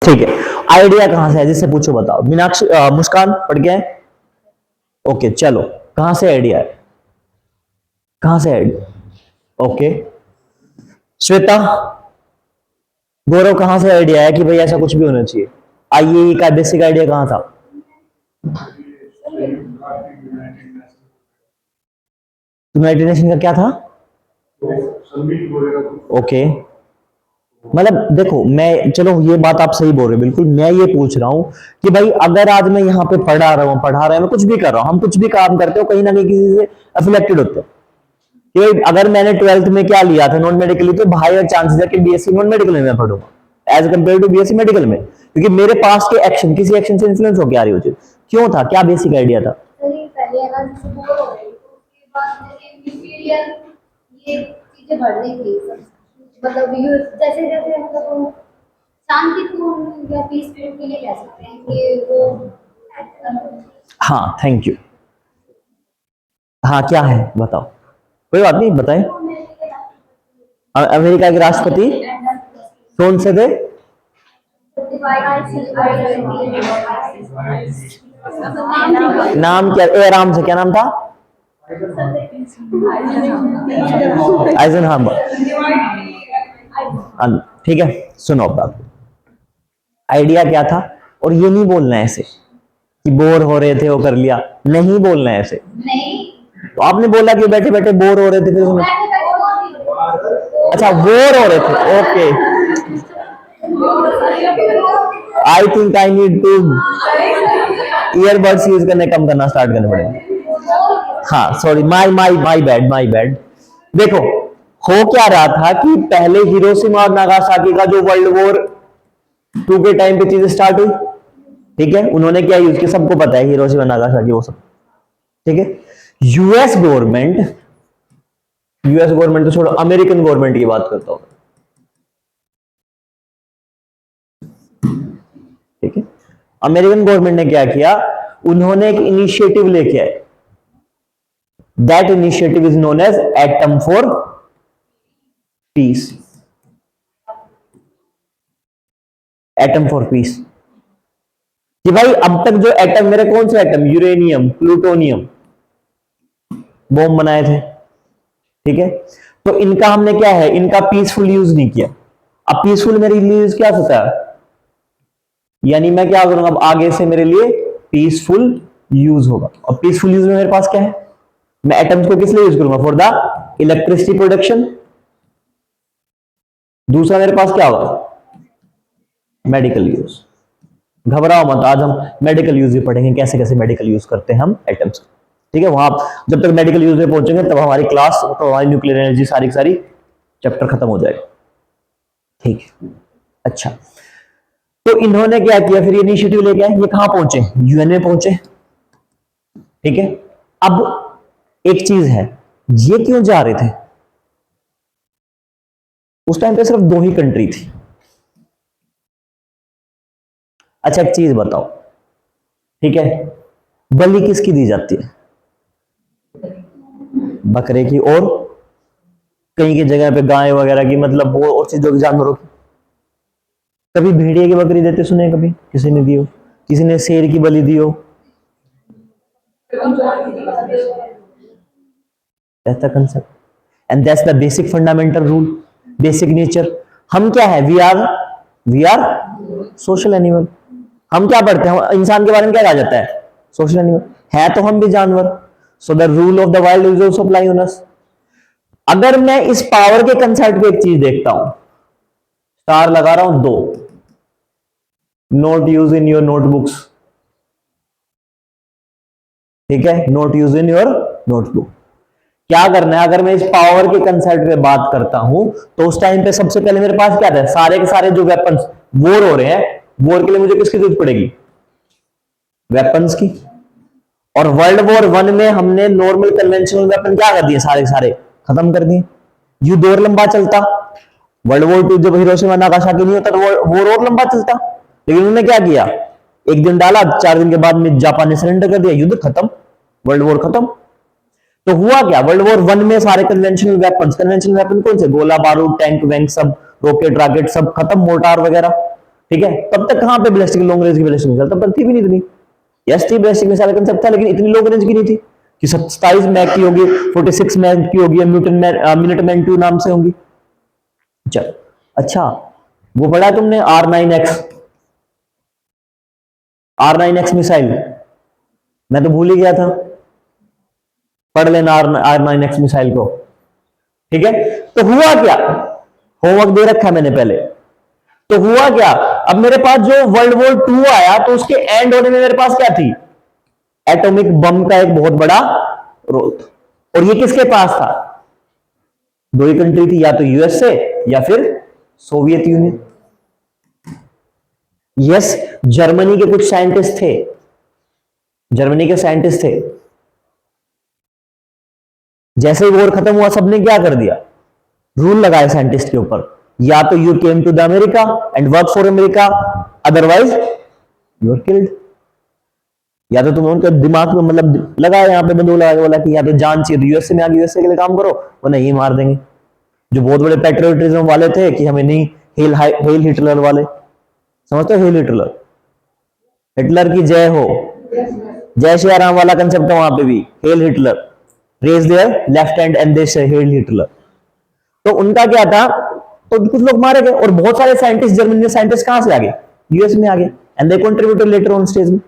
ठीक है, आइडिया कहां से है जिससे पूछो बताओ। मीनाक्षी मुस्कान पढ़ के आए? ओके चलो, कहां से आइडिया है, कहां से आइडिया? ओके श्वेता, गौरव कहां से आइडिया है कि भाई ऐसा कुछ भी होना चाहिए? आईए का बेसिक आइडिया कहां था? यूनाइटेड नेशन का क्या था? ओके मतलब देखो, मैं चलो ये बात आप सही बोल रहे हो बिल्कुल। मैं ये पूछ रहा हूं कि भाई अगर आज मैं यहाँ पे पढ़ा रहा हूँ, मैं कुछ भी कर रहा हूँ, हम कुछ भी काम करते हो कहीं ना कहीं किसी से अफिलेक्टेड होते हो कि भाई अगर मैंने 12th में क्या लिया था, नॉन मेडिकल, तो हायर चांसेस है कि बीएससी नॉन मेडिकल में मैं पढ़ूंगा as compare to BSc medical में, क्योंकि मेरे पास के एक्शन किसी एक्शन से इन्फ्लुएंस होकर आ रही होती है। क्यों था, क्या बेसिक आइडिया था? ये चीजें बढ़ने की मतलब जैसे जैसे मतलब शांतिपूर्ण या पीसफुल के लिए कह सकते हैं कि वो। हाँ थैंक यू। हाँ क्या है बताओ, कोई बात नहीं बताएं। अमेरिका के राष्ट्रपति कौन से थे? नाम क्या, आराम से क्या नाम था? आइजनहावर। ठीक है सुनो बात, आइडिया क्या था? और ये नहीं बोलना है ऐसे कि बोर हो रहे थे वो कर लिया, नहीं बोलना है ऐसे। नहीं तो आपने बोला कि बैठे बैठे बोर हो रहे थे, फिर अच्छा बोर हो रहे थे, okay. I think I need to earbuds use करने कम करना स्टार्ट करने पड़ेंगे। हाँ सॉरी, माई बैड। देखो हो क्या रहा था कि पहले हिरोशिमा और नागासाकी का जो वर्ल्ड वॉर 2 के टाइम पे चीजें स्टार्ट हुई, ठीक है। उन्होंने क्या यूज किया सबको पता है, हिरोशिमा नागासाकी वो सब, ठीक है। यूएस गवर्नमेंट तो छोड़ो, अमेरिकन गवर्नमेंट की बात करता हूं, ठीक है। अमेरिकन गवर्नमेंट ने क्या किया, उन्होंने एक इनिशिएटिव लेके आए, that initiative is known as atom for peace. Atom for peace कि भाई अब तक जो एटम, मेरे कौन से एटम, यूरेनियम प्लूटोनियम बॉम्ब बनाए थे, ठीक है। तो इनका हमने क्या है, इनका पीसफुल यूज नहीं किया। अब पीसफुल मेरे लिए यूज क्या होता है, यानी मैं क्या करूंगा अब आगे से मेरे लिए पीसफुल यूज होगा। और पीसफुल यूज में मेरे पास क्या है, मैं एटम्स को किस लिए यूज करूंगा, फॉर द इलेक्ट्रिसिटी प्रोडक्शन। दूसरा मेरे पास क्या होगा, मेडिकल यूज। घबराओ मत, आज हम मेडिकल यूज भी पढ़ेंगे, कैसे कैसे मेडिकल यूज करते हैं हम एटम्स, ठीक है। वहां जब तक मेडिकल यूज में पहुंचेंगे तब हमारी क्लास, तो हमारी न्यूक्लियर एनर्जी सारी की सारी चैप्टर खत्म हो जाएगा, ठीक है। अच्छा तो इन्होंने क्या किया, फिर इनिशिएटिव लेके आए, ये कहां पहुंचे, यूएन में पहुंचे, ठीक है। अब एक चीज है, ये क्यों जा रहे थे, उस टाइम पे सिर्फ 2 ही कंट्री थी। अच्छा एक चीज बताओ, ठीक है, बलि किसकी दी जाती है, बकरे की, और कहीं की जगह पे गाय वगैरह की, मतलब वो और चीजों की, जानवरों की। कभी भेड़िए की बकरी देते सुने, कभी किसी ने दी हो, किसी ने शेर की बलि दी हो? That's the concept and that's the basic fundamental rule, basic nature। हम क्या है, वी आर सोशल एनिमल। हम क्या पढ़ते हैं, इंसान के बारे में क्या कहा जाता है, सोशल एनिमल है, तो हम भी जानवर। So the rule of the wild is also apply on us. अगर मैं इस पावर के कंसेप्ट पे एक चीज देखता हूं, स्टार लगा रहा हूं 2, note use in your notebooks, ठीक है, note use in your notebook. क्या करना है, अगर मैं इस पावर के कंसेप्ट पे बात करता हूं, तो उस टाइम पे सबसे पहले मेरे पास क्या था, सारे के सारे जो वेपन्स वॉर हो रहे हैं, वॉर के लिए मुझे किसकी जरूरत पड़ेगी, वेपन्स की। और वर्ल्ड वॉर 1 में हमने नॉर्मल कन्वेंशनल वेपन क्या कर दिए, सारे सारे खत्म कर दिए। युद्ध और लंबा चलता, वर्ल्ड वॉर 2 जब हिरोशिमा नागासाकी नहीं होता तो वॉर और लंबा चलता, लेकिन उन्होंने क्या किया, एक दिन डाला, 4 दिन के बाद में जापान ने सरेंडर कर दिया, युद्ध खत्म, वर्ल्ड वॉर खत्म। तो हुआ क्या, वर्ल्ड वॉर 1 में सारे कन्वेंशनल वेपन कौन से, गोला बारूद, टैंक वैंक सब, रॉकेट रॉकेट सब खत्म, मोर्टार वगैरह, ठीक है, तब तक कहां पे बैलिस्टिक लॉन्ग रेंज की बैलिस्टिक मिसाइल तब तक थी भी नहीं इतनी। यस थी बैलिस्टिक मिसाइल कंसेप्ट था, लेकिन इतनी लॉन्ग रेंज की नहीं थी कि 27 मैक की होगी, 46 मैक की होगी, मिनट मैन 2 नाम से होंगी। चल अच्छा, वो पढ़ा तुमने R9X मिसाइल? मैं तो भूल ही गया था, पढ़ लेना R9X मिसाइल को। ठीक है, तो हुआ क्या, होमवर्क दे रखा है मैंने पहले। तो हुआ क्या, अब मेरे पास जो वर्ल्ड वॉर 2 आया तो उसके एंड होने में मेरे पास क्या थी, एटॉमिक बम का एक बहुत बड़ा रोल था। और ये किसके पास था, दो ही कंट्री थी, या तो यूएसए या फिर सोवियत यूनियन। यस, जर्मनी के कुछ साइंटिस्ट थे, जर्मनी के साइंटिस्ट थे। जैसे ही वॉर खत्म हुआ सबने क्या कर दिया, रूल लगाए साइंटिस्ट के ऊपर, या तो you came to the America and work for America, otherwise you are killed. या तो तुम्हें उनके दिमाग में मतलब लगाया, यहाँ पे बंदूक लगा के बोला कि या तो जान चाहिए तो यूएसए में आगे यूएसए के लिए काम करो, वो नहीं मार देंगे। जो बहुत बड़े पेट्रियोटिज्म वाले थे कि हमें नहीं, हेल हिटलर वाले, समझते हो, हेल हिटलर, हिटलर की जय हो, जय श्री राम वाला कंसेप्ट है वहां पे भी, hail Hitler, raise their left hand and they say hail Hitler. तो उनका क्या था, तो कुछ लोग मारे गए और बहुत सारे साइंटिस्ट, जर्मनी साइंटिस्ट कहां से आ गए, यूएस में आ गए, and they contributed letter on stage में।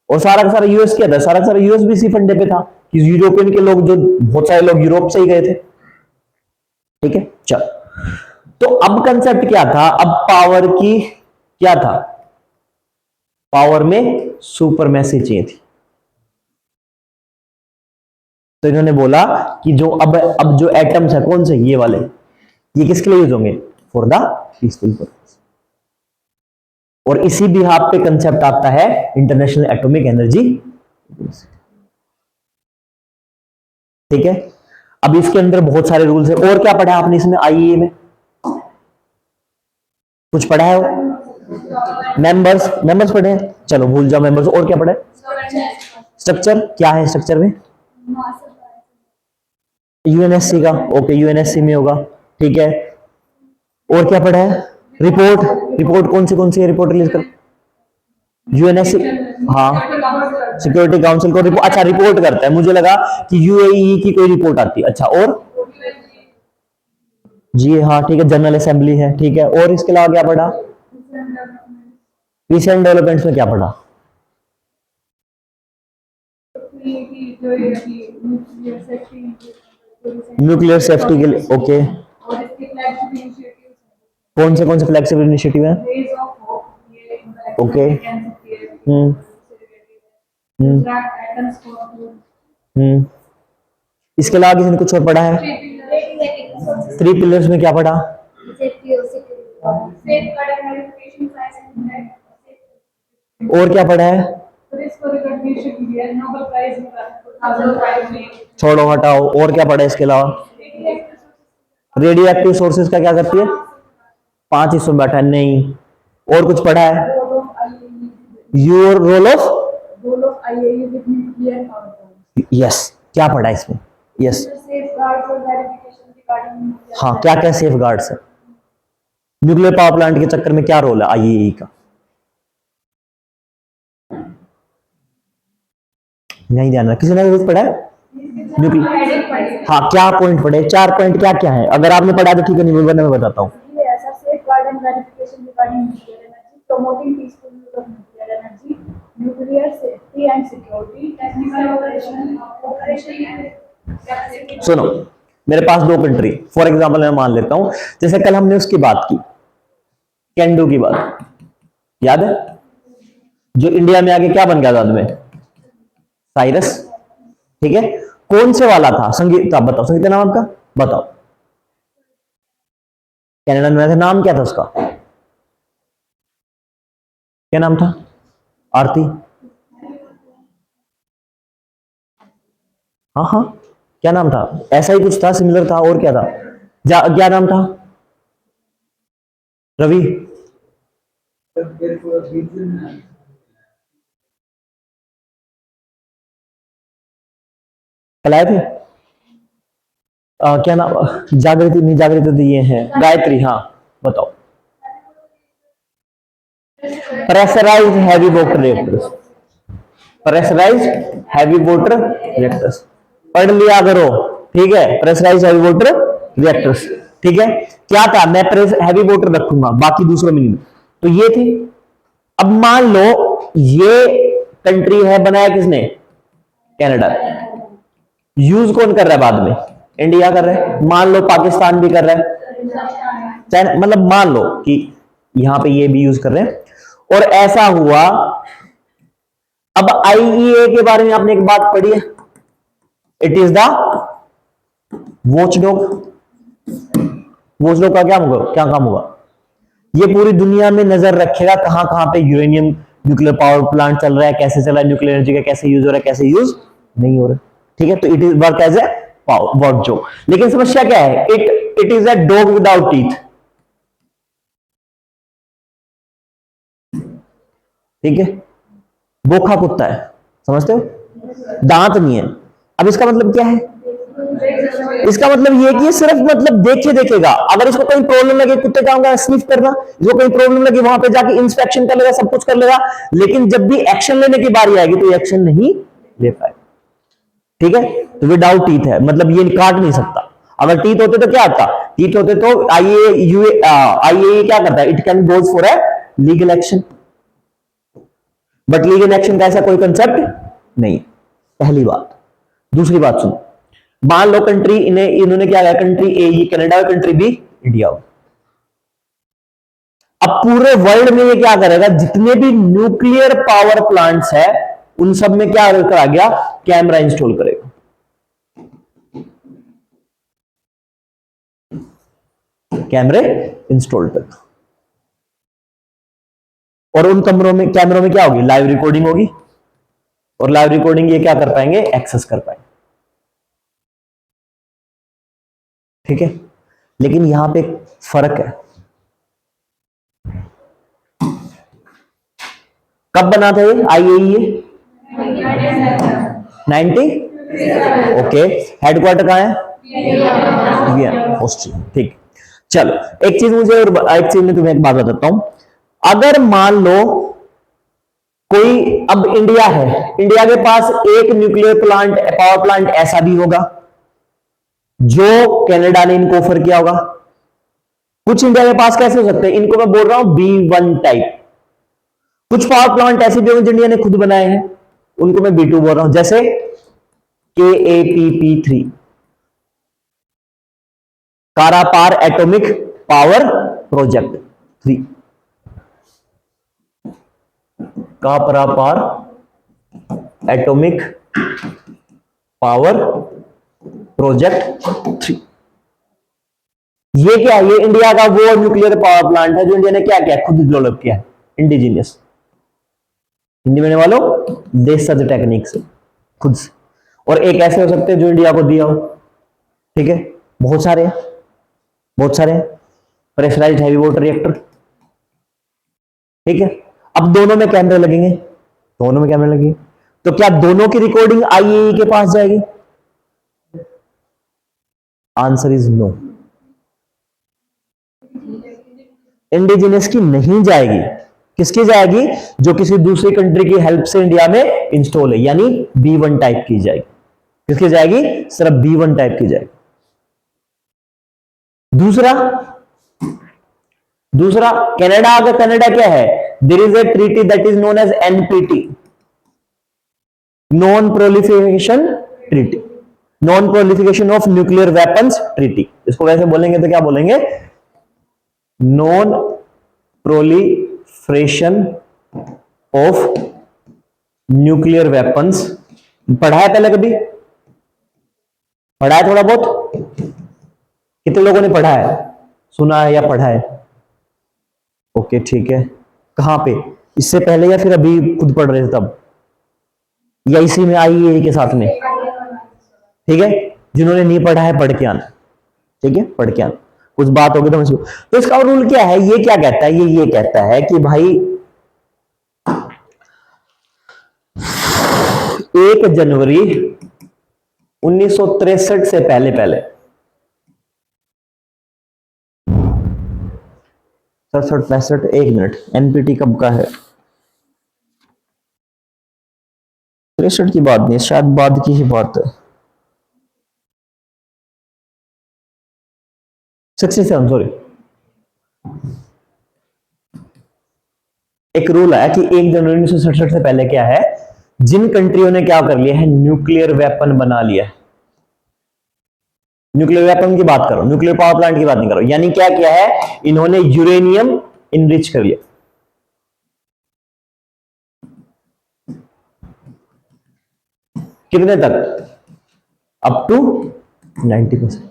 और सारा का सारा यूएस क्या था, सारा का सारा यूएस भी इसी फंडे पे था कि यूरोपियन के लोग, जो बहुत सारे लोग यूरोप से ही गए थे। ठीक है, चल, तो अब कंसेप्ट क्या था, अब पावर की क्या था, पावर में सुपरमेसी चाहिए थी। तो इन्होंने बोला कि जो अब जो एटम्स है कौन से, ये वाले, ये किसके लिए यूज होंगे, फॉर द पीसफुल पर्पस। और इसी बिहाफ पे कंसेप्ट आता है इंटरनेशनल एटॉमिक एनर्जी। ठीक है, अब इसके अंदर बहुत सारे रूल्स है। और क्या पढ़ा आपने इसमें, आईईए में कुछ पढ़ा है, मेंबर्स, मेंबर्स पढ़े हैं, चलो भूल जाओ मेंबर्स। और क्या पढ़ा है, स्ट्रक्चर क्या है, स्ट्रक्चर में यूएनएससी का, ओके यूएनएससी में होगा। ठीक है, और क्या पढ़ा है, रिपोर्ट, रिपोर्ट कौन सी है रिपोर्ट रिलीज कर, यूएनएससी, हाँ सिक्योरिटी काउंसिल को रिपोर्ट, अच्छा रिपोर्ट करता है, मुझे लगा कि यूएई की कोई रिपोर्ट आती है। अच्छा, और जी हाँ ठीक है, जनरल असेंबली है, ठीक है। और इसके अलावा क्या पढ़ा, रिसेंट डेवलपमेंट्स में क्या पढ़ा, न्यूक्लियर सेफ्टी के लिए, ओके। कौन से फ्लैगशिप इनिशिएटिव है, ओके। हम्म हम्म इसके अलावा किसी ने कुछ और पढ़ा है, थ्री पिलर्स में क्या पढ़ा, और क्या पढ़ा है, छोड़ो हटाओ, और क्या पढ़ा है इसके अलावा, रेडियो एक्टिव सोर्सेज का क्या करती है, 5 हिस्सों में बैठा है, नहीं। और कुछ पढ़ा है, योर रोल ऑफ, यस, क्या पढ़ा है इसमें, यस, हाँ क्या क्या सेफ गार्ड्स है, न्यूक्लियर पावर प्लांट के चक्कर में क्या रोल है आईएई का, नहीं ध्यान रखा किसी ने कुछ पढ़ा है, न्यूक्लियर, हाँ क्या पॉइंट पढ़े, 4 पॉइंट क्या क्या है, अगर आपने पढ़ा तो ठीक है, नहीं मैं बताता हूँ। सुनो, मेरे पास दो कंट्री, फॉर एग्जांपल मैं मान लेता हूं, जैसे कल हमने उसकी बात की, कैंडू की बात, याद है, जो इंडिया में आके क्या बन गया बाद में, साइरस। ठीक है, कौन से वाला था, संगीत, आप बताओ संगीत नाम आपका, बताओ, कनाडा में था, नाम क्या था उसका, क्या नाम था, आरती, हाँ हाँ, क्या नाम था, ऐसा ही कुछ था, सिमिलर था, और क्या था, क्या नाम था, रवि, कल आए थे, क्या नाम, जागृति, नहीं जागृति तो ये है, गायत्री, हाँ बताओ, pressurised heavy water reactors, pressurised heavy water reactors पढ़ लिया करो, ठीक है। प्रेशराइज्ड हैवी वाटर रिएक्टर्स, ठीक है। क्या था, मैं प्रेस हैवी वाटर रखूंगा, बाकी दूसरा मीनिंग। तो ये थी। अब मान लो ये कंट्री है, बनाया किसने, कनाडा। यूज कौन कर रहा है बाद में, इंडिया कर रहा है। मान लो पाकिस्तान भी कर रहा है, चाइना, मतलब मान लो कि यहां पे ये भी यूज कर रहे हैं। और ऐसा हुआ, अब आईईए के बारे में आपने एक बात पढ़ी है, it is the watchdog. Watchdog का क्या काम होगा, ये पूरी दुनिया में नजर रखेगा कहां कहां पे यूरेनियम न्यूक्लियर पावर प्लांट चल रहा है, कैसे चल रहा है, न्यूक्लियर एनर्जी का कैसे यूज हो रहा है, कैसे यूज नहीं हो रहा है, ठीक है। तो it is work as a watchdog. लेकिन समस्या क्या है, it is a dog without teeth, ठीक है। बोखा कुत्ता है, समझते हो, दांत नहीं है। अब इसका मतलब क्या है, इसका मतलब ये कि सिर्फ मतलब देखेगा। अगर इसको कोई प्रॉब्लम लगे, कुत्ते का होगा स्निफ करना, इसको कोई प्रॉब्लम लगे वहां पे जाके इंस्पेक्शन कर लेगा, सब कुछ कर लेगा। लेकिन जब भी एक्शन लेने की बारी आएगी तो एक्शन नहीं ले पाएगा, ठीक है। तो विदाउट टीथ है, मतलब ये काट नहीं सकता। अगर टीथ होते तो क्या आता, टीथ होते तो आईए क्या करता है, it can goes for a legal action. But legal action का ऐसा कोई कंसेप्ट नहीं, पहली बात। दूसरी बात सुनो, मान लो कंट्री इन्होंने क्या किया, कंट्री ए ये कनाडा, कंट्री बी इंडिया। अब पूरे वर्ल्ड में ये क्या करेगा, जितने भी न्यूक्लियर पावर प्लांट्स है उन सब में क्या करा गया, कैमरा इंस्टॉल करेगा। कैमरे इंस्टॉल कर, और उन कमरों में, कैमरों में क्या होगी, लाइव रिकॉर्डिंग होगी। और लाइव रिकॉर्डिंग ये क्या कर पाएंगे, एक्सेस कर पाएंगे, ठीक है। लेकिन यहां पे फर्क है, कब बना था ये आईएईए, 90, ओके। हेडक्वार्टर कहां है, वियना, ऑस्ट्रिया, ठीक। चलो एक चीज मुझे, और एक चीज में तुम्हें एक बात बताता हूं। अगर मान लो कोई, अब इंडिया है, इंडिया के पास एक न्यूक्लियर प्लांट, पावर प्लांट ऐसा भी होगा जो कनाडा ने इनको ऑफर किया होगा। कुछ इंडिया के पास कैसे हो सकते हैं, इनको मैं बोल रहा हूं B1 टाइप। कुछ पावर प्लांट ऐसे भी होंगे जो इंडिया ने खुद बनाए हैं, उनको मैं B2 बोल रहा हूं, जैसे KAPP3, Kakrapar atomic power project 3, Kakrapar atomic power project 3। ये क्या है, ये इंडिया का वो न्यूक्लियर पावर प्लांट है जो इंडिया ने क्या किया, खुद डेवलप किया है, इंडिजीनियस। हिंदी में वालों, देशज टेक्निक से, खुद से। और एक ऐसे हो सकते हैं जो इंडिया को दिया हो, ठीक है। बहुत सारे हैं, बहुत सारे हैं। प्रेशराइज्ड हैवी वाटर रिएक्टर, ठीक है। अब दोनों में कैमरे लगेंगे, दोनों में कैमरे लगेंगे, तो क्या दोनों की रिकॉर्डिंग आईएई के पास जाएगी, आंसर इज नो। इंडिजिनियस की नहीं जाएगी, किसकी जाएगी, जो किसी दूसरी कंट्री की हेल्प से इंडिया में इंस्टॉल है, यानी B1 टाइप की जाएगी। किसकी जाएगी, सिर्फ B1 टाइप की जाएगी। दूसरा कनाडा, अगर कनाडा क्या है, there is a treaty that is known as NPT, non proliferation treaty, non proliferation of nuclear weapons treaty. इसको वैसे बोलेंगे तो क्या बोलेंगे, non proliferation of nuclear weapons. पढ़ा है पहले कभी, पढ़ा है थोड़ा बहुत, कितने लोगों ने पढ़ा है, सुना है या पढ़ा है, ओके ठीक है। कहां पे, इससे पहले या फिर अभी खुद पढ़ रहे थे तब, या इसी में आईएई के साथ में, ठीक है। जिन्होंने नहीं पढ़ा है पढ़ के आना, ठीक है, पढ़ के आना, कुछ बात होगी तो मुझे। तो इसका रूल क्या है, ये क्या कहता है, ये कहता है कि भाई 1 जनवरी 1963 से पहले 67 65, एक मिनट, एनपीटी कब का है, 61 की बात नहीं, शायद बाद की ही बात है। 67, सॉरी। एक रूल आया कि 1 जनवरी 1967 से पहले क्या है, जिन कंट्रियों ने क्या कर लिया है, न्यूक्लियर वेपन बना लिया है। न्यूक्लियर वेपन की बात करो, न्यूक्लियर पावर प्लांट की बात नहीं करो। यानी क्या किया है, इन्होंने यूरेनियम इनरिच कर लिया। कितने तक? Up to 90%।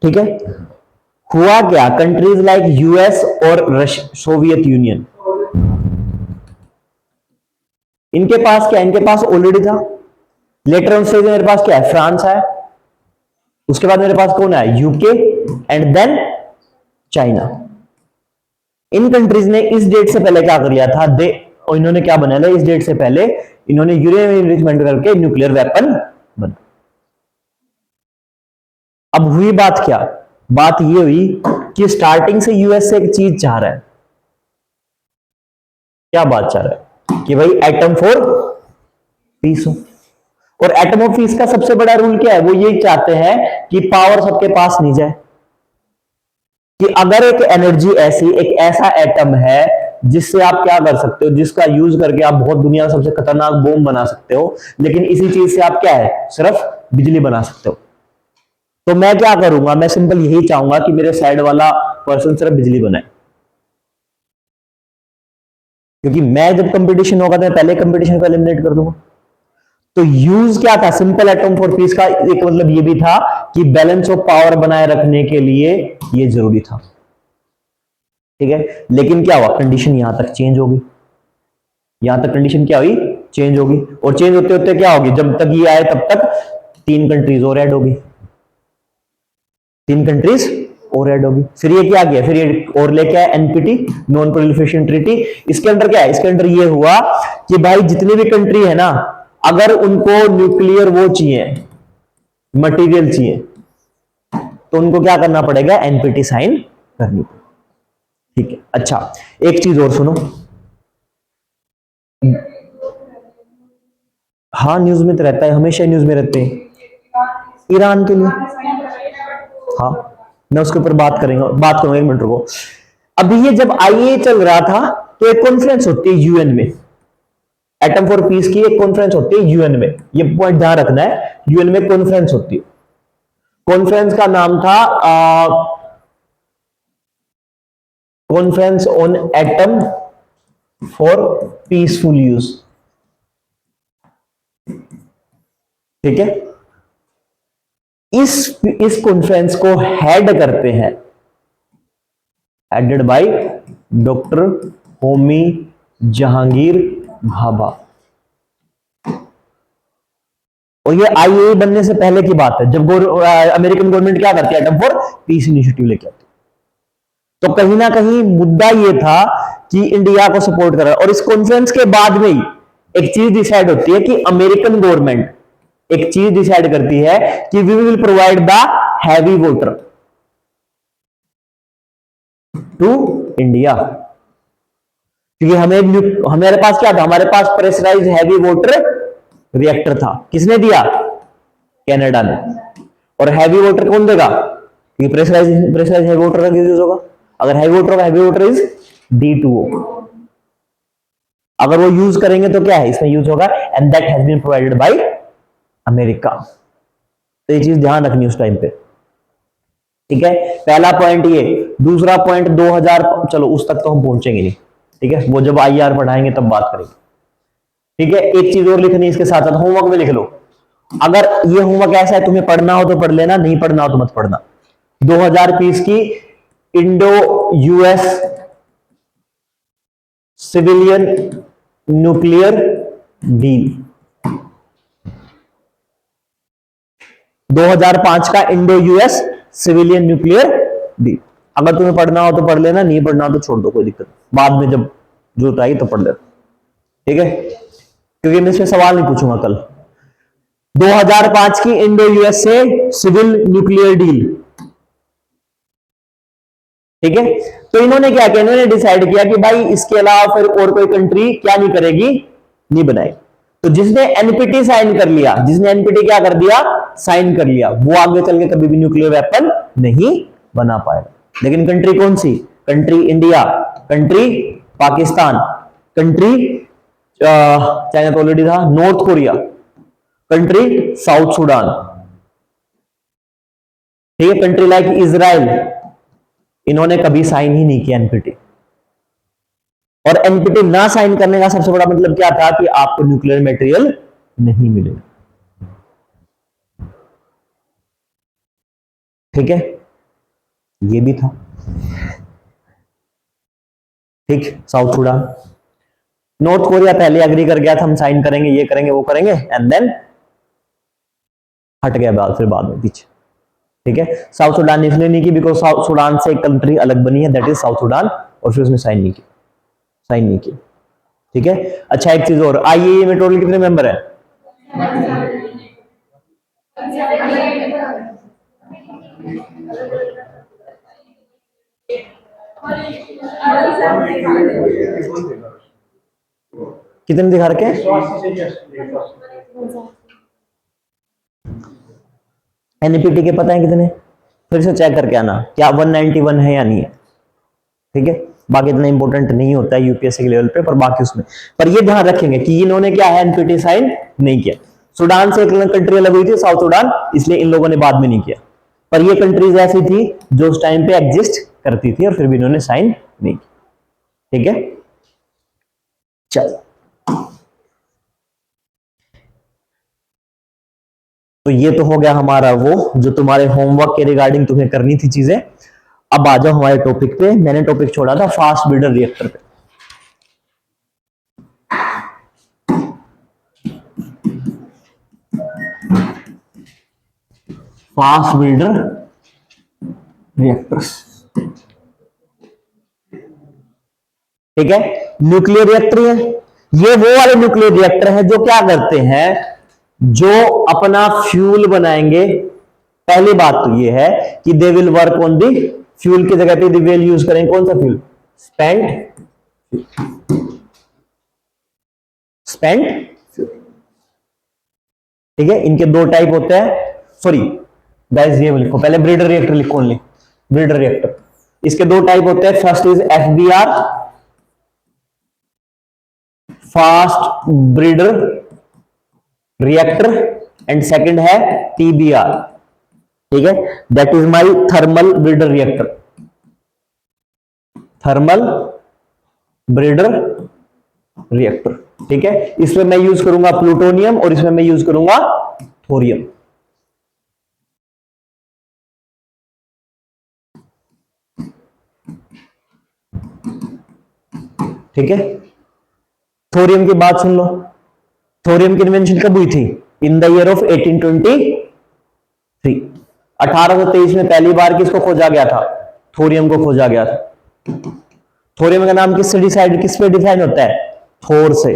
ठीक है। हुआ क्या, कंट्रीज लाइक यूएस और सोवियत यूनियन, इनके पास क्या, इनके पास ऑलरेडी था। लेटर ऑन स्टेज मेरे पास क्या है, फ्रांस है, उसके बाद मेरे पास कौन है, यूके, एंड देन चाइना। इन कंट्रीज ने इस डेट से पहले क्या कर लिया था, दे और इन्होंने क्या बना लिया, इस डेट से पहले इन्होंने यूरेनियम एनरिचमेंट करके न्यूक्लियर वेपन बना। अब हुई बात क्या, बात ये हुई कि स्टार्टिंग से यूएस से एक चीज चाह रहा है। क्या बात चाह रहा है कि भाई एटम फॉर पीस हो। और एटम ऑफ पीस का सबसे बड़ा रूल क्या है, वो ये चाहते हैं कि पावर सबके पास नहीं जाए। कि अगर एक एनर्जी ऐसी, एक ऐसा एटम है जिससे आप क्या कर सकते हो, जिसका यूज करके आप बहुत दुनिया में सबसे खतरनाक बॉम्ब बना सकते हो, लेकिन इसी चीज से आप क्या है, सिर्फ बिजली बना सकते हो। तो मैं क्या करूंगा, मैं सिंपल यही चाहूंगा कि मेरे साइड वाला पर्सन सिर्फ बिजली बनाए। क्योंकि मैं जब कंपटीशन होगा तो मैं पहले कंपटीशन को एलिमिनेट कर दूंगा। तो यूज क्या था, सिंपल एटम फॉर पीस का एक मतलब ये भी था कि बैलेंस ऑफ पावर बनाए रखने के लिए ये जरूरी था। ठीक है। लेकिन क्या हुआ, कंडीशन यहां तक चेंज होगी, यहां तक कंडीशन क्या हुई, चेंज होगी। और चेंज होते होते क्या होगी, जब तक ये आए तब तक 3 कंट्रीज और ऐड होगी, 3 कंट्रीज और ऐड होगी। फिर ये क्या किया, फिर ये और लेके आया एनपीटी, नॉन प्रोलिफरेशन ट्रीटी। इसके अंदर क्या है, इसके अंदर ये हुआ कि भाई जितनी भी कंट्री है ना, अगर उनको न्यूक्लियर वो चाहिए, मटेरियल चाहिए, तो उनको क्या करना पड़ेगा, एनपीटी साइन करनी पड़ेगी। ठीक है। अच्छा, एक चीज और सुनो। हाँ, न्यूज में तो रहता है, हमेशा न्यूज में रहते हैं ईरान के लिए। हाँ, मैं उसके ऊपर बात करूंगा, 1 मिनट रुको। अभी ये जब आईए चल रहा था तो एक कॉन्फ्रेंस होती है यूएन में, एटम फॉर पीस की एक कॉन्फ्रेंस होती है यूएन में। ये पॉइंट ध्यान रखना है, यूएन में कॉन्फ्रेंस होती है। कॉन्फ्रेंस का नाम था conference on atom for peaceful use. ठीक है। इस कॉन्फ्रेंस को हेड करते हैं, headed by doctor Homi Jahangir Bhabha. और ये आईए बनने से पहले की बात है, जब अमेरिकन गवर्नमेंट क्या करती है, एटम फॉर पीस इनिशिएटिव लेके आती है। तो कहीं ना कहीं मुद्दा ये था कि इंडिया को सपोर्ट कर रहा है। और इस कॉन्फ्रेंस के बाद में ही एक चीज डिसाइड होती है कि अमेरिकन गवर्नमेंट एक चीज डिसाइड करती है कि we will provide the heavy water to India. क्योंकि हमारे पास क्या था, हमारे पास प्रेशराइज्ड हैवी वाटर रिएक्टर था। किसने दिया, कनाडा ने। और हैवी वाटर कौन देगा, क्योंकि प्रेशराइज्ड हैवी वाटर का यूज होगा। अगर heavy water, heavy water is D2O। अगर वो यूज करेंगे तो क्या है, इसमें यूज होगा, and that has been provided by America. तो ये चीज ध्यान रखनी उस टाइम पे। ठीक है, पहला पॉइंट ये। दूसरा पॉइंट 2000, चलो उस तक तो हम पहुंचेंगे नहीं। ठीक है, वो जब आईआर पढ़ाएंगे तब बात करेंगे। ठीक है, एक चीज और लिखनी है इसके साथ साथ, होमवर्क में लिख लो। अगर ये होमवर्क ऐसा है, तुम्हें पढ़ना हो तो पढ़ लेना, नहीं पढ़ना हो तो मत पढ़ना। 2020 की Indo US civilian nuclear deal, 2005 का Indo US civilian nuclear deal. अगर तुम्हें पढ़ना हो तो पढ़ लेना, नहीं पढ़ना हो तो छोड़ दो, कोई दिक्कत। बाद में जब जरूरत आई तो पढ़ लेना। ठीक है, क्योंकि मैं इसमें सवाल नहीं पूछूंगा कल। 2005 की इंडो यूएस से सिविल न्यूक्लियर डील। ठीक है, तो इन्होंने क्या किया, इन्होंने डिसाइड किया कि भाई इसके अलावा फिर और कोई कंट्री क्या नहीं करेगी, नहीं बनाएगी। तो जिसने एनपीटी साइन कर लिया, जिसने एनपीटी क्या कर दिया, साइन कर लिया, वो आगे चल के कभी भी न्यूक्लियर वेपन नहीं बना पाएगा। लेकिन कंट्री कौन सी, country India, country Pakistan, country China तो ऑलरेडी था, North Korea, country South Sudan, ठीक है, कंट्री लाइक इजराइल, इन्होंने कभी साइन ही नहीं किया एनपीटी। और एनपीटी ना साइन करने का सबसे बड़ा मतलब क्या था कि आपको न्यूक्लियर मटेरियल नहीं मिलेगा, ठीक है, ये भी था, ठीक। साउथ सुडान, नॉर्थ कोरिया पहले एग्री कर गया था, हम साइन करेंगे, ये करेंगे, वो करेंगे, एंड देन हट गया फिर बाद में पीछे, ठीक है। साउथ सुडान ने इसलिए नहीं की बिकॉज साउथ सुडान से एक कंट्री अलग बनी है, दैट इज साउथ सुडान, और फिर उसने साइन नहीं की, ठीक है। अच्छा एक चीज और, आईएए में टोटल कितने मेंबर है, कितने दिखा रखे हैं, एनपीटी के पता है कितने, फिर से चेक करके आना क्या 191 है या नहीं है, ठीक है। बाकी इतना इंपॉर्टेंट नहीं होता है यूपीएससी के लेवल पे, पर बाकी उसमें पर ये ध्यान रखेंगे कि इन्होंने क्या है, एनपीटी साइन नहीं किया। सुडान से एक कंट्री अलग हुई थी, साउथ सुडान, इसलिए इन लोगों ने बाद में नहीं किया, पर ये कंट्रीज ऐसी थी जो उस टाइम पे एग्जिस्ट करती थी, और फिर भी इन्होंने साइन नहीं किया, ठीक है। चल, तो ये तो हो गया हमारा वो जो तुम्हारे होमवर्क के रिगार्डिंग तुम्हें करनी थी चीजें। अब आ जाओ हमारे टॉपिक पे, मैंने टॉपिक छोड़ा था फास्ट ब्रीडर रिएक्टर पे। फास्ट ब्रीडर रिएक्टर्स, ठीक है, न्यूक्लियर रिएक्टर है, ये वो वाले न्यूक्लियर रिएक्टर है जो क्या करते हैं, जो अपना फ्यूल बनाएंगे। पहली बात तो ये है कि they will work on the fuel की जगह पे दे विल यूज करेंगे कौन सा फ्यूल, स्पेंट फ्यूल, ठीक है। इनके दो टाइप होते हैं, सॉरी गाइस ये लिखो पहले, ब्रीडर रिएक्टर लिखो ओनली, ब्रीडर रिएक्टर, इसके दो टाइप होते हैं, first is FBR, fast breeder reactor, and second है टीबीआर, ठीक है, that is my thermal breeder reactor, thermal breeder reactor, ठीक है। इसमें मैं यूज करूंगा प्लूटोनियम और इसमें मैं यूज करूंगा थोरियम, ठीक है। थोरियम की बात सुन लो, थोरियम की इन्वेंशन कब हुई थी, इन द ईयर ऑफ 1823, 1823 में पहली बार किसको खोजा गया था, थोरियम को खोजा गया था। थोरियम का नाम किस पे डिफाइन होता है, थोर से,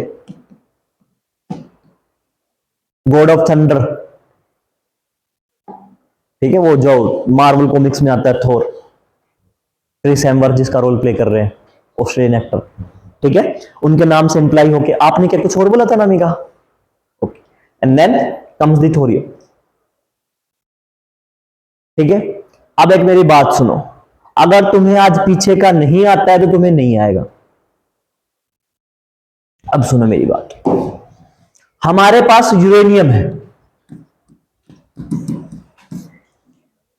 गॉड ऑफ थंडर, ठीक है, वो जो मार्वल कॉमिक्स में आता है थोर, क्रिस हेम्सवर्थ जिसका रोल प्ले कर रहे हैं, ऑस्ट्रेलियन एक्टर, ठीक है, उनके नाम से इंप्लाई होके। आपने क्या कुछ और बोला था नामी का, okay, and then comes the thorium, ठीक है। अब एक मेरी बात सुनो, अगर तुम्हें आज पीछे का नहीं आता है तो तुम्हें नहीं आएगा। अब सुनो मेरी बात, हमारे पास यूरेनियम है,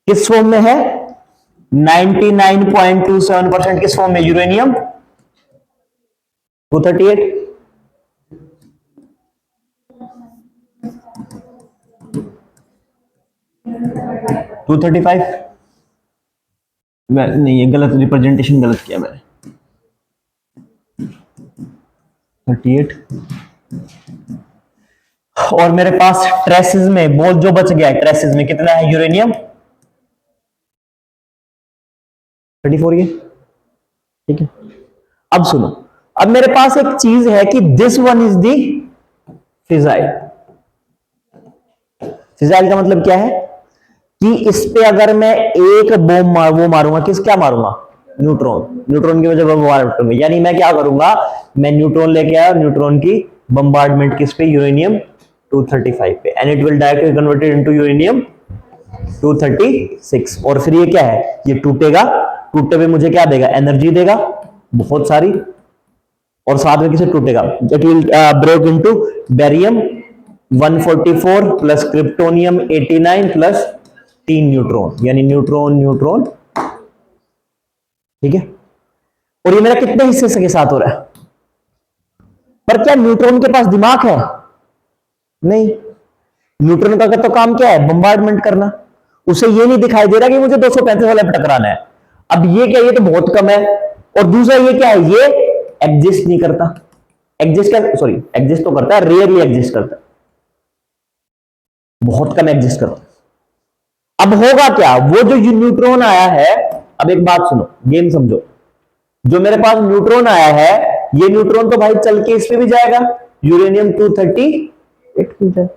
किस फॉर्म में है, 99.27% किस फॉर्म में, यूरेनियम 238, नहीं ये गलत रिप्रेजेंटेशन, गलत किया मैंने, 38, और मेरे पास ट्रेसेस में बहुत जो बच गया है, ट्रेसेस में कितना है यूरेनियम, 34, ये ठीक है। अब सुनो, अब मेरे पास एक चीज है कि this one is the fissile. Fissile का मतलब क्या है कि इस पे अगर मैं एक बॉम्ब वो मारूंगा, क्या मारूंगा, न्यूट्रॉन, न्यूट्रॉन की वजह से यानी मैं क्या करूंगा, मैं न्यूट्रॉन लेके आया, न्यूट्रॉन की बम्बार्डमेंट किस पे, यूरेनियम 235 पे, and it will directly converted into uranium 236। और फिर ये क्या है, ये टूटेगा, टूटे पे मुझे क्या देगा, एनर्जी देगा बहुत सारी, और साथ में किसे टूटेगा, it will break into barium 144 plus kryptonium 89 plus 3 neutron, यानी न्यूट्रॉन न्यूट्रॉन। ठीक है, और ये मेरा कितने हिस्से के साथ हो रहा है, पर क्या न्यूट्रॉन के पास दिमाग है, नहीं। न्यूट्रॉन का तो काम क्या है, बम्बार्डमेंट करना, उसे ये नहीं दिखाई दे रहा कि मुझे 235 वाले पे टकराना है। अब ये क्या, ये तो बहुत कम है, और दूसरा ये क्या है, ये एग्जिस्ट नहीं करता, एग्जिस्ट क्या, सॉरी एग्जिस्ट तो करता है, रेयरली एग्जिस्ट करता है, बहुत कम एग्जिस्ट करता है। अब होगा क्या, वो जो न्यूट्रॉन आया है, अब एक बात सुनो, गेम समझो, जो मेरे पास न्यूट्रॉन आया है, ये न्यूट्रॉन तो भाई चल के इस पे भी जाएगा, यूरेनियम 238 पे जाएगा।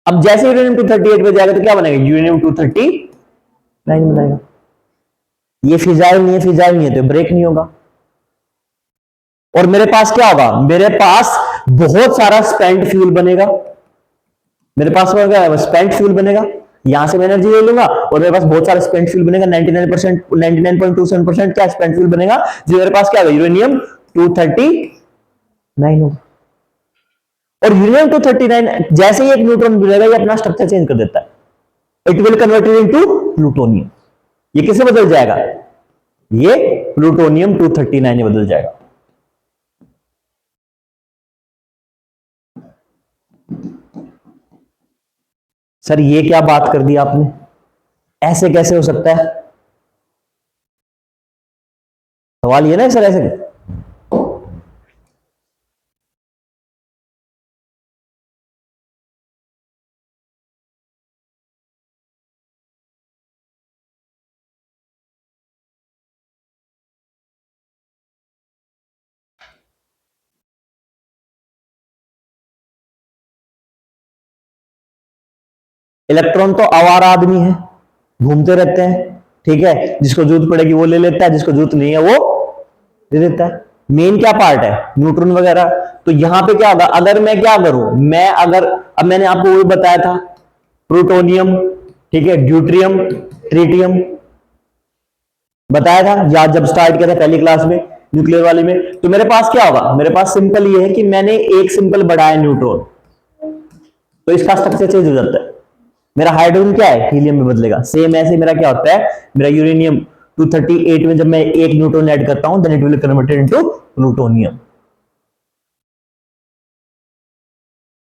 अब जैसे यूरेनियम 238 पे जाएगा तो क्या बनेगा, यूरेनियम 239 बनेगा। ये फिजाइल नहीं है, फिजाइल नहीं है तो ब्रेक नहीं होगा, और मेरे पास क्या होगा, मेरे पास बहुत सारा स्पेंट फ्यूल बनेगा, मेरे पास क्या है, स्पेंट फ्यूल बनेगा, यहां से मैं एनर्जी ले लूंगा, और मेरे पास बहुत सारा स्पेंट फ्यूल बनेगा, 99%, 99.27% क्या स्पेंट फ्यूल बनेगा, जो मेरे पास क्या होगा, यूरेनियम 239 होगा। और यूरेनियम 239 जैसे ही एक न्यूट्रॉन मिलेगा, ये अपना स्ट्रक्चर चेंज कर देता है, it will converted into plutonium. ये किसे बदल जाएगा, ये प्लूटोनियम 239 में बदल जाएगा। सर ये क्या बात कर दी आपने, ऐसे कैसे हो सकता है, सवाल ये ना सर, ऐसे इलेक्ट्रॉन तो आवारा आदमी है, घूमते रहते हैं, ठीक है, जिसको जरूरत पड़ेगी वो ले लेता है, जिसको जरूरत नहीं है वो दे देता है। मेन क्या पार्ट है, न्यूट्रॉन वगैरह। तो यहां पे क्या होगा, अगर मैं क्या करूं, मैं अगर, अब मैंने आपको वो बताया था, प्लूटोनियम, ठीक है, ड्यूट्रियम, ट्रिटियम बताया था, या जब स्टार्ट किया था पहली क्लास में न्यूक्लियर वाले में। तो मेरे पास क्या होगा, मेरे पास सिंपल ये है कि मैंने एक सिंपल बढ़ाया न्यूट्रॉन, तो इसका स्ट्रक्चर चेंज हो जाता है, मेरा हाइड्रोजन क्या है, हीलियम में बदलेगा। सेम ऐसे मेरा क्या होता है, मेरा यूरेनियम 238 में जब मैं एक न्यूट्रॉन ऐड करता हूं, then it will converted into plutonium.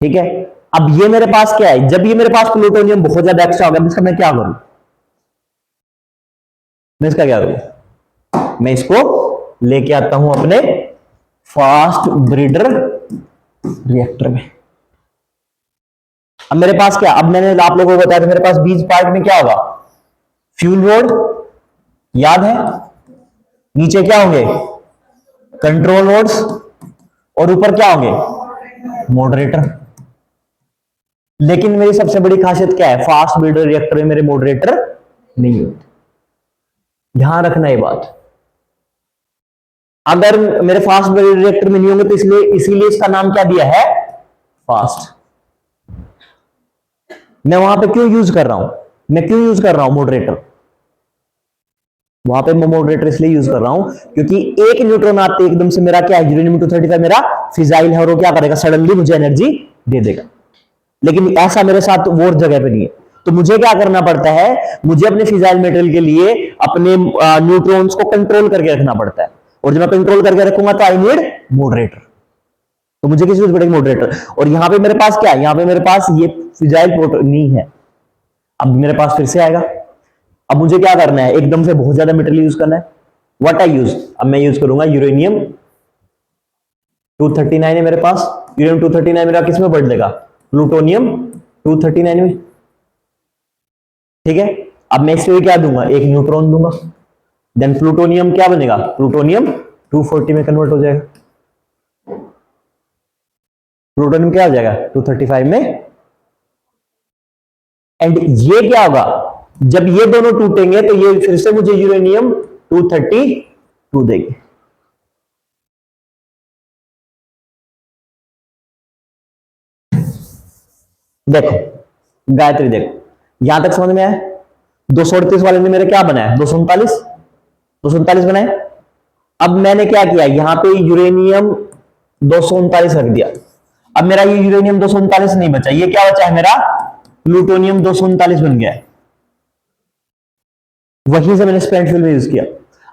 ठीक है, अब ये मेरे पास क्या है, जब ये मेरे पास प्लूटोनियम बहुत ज्यादा एक्स्ट्रा हो गया, इसका मैं क्या करूं, मैं इसका क्या करूं, मैं इसको लेके आता हूं अपने फास्ट ब्रीडर रिएक्टर में। अब मेरे पास क्या, अब मैंने आप लोगों को बताया था, मेरे पास बीज पार्ट में क्या होगा, फ्यूल रोड याद है, नीचे क्या होंगे, कंट्रोल रोड्स, और ऊपर क्या होंगे, मॉडरेटर। लेकिन मेरी सबसे बड़ी खासियत क्या है, फास्ट ब्रीडर रिएक्टर में मेरे मॉडरेटर नहीं होते, ध्यान रखना ये बात। अगर मेरे फास्ट ब्रीडर रिएक्टर में नहीं होंगे तो इसलिए इसीलिए इसका नाम क्या दिया है, फास्ट। मैं वहां पे क्यों यूज कर रहा हूं, मैं क्यों यूज कर रहा हूं मॉडरेटर, वहां पे मैं मॉडरेटर इसलिए यूज कर रहा हूं क्योंकि एक न्यूट्रॉन आते एकदम से मेरा क्या है, यूरेनियम 235 मेरा फिजाइल है, और वो क्या करेगा, सडनली मुझे एनर्जी दे देगा। लेकिन ऐसा मेरे साथ वो जगह पे नहीं है, तो मुझे क्या करना पड़ता है, मुझे अपने फिजाइल मेटेरियल के लिए अपने न्यूट्रॉन्स को कंट्रोल करके रखना पड़ता है, और जब मैं कंट्रोल करके रखूंगा तो आई नीड मॉडरेटर, तो मुझे किसी जरूरत पड़ेगी मॉडरेटर। और यहां पे मेरे पास क्या है, यहां पे मेरे पास ये फिजाइल नहीं है, अब मेरे पास फिर से आएगा। अब मुझे क्या करना है, एकदम से बहुत ज्यादा मटेरियल यूज करना है, व्हाट आई यूज, अब मैं यूज करूंगा यूरेनियम 239 है मेरे पास, यूरेनियम 239 मेरा किस में बदलेगा, प्लूटोनियम 239 में। ठीक है, अब मैं इसमें क्या दूंगा, एक न्यूट्रॉन दूंगा, देन प्लूटोनियम क्या बनेगा, प्लूटोनियम 240 में कन्वर्ट हो जाएगा, प्लूटोनियम क्या हो जाएगा 235 में। एंड ये क्या होगा, जब ये दोनों टूटेंगे तो ये फिर से मुझे यूरेनियम 232 देंगे। देखो गायत्री, देखो यहां तक समझ में आया। 238 वाले ने मेरे क्या बनाया, 239 बनाए। अब मैंने क्या किया, यहां पे यूरेनियम 239 रख दिया। अब मेरा ये यूरेनियम 239 नहीं बचा, ये क्या बचा है मेरा, प्लूटोनियम 239 बन गया है। वहीं से मैंने स्पेंट में यूज किया।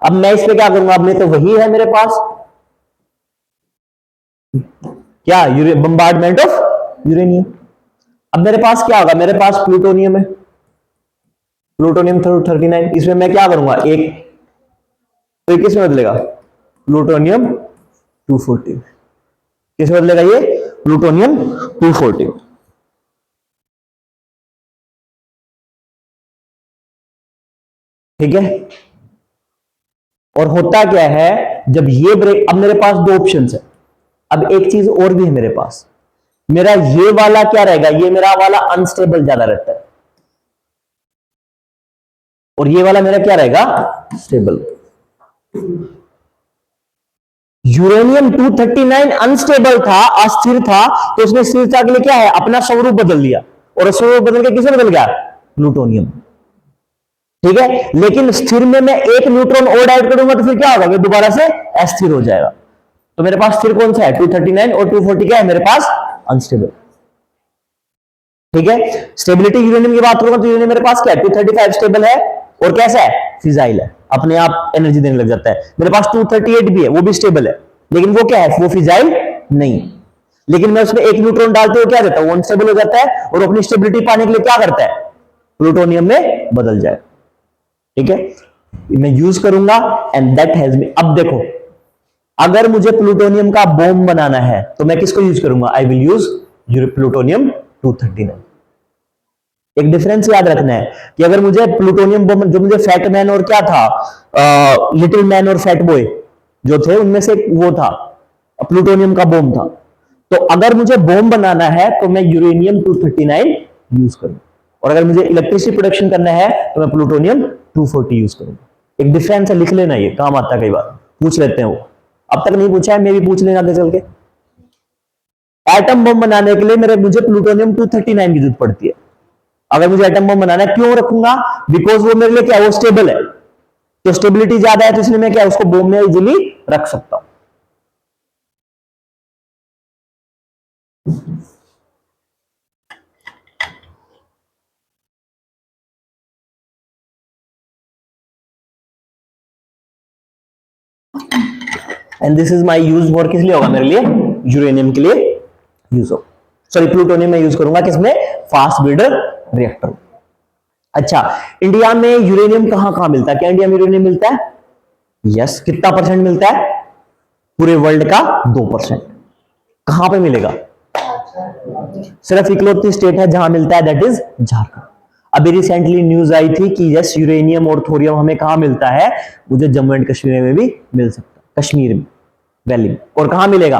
अब मैं इस पे क्या करूंगा, अब मैं तो वही है मेरे पास, क्या बम्बार्डमेंट ऑफ यूरेनियम। अब मेरे पास क्या होगा, मेरे पास प्लूटोनियम है, प्लूटोनियम 39, इसमें मैं क्या करूंगा, एक तो किस में बदलेगा, प्लूटोनियम 240, किस में बदलेगा ये, प्लूटोनियम 240। ठीक है। और होता क्या है, जब ये ब्रेक, अब मेरे पास दो ऑप्शन है। अब एक चीज और भी है मेरे पास, मेरा ये वाला क्या रहेगा, ये मेरा वाला अनस्टेबल ज्यादा रहता है, और ये वाला मेरा क्या रहेगा, स्टेबल। यूरेनियम 239 अनस्टेबल था, अस्थिर था, तो उसने स्थिरता के लिए क्या है, अपना स्वरूप बदल दिया, और स्वरूप बदल के किसे बदल गया, प्लूटोनियम। ठीक है, लेकिन स्थिर में मैं एक न्यूट्रॉन और ऐड करूंगा तो फिर क्या होगा, दोबारा से अस्थिर हो जाएगा। तो मेरे पास स्थिर कौन सा है, 239, और 240 क्या है मेरे पास, अनस्टेबल। ठीक है, स्टेबिलिटी यूरेनियम की बात करूंगा तो यूरेनियम मेरे पास क्या है, 235 स्टेबल है, और कैसा है, फिजाइल है, अपने आप एनर्जी देने लग जाता है। मेरे पास 238 भी है, वो भी स्टेबल है, लेकिन वो क्या है, वो फिजाइल नहीं। लेकिन मैं उसमें एक न्यूट्रॉन डालते हुए क्या देता हूं, वो अनस्टेबल हो जाता है, और अपनी स्टेबिलिटी पाने के लिए क्या करता है, प्लूटोनियम में बदल जाए। ठीक है, मैं यूज करूंगा, एंड दैट हैज मी। अब देखो, अगर मुझे प्लूटोनियम का बॉम्ब बनाना है तो मैं किसको यूज करूंगा, आई विल यूज प्लूटोनियम 239। एक डिफरेंस याद रखना है कि अगर मुझे प्लूटोनियम बम, जो मुझे फैट मैन और क्या था, लिटिल मैन और फैट बॉय जो थे, उनमें से वो था, प्लूटोनियम का बॉम्ब था। तो अगर मुझे बॉम्ब बनाना है तो मैं यूरेनियम 239 यूज करूं, और अगर मुझे इलेक्ट्रिसिटी प्रोडक्शन करना है तो मैं प्लूटोनियम 240 यूज करूंगा। एक डिफरेंस है, लिख लेना, ये काम आता है, कई बार पूछ लेते हैं वो, अब तक नहीं पूछा है, मैं भी पूछ लेना आगे चल के। एटम बम बनाने के लिए मुझे प्लूटोनियम 239 की जरूरत पड़ती है। अगर मुझे एटम बम बनाना है, क्यों रखूंगा, बिकॉज वो मेरे लिए क्या, वो स्टेबल है, तो स्टेबिलिटी ज्यादा है, तो इसलिए मैं क्या, उसको बम में इजीली रख सकता हूं। And this is my use for, किस लिए होगा मेरे लिए, यूरेनियम के लिए यूज हो, सॉरी प्लूटोनियम में यूज करूंगा, किसमें, फास्ट ब्रीडर रिएक्टर। अच्छा, इंडिया में यूरेनियम कहां कहां मिलता है, क्या इंडिया में यूरेनियम मिलता है, यस। कितना परसेंट मिलता है, पूरे वर्ल्ड का 2%। कहां पे मिलेगा, सिर्फ इकलौती स्टेट है जहां मिलता है, दैट इज झारखंड। अभी रिसेंटली न्यूज आई थी कि यस, यूरेनियम और थोरियम हमें कहां मिलता है, मुझे जम्मू एंड कश्मीर में भी मिल सकता है, कश्मीर में, वैली में। और कहां मिलेगा,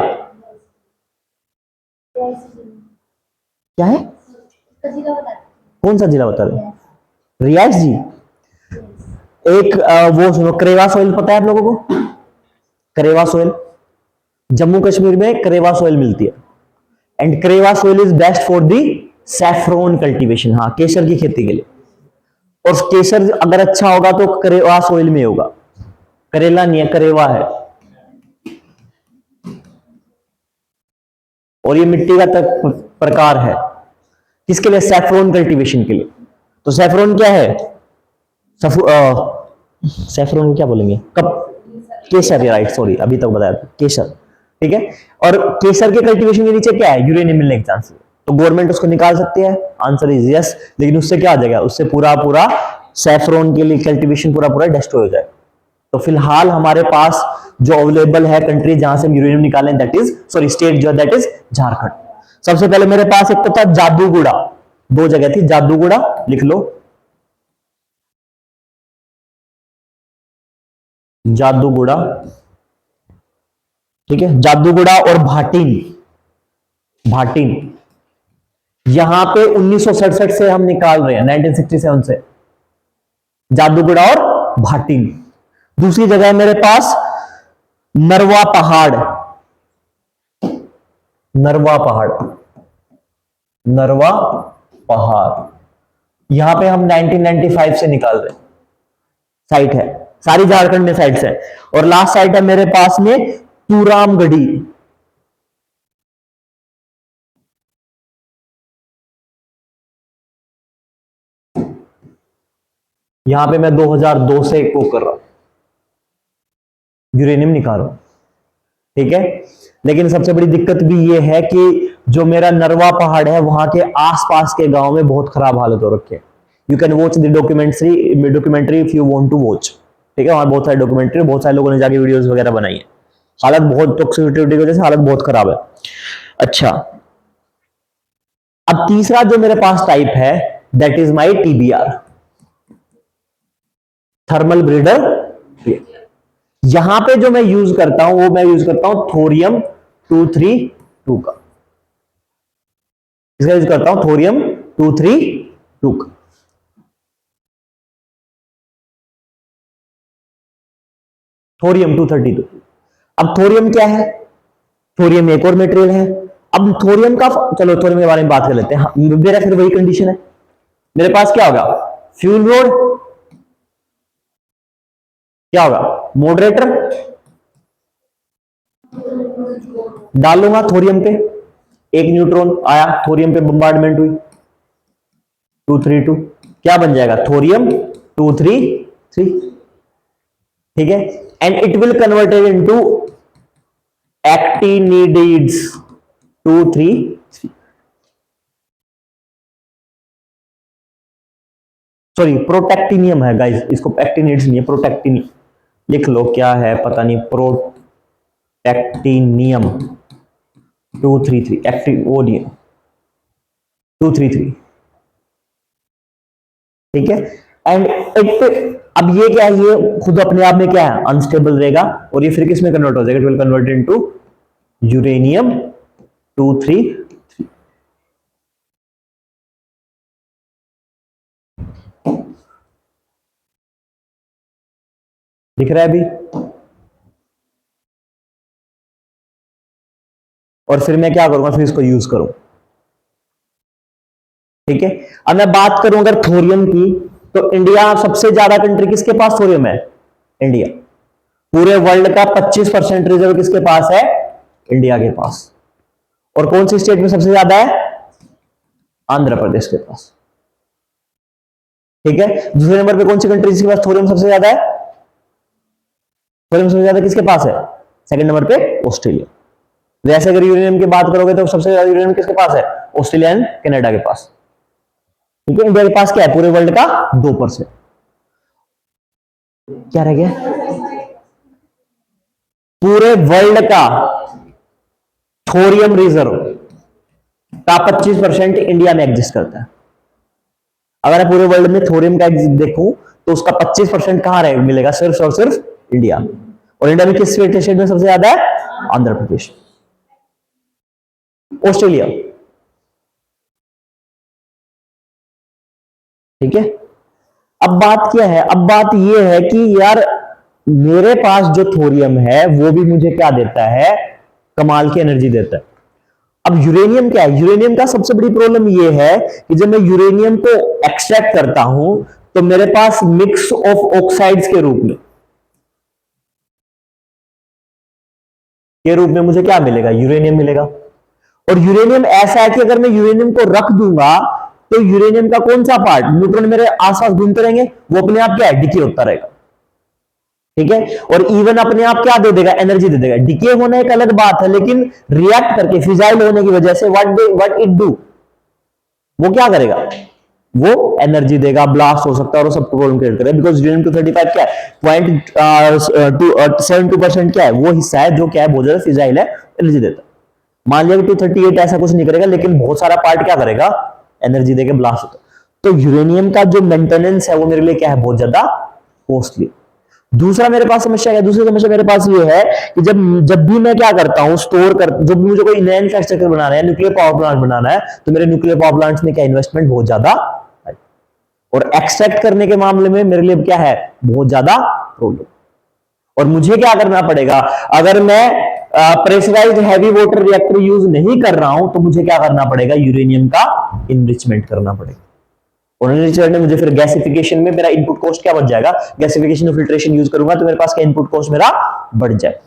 क्या है, कौन सा जिला बता रहे, रियाज जी। एक वो सुनो, करेवा सोइल पता है आप लोगों को, करेवा सोइल, जम्मू कश्मीर में करेवा सोइल मिलती है, and karewa soil is best for the saffron cultivation, हाँ, केसर की खेती के लिए। और केसर अगर अच्छा होगा तो करेवा सोइल में होगा, करेला नहीं है, करेवा है। और ये मिट्टी का प्रकार है, किसके लिए, सैफ्रॉन कल्टीवेशन के लिए। तो सैफ्रॉन क्या है, सैफ्रॉन क्या बोलेंगे, कब, केसर, राइट, सॉरी अभी तक बताया था, केसर। ठीक है, और केसर के कल्टीवेशन के नीचे क्या है, यूरेनियम मिलने के चांसेस, तो गवर्नमेंट उसको निकाल सकती है, आंसर इज यस। लेकिन उससे क्या आ जाएगा, उससे पूरा पूरा सैफ्रॉन के लिए कल्टीवेशन पूरा पूरा डिस्ट्रॉय हो जाएगा। तो फिलहाल हमारे पास जो अवेलेबल है कंट्री जहां से हम यूरेनियम निकालें, दैट इज, सॉरी स्टेट जो है, दैट इज झारखंड। सबसे पहले मेरे पास एक तो था जादूगुड़ा, दो जगह थी, जादूगुड़ा लिख लो, जादूगुड़ा। ठीक है, जादूगुड़ा और भाटिन, भाटिन यहां पे 1967 से हम निकाल रहे हैं, 1967 से, जादूगुड़ा और भाटिन। दूसरी जगह है मेरे पास नरवा पहाड़, नरवा पहाड़, नरवा पहाड़। यहां पे हम 1995 से निकाल रहे हैं, साइट है, सारी झारखंड में साइट्स है। और लास्ट साइट है मेरे पास में तूरामगढ़ी। यहां पे मैं 2002 से को कर रहा हूं, यूरेनियम निकाल रहा हूं, ठीक है। लेकिन सबसे बड़ी दिक्कत भी ये है कि जो मेरा नरवा पहाड़ है वहां के आसपास के गांव में बहुत खराब हालत हो रखी है। You can watch the documentary if you want to watch, ठीक है। वहां बहुत सारे डॉक्यूमेंट्री, बहुत सारे लोगों ने जाके वीडियोस वगैरह बनाई है। हालत बहुत, टॉक्सिसिटी की वजह से हालत बहुत खराब है। अच्छा, अब तीसरा जो मेरे पास टाइप है that is my TBR, thermal breeder. यहां पे जो मैं यूज करता हूं वो मैं यूज करता हूं थोरियम 232 का, इसका यूज करता हूं थोरियम 232 का। थोरियम 232। अब थोरियम क्या है? थोरियम एक और मटेरियल है। अब थोरियम का, चलो थोरियम के बारे में बात कर लेते हैं। हाँ, मेरा फिर वही कंडीशन है, मेरे पास क्या होगा? फ्यूल रोड, क्या होगा? मॉडरेटर डालूंगा थोरियम पे, एक न्यूट्रॉन आया, थोरियम पे बम्बार्डमेंट हुई 232, क्या बन जाएगा? थोरियम 233, ठीक है। And it will converted into actinides 233, sorry protactinium है गाइस, इसको एक्टिनिड्स नहीं है, प्रोटेक्टिनियम लिख लो, क्या है पता नहीं, प्रोटेक्टिनियम 233, एक्टिवोडियम 233, ठीक है। एंड इट, अब ये क्या है? ये खुद अपने आप में क्या है? अनस्टेबल रहेगा, और ये फिर किस में कन्वर्ट हो जाएगा? It will convert into uranium 233। दिख रहा है अभी? और फिर मैं क्या करूंगा? फिर इसको यूज करूं, ठीक है। अब मैं बात करूं अगर थोरियम की, तो इंडिया सबसे ज्यादा कंट्री किसके पास थोरियम है? इंडिया। पूरे वर्ल्ड का 25% रिजर्व किसके पास है? इंडिया के पास। और कौन सी स्टेट में सबसे ज्यादा है? आंध्र प्रदेश के पास, ठीक है। दूसरे नंबर पे कौन सी कंट्री जिसके पास थोरियम सबसे ज्यादा है? थोरियम सबसे ज्यादा किसके पास है? सेकंड नंबर पे ऑस्ट्रेलिया। वैसे अगर यूरेनियम की बात करोगे तो सबसे ज्यादा यूरेनियम किसके पास है? ऑस्ट्रेलिया एंड कनाडा के पास, ठीक है। इंडिया के पास क्या है? पूरे वर्ल्ड का 2%। क्या रह गया? पूरे वर्ल्ड का थोरियम रिजर्व का 25% इंडिया में एग्जिस्ट करता है। अगर मैं पूरे वर्ल्ड में थोरियम का देखूं तो उसका 25% कहां रहे मिलेगा? सिर्फ और सिर्फ इंडिया। और इंडिया में किस स्टेट में सबसे ज्यादा है? आंध्र प्रदेश, ऑस्ट्रेलिया, ठीक है। अब बात क्या है? अब बात यह है कि यार मेरे पास जो थोरियम है वो भी मुझे क्या देता है? कमाल की एनर्जी देता है। अब यूरेनियम क्या है? यूरेनियम का सबसे बड़ी प्रॉब्लम यह है कि जब मैं यूरेनियम को एक्सट्रैक्ट करता हूं तो मेरे पास मिक्स ऑफ ऑक्साइड्स के रूप में मुझे क्या मिलेगा? यूरेनियम मिलेगा। और यूरेनियम ऐसा है कि अगर मैं यूरेनियम को रख दूंगा तो यूरेनियम का कौन सा पार्ट, न्यूट्रॉन मेरे आसपास घूमते रहेंगे, वो अपने आप क्या है? डिके होता रहेगा, ठीक है। और इवन अपने आप क्या दे देगा? एनर्जी दे देगा। डिके होना एक अलग बात है, लेकिन रिएक्ट करके फिजाइल होने की वजह से व्हाट इट डू, वो क्या करेगा? वो एनर्जी देगा, ब्लास्ट हो सकता है और सब प्रॉब्लम क्रिएट करेगा। बिकॉज यूरेनियम 235 क्या है? 0.72% क्या है? वो हिस्सा है जो क्या है? बहुत ज्यादा फिजाइल है, एनर्जी देता है। मान लिया कि 238 ऐसा कुछ नहीं करेगा, लेकिन बहुत सारा पार्ट क्या करेगा? एनर्जी देके ब्लास्ट होता है। तो यूरेनियम का जो मेंटेनेंस है वो मेरे लिए क्या है? बहुत ज्यादा कॉस्टली। दूसरा मेरे पास समस्या है, दूसरी समस्या मेरे पास ये है कि जब जब भी मैं क्या करता हूं, स्टोर कर, जब भी मुझे कोई नया इंफ्रास्ट्रक्चर बनाना है, न्यूक्लियर पावर प्लांट बनाना है, तो मेरे न्यूक्लियर पावर प्लांट्स में क्या इन्वेस्टमेंट बहुत ज्यादा है। और एक्सट्रैक्ट करने के मामले में मेरे लिए क्या है? बहुत ज्यादा प्रॉब्लम। और मुझे क्या करना पड़ेगा? अगर मैं pressurised heavy water reactor use नहीं कर रहा हूं तो मुझे क्या करना पड़ेगा? यूरेनियम का इनरिचमेंट करना पड़ेगा। और इनरिचमेंट में मुझे फिर गैसिफिकेशन में मेरा इनपुट कॉस्ट क्या बच जाएगा, गैसिफिकेशन और फिल्ट्रेशन यूज करूंगा तो मेरे पास क्या इनपुट कॉस्ट मेरा बढ़ जाए,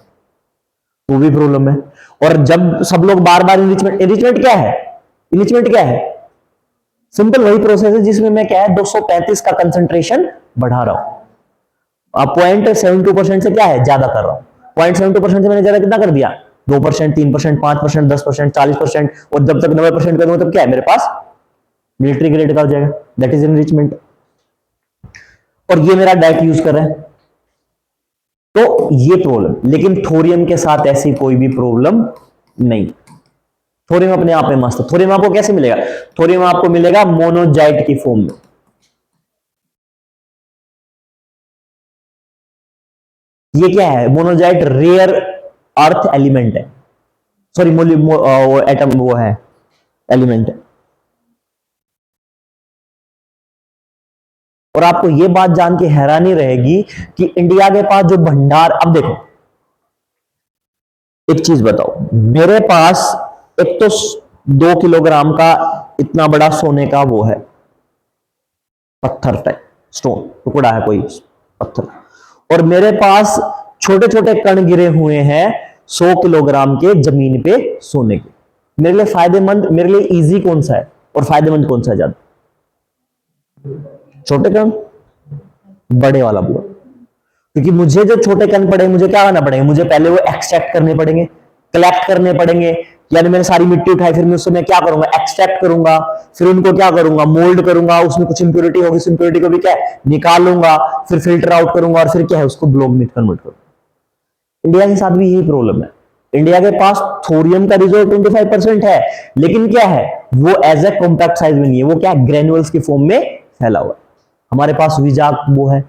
वो भी प्रॉब्लम है। और जब सब लोग बार बार इनरिचमेंट क्या है, इनरिचमेंट क्या है, सिंपल वही प्रोसेस है जिसमें मैं क्या है 235 का कंसंट्रेशन बढ़ा रहा हूं, अब 0.72% से क्या है ज्यादा कर रहा हूं, 0.72% से मैंने ज्यादा कितना कर दिया, 2%, 3%, 5%, 10%, 40%, और जब तक 90% करूंगा तब क्या है मेरे पास मिलिट्री ग्रेड का हो जाएगा, दैट इज एनरिचमेंट। और ये मेरा डाइट यूज कर रहा है, तो ये प्रॉब्लम। लेकिन थोरियम के साथ ऐसी कोई भी प्रॉब्लम नहीं, थोरियम अपने आप में मस्त है। थोरियम आपको कैसे मिलेगा, थोरियम आपको मिलेगा मोनोजाइट की फॉर्म में। ये क्या है, मोनोजाइट रेयर अर्थ एलिमेंट है, सॉरी वो एटम वो है एलिमेंट है। और आपको ये बात जान के हैरानी रहेगी कि इंडिया के पास जो भंडार, अब देखो एक चीज बताओ, मेरे पास एक तो 2 किलोग्राम का इतना बड़ा सोने का वो है, पत्थर टाइप स्टोन टुकड़ा है कोई पत्थर, और मेरे पास छोटे छोटे कण गिरे हुए हैं 100 किलोग्राम के जमीन पे सोने के। मेरे लिए फायदेमंद, मेरे लिए इजी कौन सा है और फायदेमंद कौन सा है ज्यादा, छोटे कण, बड़े वाला ब्लॉक। क्योंकि मुझे जो छोटे कण पड़े मुझे क्या करना पड़ेगा, मुझे पहले वो एक्सट्रैक्ट करने पड़ेंगे, कलेक्ट करने पड़ेंगे, यानी मैंने सारी मिट्टी उठाई, फिर मैं उससे मैं क्या करूंगा एक्सट्रैक्ट करूंगा, फिर उनको क्या करूंगा मोल्ड करूंगा, उसमें कुछ इंप्योरिटी होगी, उस इंप्योरिटी को भी क्या निकालूंगा, फिर फिल्टर आउट करूंगा, और फिर क्या है उसको ब्लॉक में कन्वर्ट करूंगा। इंडिया के साथ भी यही प्रॉब्लम है, इंडिया के पास थोरियम का रिजर्व 25% है, लेकिन क्या है वो एज ए कॉम्पैक्ट साइज में नहीं है, वो क्या ग्रेनुअल्स की फॉर्म में फैला हुआ है। हमारे पास विजाक वो है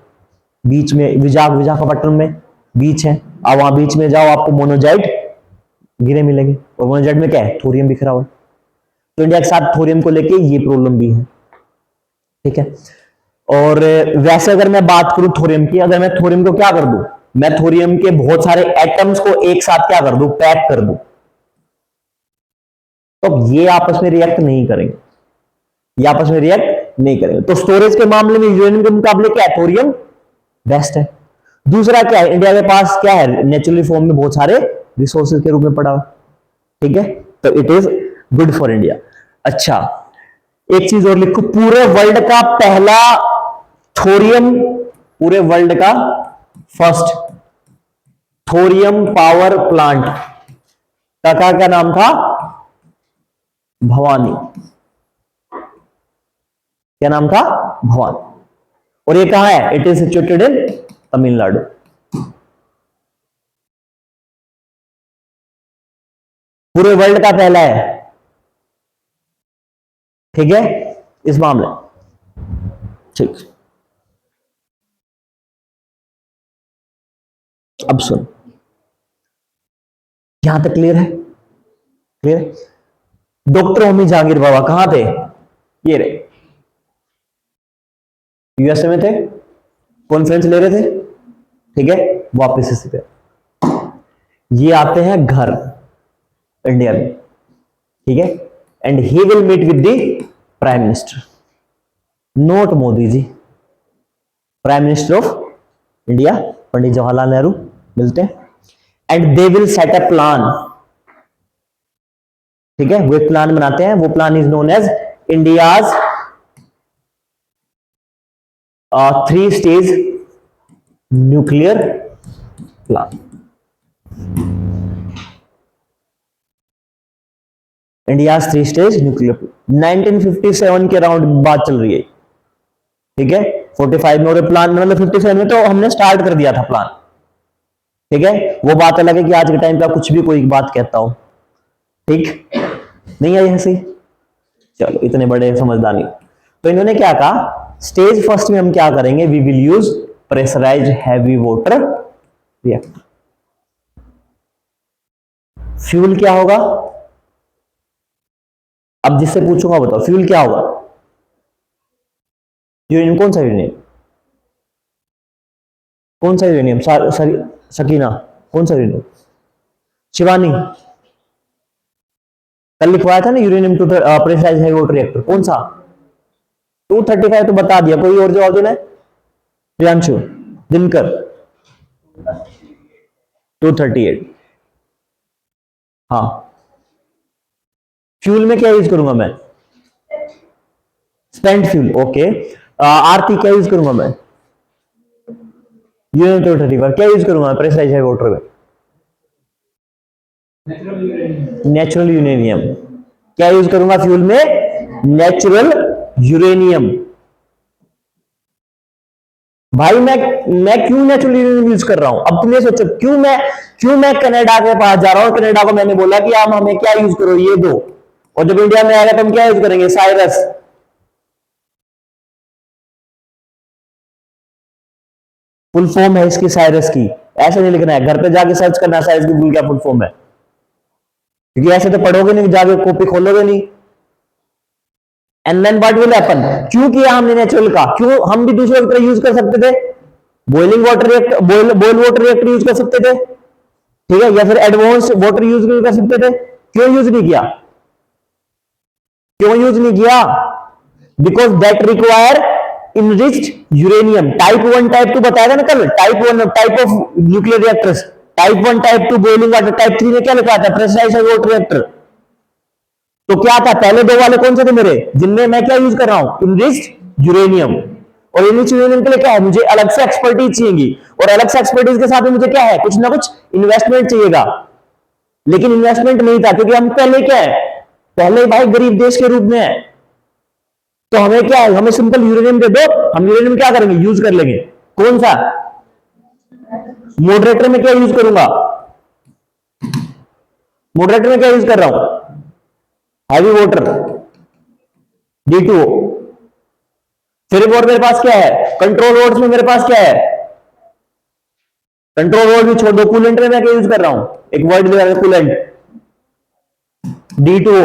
बीच में, विशाखापट्टनम में बीच है, आप वहां बीच में जाओ आपको मोनोजाइट गिरे मिलेंगे, और मोनोजाइट में क्या है थोरियम बिखरा हुआ है। तो इंडिया के साथ थोरियम को लेके ये प्रॉब्लम भी है, ठीक है। और वैसे अगर मैं बात करूं थोरियम की, अगर मैं थोरियम को क्या कर दूं, मैं थोरियम के बहुत सारे एटम्स को एक साथ क्या कर दूं, पैक कर दूं, तो ये आपस में रिएक्ट नहीं करेंगे, ये आपस में रिएक्ट नहीं करेंगे। तो स्टोरेज के मामले में यूरेनियम के मुकाबले क्या है थोरियम बेस्ट है। दूसरा क्या है, इंडिया के पास क्या है नेचुरली फॉर्म में बहुत सारे रिसोर्सेज के रूप में पड़ा हुआ, ठीक है, तो it is good for India. अच्छा एक चीज और लिखो, पूरे वर्ल्ड का पहला थोरियम, पूरे वर्ल्ड का फर्स्ट थोरियम पावर प्लांट का क्या नाम था, भवानी, क्या नाम था, भवानी। और ये कहां है, it is situated in Tamil Nadu. पूरे वर्ल्ड का पहला है, ठीक है इस मामले, ठीक। अब सुन, यहां तक क्लियर है, क्लियर। डॉक्टर होमी जहांगीर बाबा कहां थे, ये रहे, यूएसए में थे, कॉन्फ्रेंस ले रहे थे, ठीक है, वापस इसी पे ये आते हैं घर इंडिया में, ठीक है, and he will meet with the prime minister, not Modi ji, prime minister of India Pandit Jawaharlal Nehru मिलते हैं, and they will set a plan, ठीक है, वो एक प्लान बनाते हैं, वो plan is known as India's 3 stage nuclear plan. India 3 stage nuclear, 1957 के अराउंड बात चल रही है, ठीक है, 45 में, और प्लान मतलब 57 में तो हमने स्टार्ट कर दिया था प्लान, ठीक है। वो बात अलग है कि आज के टाइम पे कुछ भी कोई बात कहता हो, ठीक नहीं आई हंसी, चलो इतने बड़े समझदार नहीं। तो इन्होंने क्या कहा, स्टेज फर्स्ट में हम क्या करेंगे, we will use pressurised heavy water reactor. Fuel क्या होगा, अब जिससे पूछूंगा बताओ फ्यूल क्या होगा, यूरेनियम, कौन सा यूरेनियम, कौन सा यूरेनियम, सकीना, कौन सा यूरेनियम, शिवानी, कल लिखवाया था ना uranium to pressurised heavy water reactor, कौन सा? 235 तो बता दिया, कोई और जवाब देना है? प्रियांशु, दिनकर, 238। हाँ, फ्यूल में क्या यूज करूंगा मैं? Spent fuel, okay. आरती क्या यूज करूंगा मैं? यूरेनियम 235 क्या यूज करूंगा प्रेशराइज्ड हैवी वाटर में? Natural uranium. क्या यूज करूंगा फ्यूल में? Natural uranium. भाई मैं क्यों नेचुरल यूरेनियम यूज कर रहा हूं? अब तुम ये सोचो, क्यों मैं कनाडा के पास जा रहा हूं? कनाडा को मैंने बोला कि आप हमें क्या यूज करो, ये दो, और जब इंडिया में आएगा तो हम क्या यूज करेंगे? साइरस। फुल फॉर्म है इसकी साइरस की, ऐसे नहीं लिखना है, घर पे जाके सर्च करना साइरस की फुल क्या फुल फॉर्म है, क्योंकि ऐसे तो पढ़ोगे नहीं, जाके कॉपी खोलोगे नहीं। And then what will happen? क्यों किया हमने नेचुरल का? क्यों हम भी दूसरे की तरह यूज कर सकते थे? Boiling water reactor, boil water reactor use कर सकते थे, ठीक है, या फिर एडवांस वाटर यूज कर सकते थे। क्यों यूज नहीं किया? क्यों यूज नहीं किया? Because that require enriched uranium. Type 1 type 2 बताया था ना कल, type 1 type of nuclear reactors, type 1 type 2 boiling water, type 3 में क्या लिखा था? Pressurised water reactor. तो क्या था पहले दो वाले कौन से थे मेरे, जिनमें मैं क्या यूज कर रहा हूं? Enriched uranium. और इनरिच्ड यूरेनियम के लिए क्या है? मुझे अलग से एक्सपर्टीज चाहिएगी, और अलग से एक्सपर्टीज के साथ में मुझे क्या है? कुछ ना कुछ इन्वेस्टमेंट चाहिएगा। लेकिन इन्वेस्टमेंट नहीं था, क्योंकि हम पहले क्या है? पहले भाई गरीब देश के रूप में है, तो हमें क्या है? हमें सिंपल यूरेनियम दे दो, हम यूरेनियम क्या करेंगे? यूज कर लेंगे। कौन सा मॉडरेटर में क्या यूज करूंगा? मॉडरेटर में क्या यूज कर रहा हूं? Heavy water, D2O। फिर और मेरे पास क्या है? कंट्रोल वर्ड्स में मेरे पास क्या है? कंट्रोल वर्ड भी छोड़ दो, कूलेंट में मैं क्या यूज कर रहा हूं? एक वर्ड दिया है कूलेंट, D2O,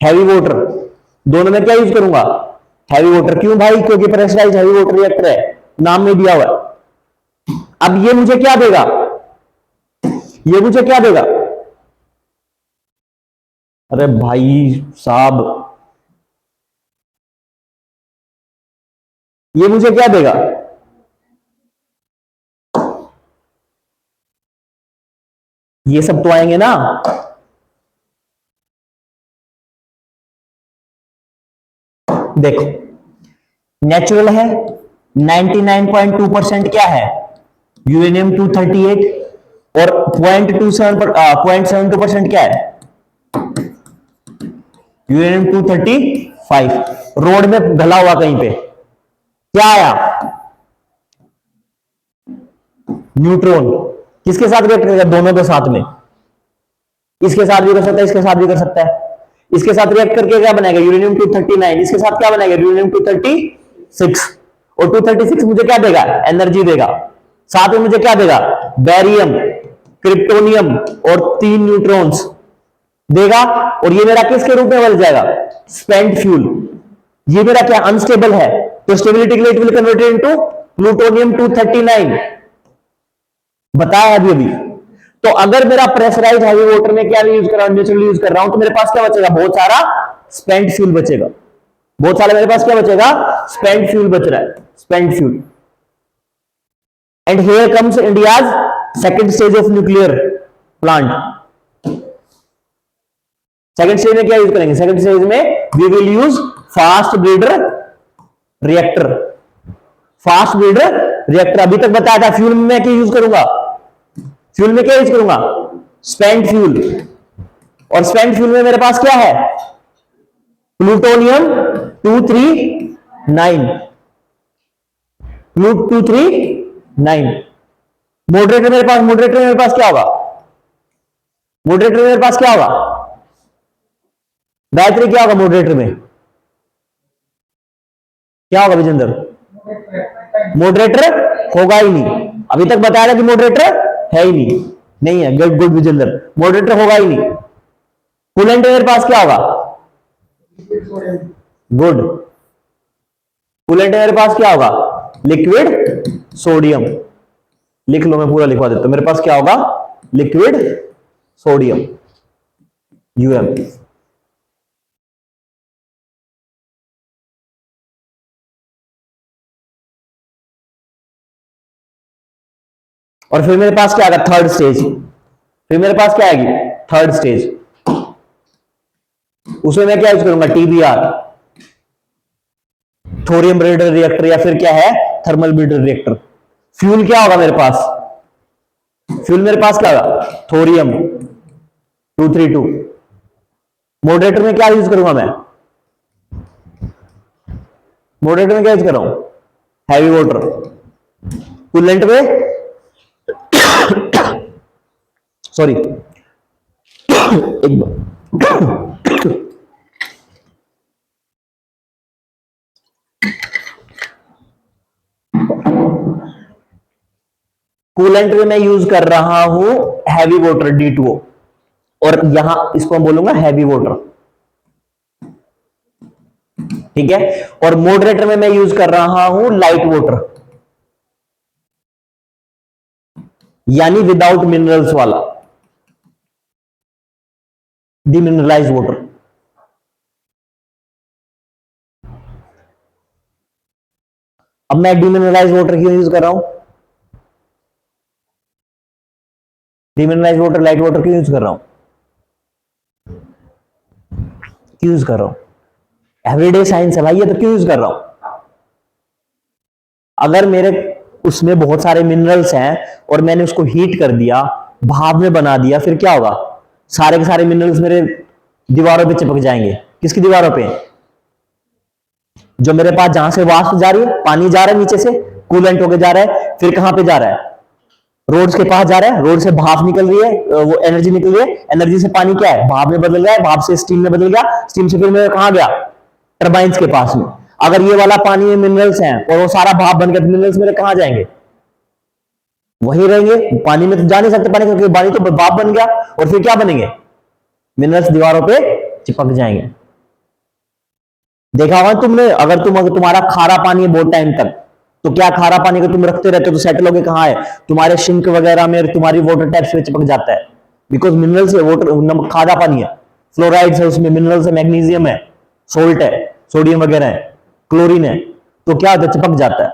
हैवी वाटर। दोनों में क्या यूज करूंगा? Heavy water. क्यों भाई? क्योंकि प्रेशराइज्ड हैवी वाटर रिएक्टर है, नाम में दिया हुआ है। अब ये मुझे क्या देगा? ये मुझे क्या देगा? अरे भाई साहब, ये मुझे क्या देगा? ये सब तो आएंगे ना। देखो, नेचुरल है, 99.2% क्या है? यूरेनियम 238, और 0.72% क्या है? यूरेनियम 235। रोड में घला हुआ कहीं पे क्या आया? न्यूट्रॉन। किसके साथ रिएक्ट करेगा? दोनों के साथ में। इसके साथ भी कर सकता है, इसके साथ भी कर सकता है। इसके साथ रिएक्ट करके क्या बनाएगा? यूरेनियम 239। इसके साथ क्या बनाएगा? यूरेनियम 236। और 236 मुझे क्या देगा? एनर्जी देगा। साथ में मुझे क्या देगा? बेरियम, क्रिप्टोनियम और 3 न्यूट्रॉन्स देगा। और ये मेरा किसके रूप में बन जाएगा? Spent fuel. ये मेरा क्या? अनस्टेबल है, तो स्टेबिलिटी के लिए it will converted into plutonium 239। बताया अभी अभी। तो अगर मेरा प्रेशराइज्ड हैवी वाटर में क्या यूज कर रहा हूं? नेचुरल यूज कर रहा हूं, तो मेरे पास क्या बचेगा? बहुत सारा स्पेंट फ्यूल बचेगा। बहुत सारा मेरे पास क्या बचेगा? स्पेंट फ्यूल बच रहा है, spent fuel. And here comes India's second stage of nuclear plant. Second stage में क्या यूज करेंगे? सेकंड स्टेज में we will use fast breeder reactor. Fast breeder reactor अभी तक बताया था। फ्यूल में क्या यूज करूंगा? फ्यूल में क्या यूज करूंगा? Spent fuel. और स्पेंट फ्यूल में मेरे पास क्या है? प्लूटोनियम 239। 239। मॉडरेटर मेरे पास, मॉडरेटर मेरे पास क्या होगा? मॉडरेटर मेरे पास क्या होगा? गायत्री क्या होगा मॉडरेटर में? क्या होगा विजेंद्र? मॉडरेटर होगा ही नहीं। अभी तक बताया था कि मॉडरेटर है ही नहीं। नहीं है, गुड गुड विजेंद्र, मॉडरेटर होगा ही नहीं। कूलेंट मेरे पास क्या होगा? गुड। कूलेंट मेरे पास क्या होगा? Liquid sodium. लिख लो, मैं पूरा लिखवा देता हूं। मेरे पास क्या होगा? Liquid sodium. यूएम। और फिर मेरे पास क्या आएगा, थर्ड स्टेज। फिर मेरे पास क्या आएगी, थर्ड स्टेज। उसमें मैं क्या यूज करूंगा, टीबीआर, थोरियम ब्रेडर रिएक्टर, या फिर क्या है, थर्मल ब्रेडर रिएक्टर। फ्यूल क्या होगा मेरे पास, फ्यूल मेरे पास क्या होगा, थोरियम 232। मॉडरेटर में क्या यूज करूंगा मैं, मॉडरेटर में क्या यूज कर रहा हूं, हैवी वाटर। कूलेंट में सॉरी एक कूलेंट में मैं यूज कर रहा हूं हैवी वाटर D2O, और यहां इसको मैं बोलूंगा हैवी वाटर, ठीक है। और मॉडरेटर में मैं यूज कर रहा हूं लाइट वाटर, यानी विदाउट मिनरल्स वाला, डिमिनरलाइज वाटर। अब मैं डिमिनरलाइज वाटर क्यों यूज कर रहा हूं, डिमिनरलाइज वाटर, लाइट वाटर क्यों यूज कर रहा हूं, क्यों यूज कर रहा हूं, एवरीडे साइंस है भाई ये, तो क्यों यूज कर रहा हूं। अगर मेरे उसमें बहुत सारे मिनरल्स हैं और मैंने उसको हीट कर दिया, भाप में बना दिया, फिर क्या होगा, सारे के सारे मिनरल्स मेरे दीवारों पे चिपक जाएंगे। किसकी दीवारों पे, जो मेरे पास, जहां से वाष्प जा रही है, पानी जा रहा है नीचे से, कूलेंट होके जा रहा है, फिर कहां पे जा रहा है, रोड्स के पास जा रहा है, रोड से भाप निकल रही है, वो एनर्जी निकल रही है, एनर्जी से पानी क्या है, भाप में बदल गया है, भाप से स्टीम में बदल गया, स्टीम से फिर मेरे कहां गया, टर्बाइंस के पास में। अगर ये वाला पानी में मिनरल्स हैं और वो सारा भाप बन गया, तो मिनरल्स मेरे कहां जाएंगे, वही रहेंगे, पानी में तो जा नहीं सकते, पानी क्योंकि पानी तो भाप बन गया, और फिर क्या बनेंगे, मिनरल्स दीवारों पे चिपक जाएंगे। देखा होगा तुमने, अगर तुम्हारा खारा पानी है बहुत टाइम तक, तो क्या खारा पानी को तुम रखते रहते हो तो सेटल होगे कहां है, तुम्हारे सिंक वगैरह में, तुम्हारी वाटर टैप्स पे चिपक जाता है, बिकॉज मिनरल्स है, वाटर खारा पानी है, फ्लोराइड्स है उसमें, मिनरल्स है, मैग्नीशियम है, सोल्ट है, सोडियम वगैरह है, क्लोरीन है, तो क्या होता है, चिपक जाता है।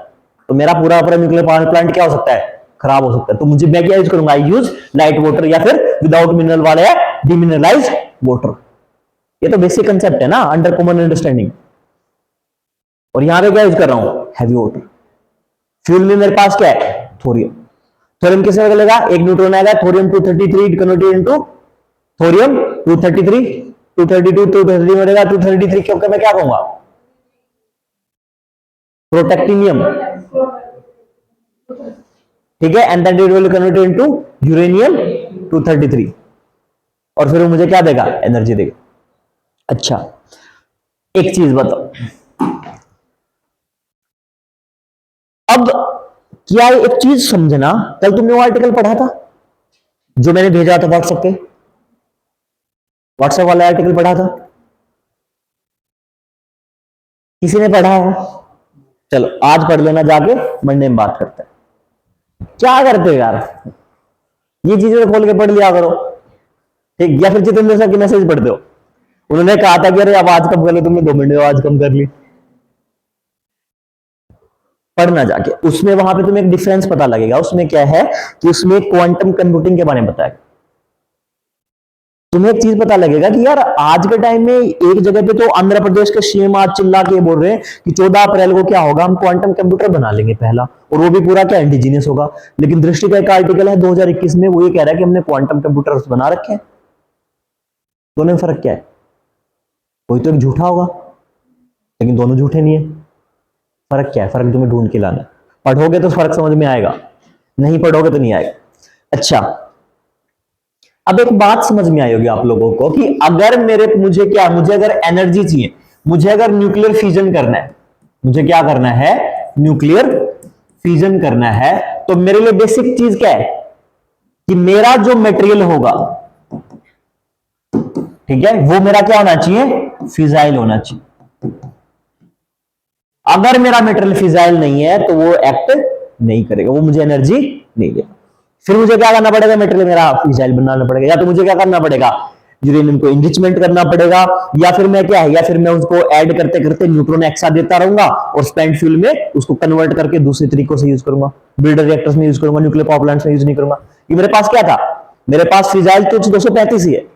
तो मेरा पूरा न्यूक्लियर पावर प्लांट क्या हो सकता है, खराब हो सकता है। तो मुझे, मैं क्या यूज करूंगा, आई यूज लाइट वाटर, या फिर विदाउट मिनरल वाला है डिमिनरलाइज वाटर। ये तो बेसिक कंसेप्ट है ना, अंडर कॉमन अंडरस्टैंडिंग। और यहां पे क्या यूज कर रहा हूं, हैवी वाटर। फ्यूल में मेरे पास क्या है, थोरियम। थोरियम किससे बदलेगा, एक न्यूट्रॉन आएगा, थोरियम 233 कन्वर्टेड इनटू थोरियम 233, 232 233 बनेगा, 233 क्योंकि मैं क्या कहूंगा, प्रोटेक्टिनियम, ठीक है, and that it will converted into uranium 233, और फिर वो मुझे क्या देगा, एनर्जी देगा। अच्छा, एक चीज बताओ, अब क्या एक चीज समझना, कल तुमने वो आर्टिकल पढ़ा था जो मैंने भेजा था व्हाट्सएप पे, व्हाट्सएप वाला आर्टिकल पढ़ा था, किसी ने पढ़ा है, चलो आज पढ़ लेना जाके, मंडे में बात करते हैं। क्या करते हो यार, ये चीजें खोल के पढ़ लिया करो, ठीक। या फिर जितेंद्र सर की मैसेज पढ़ते हो, उन्होंने कहा था कि अरे अब आज कम कर ली तुमने, 2 मिनट आज कम कर ली, पढ़ना जाके, उसमें वहां पे तुम्हें एक डिफरेंस पता लगेगा। उसमें क्या है कि उसमें क्वांटम कंप्यूटिंग के बारे में बताया, तुम्हें एक चीज पता लगेगा कि यार आज के टाइम में एक जगह पे तो आंध्र प्रदेश के सीएम आज चिल्ला के बोल रहे हैं कि 14 अप्रैल को क्या होगा, हम क्वांटम कंप्यूटर बना लेंगे पहला, और वो भी पूरा क्या इंडिजिनियस होगा। लेकिन दृष्टि का एक आर्टिकल है 2021 में, वो ये कह रहा है कि हमने क्वांटम कंप्यूटर बना रखे हैं। दोनों में फर्क क्या है, कोई तो एक झूठा होगा, लेकिन दोनों झूठे नहीं है। फर्क क्या है, फर्क तुम्हें ढूंढ के लाना, पढ़ोगे तो फर्क समझ में आएगा, नहीं पढ़ोगे तो नहीं आएगा। अच्छा, अब एक बात समझ में आई होगी आप लोगों को कि अगर मुझे अगर एनर्जी चाहिए, मुझे अगर न्यूक्लियर फ्यूजन करना है, मुझे क्या करना है, न्यूक्लियर फ्यूजन करना है, तो मेरे लिए बेसिक चीज क्या है कि मेरा जो मटेरियल होगा, ठीक है, वो मेरा क्या होना चाहिए, फिजाइल होना चाहिए। अगर मेरा मटेरियल फिजाइल नहीं है तो वो एक्ट नहीं करेगा, वो मुझे एनर्जी नहीं देगा। फिर मुझे क्या करना पड़ेगा, मटेरियल मेरा फिजाइल बनाना पड़ेगा, या तो मुझे क्या करना पड़ेगा, यूरेनियम को इनरिचमेंट करना पड़ेगा, या फिर मैं क्या है, या फिर मैं उसको ऐड करते करते न्यूट्रॉन एक्सा देता रहूंगा और स्पेंट फ्यूल में उसको कन्वर्ट करके दूसरे तरीकों से यूज करूंगा, ब्रीडर रिएक्टर्स में यूज करूंगा, न्यूक्लियर पावर प्लांट्स में यूज नहीं करूंगा। ये मेरे पास क्या था, मेरे पास फिजाइल तो 235 ही है,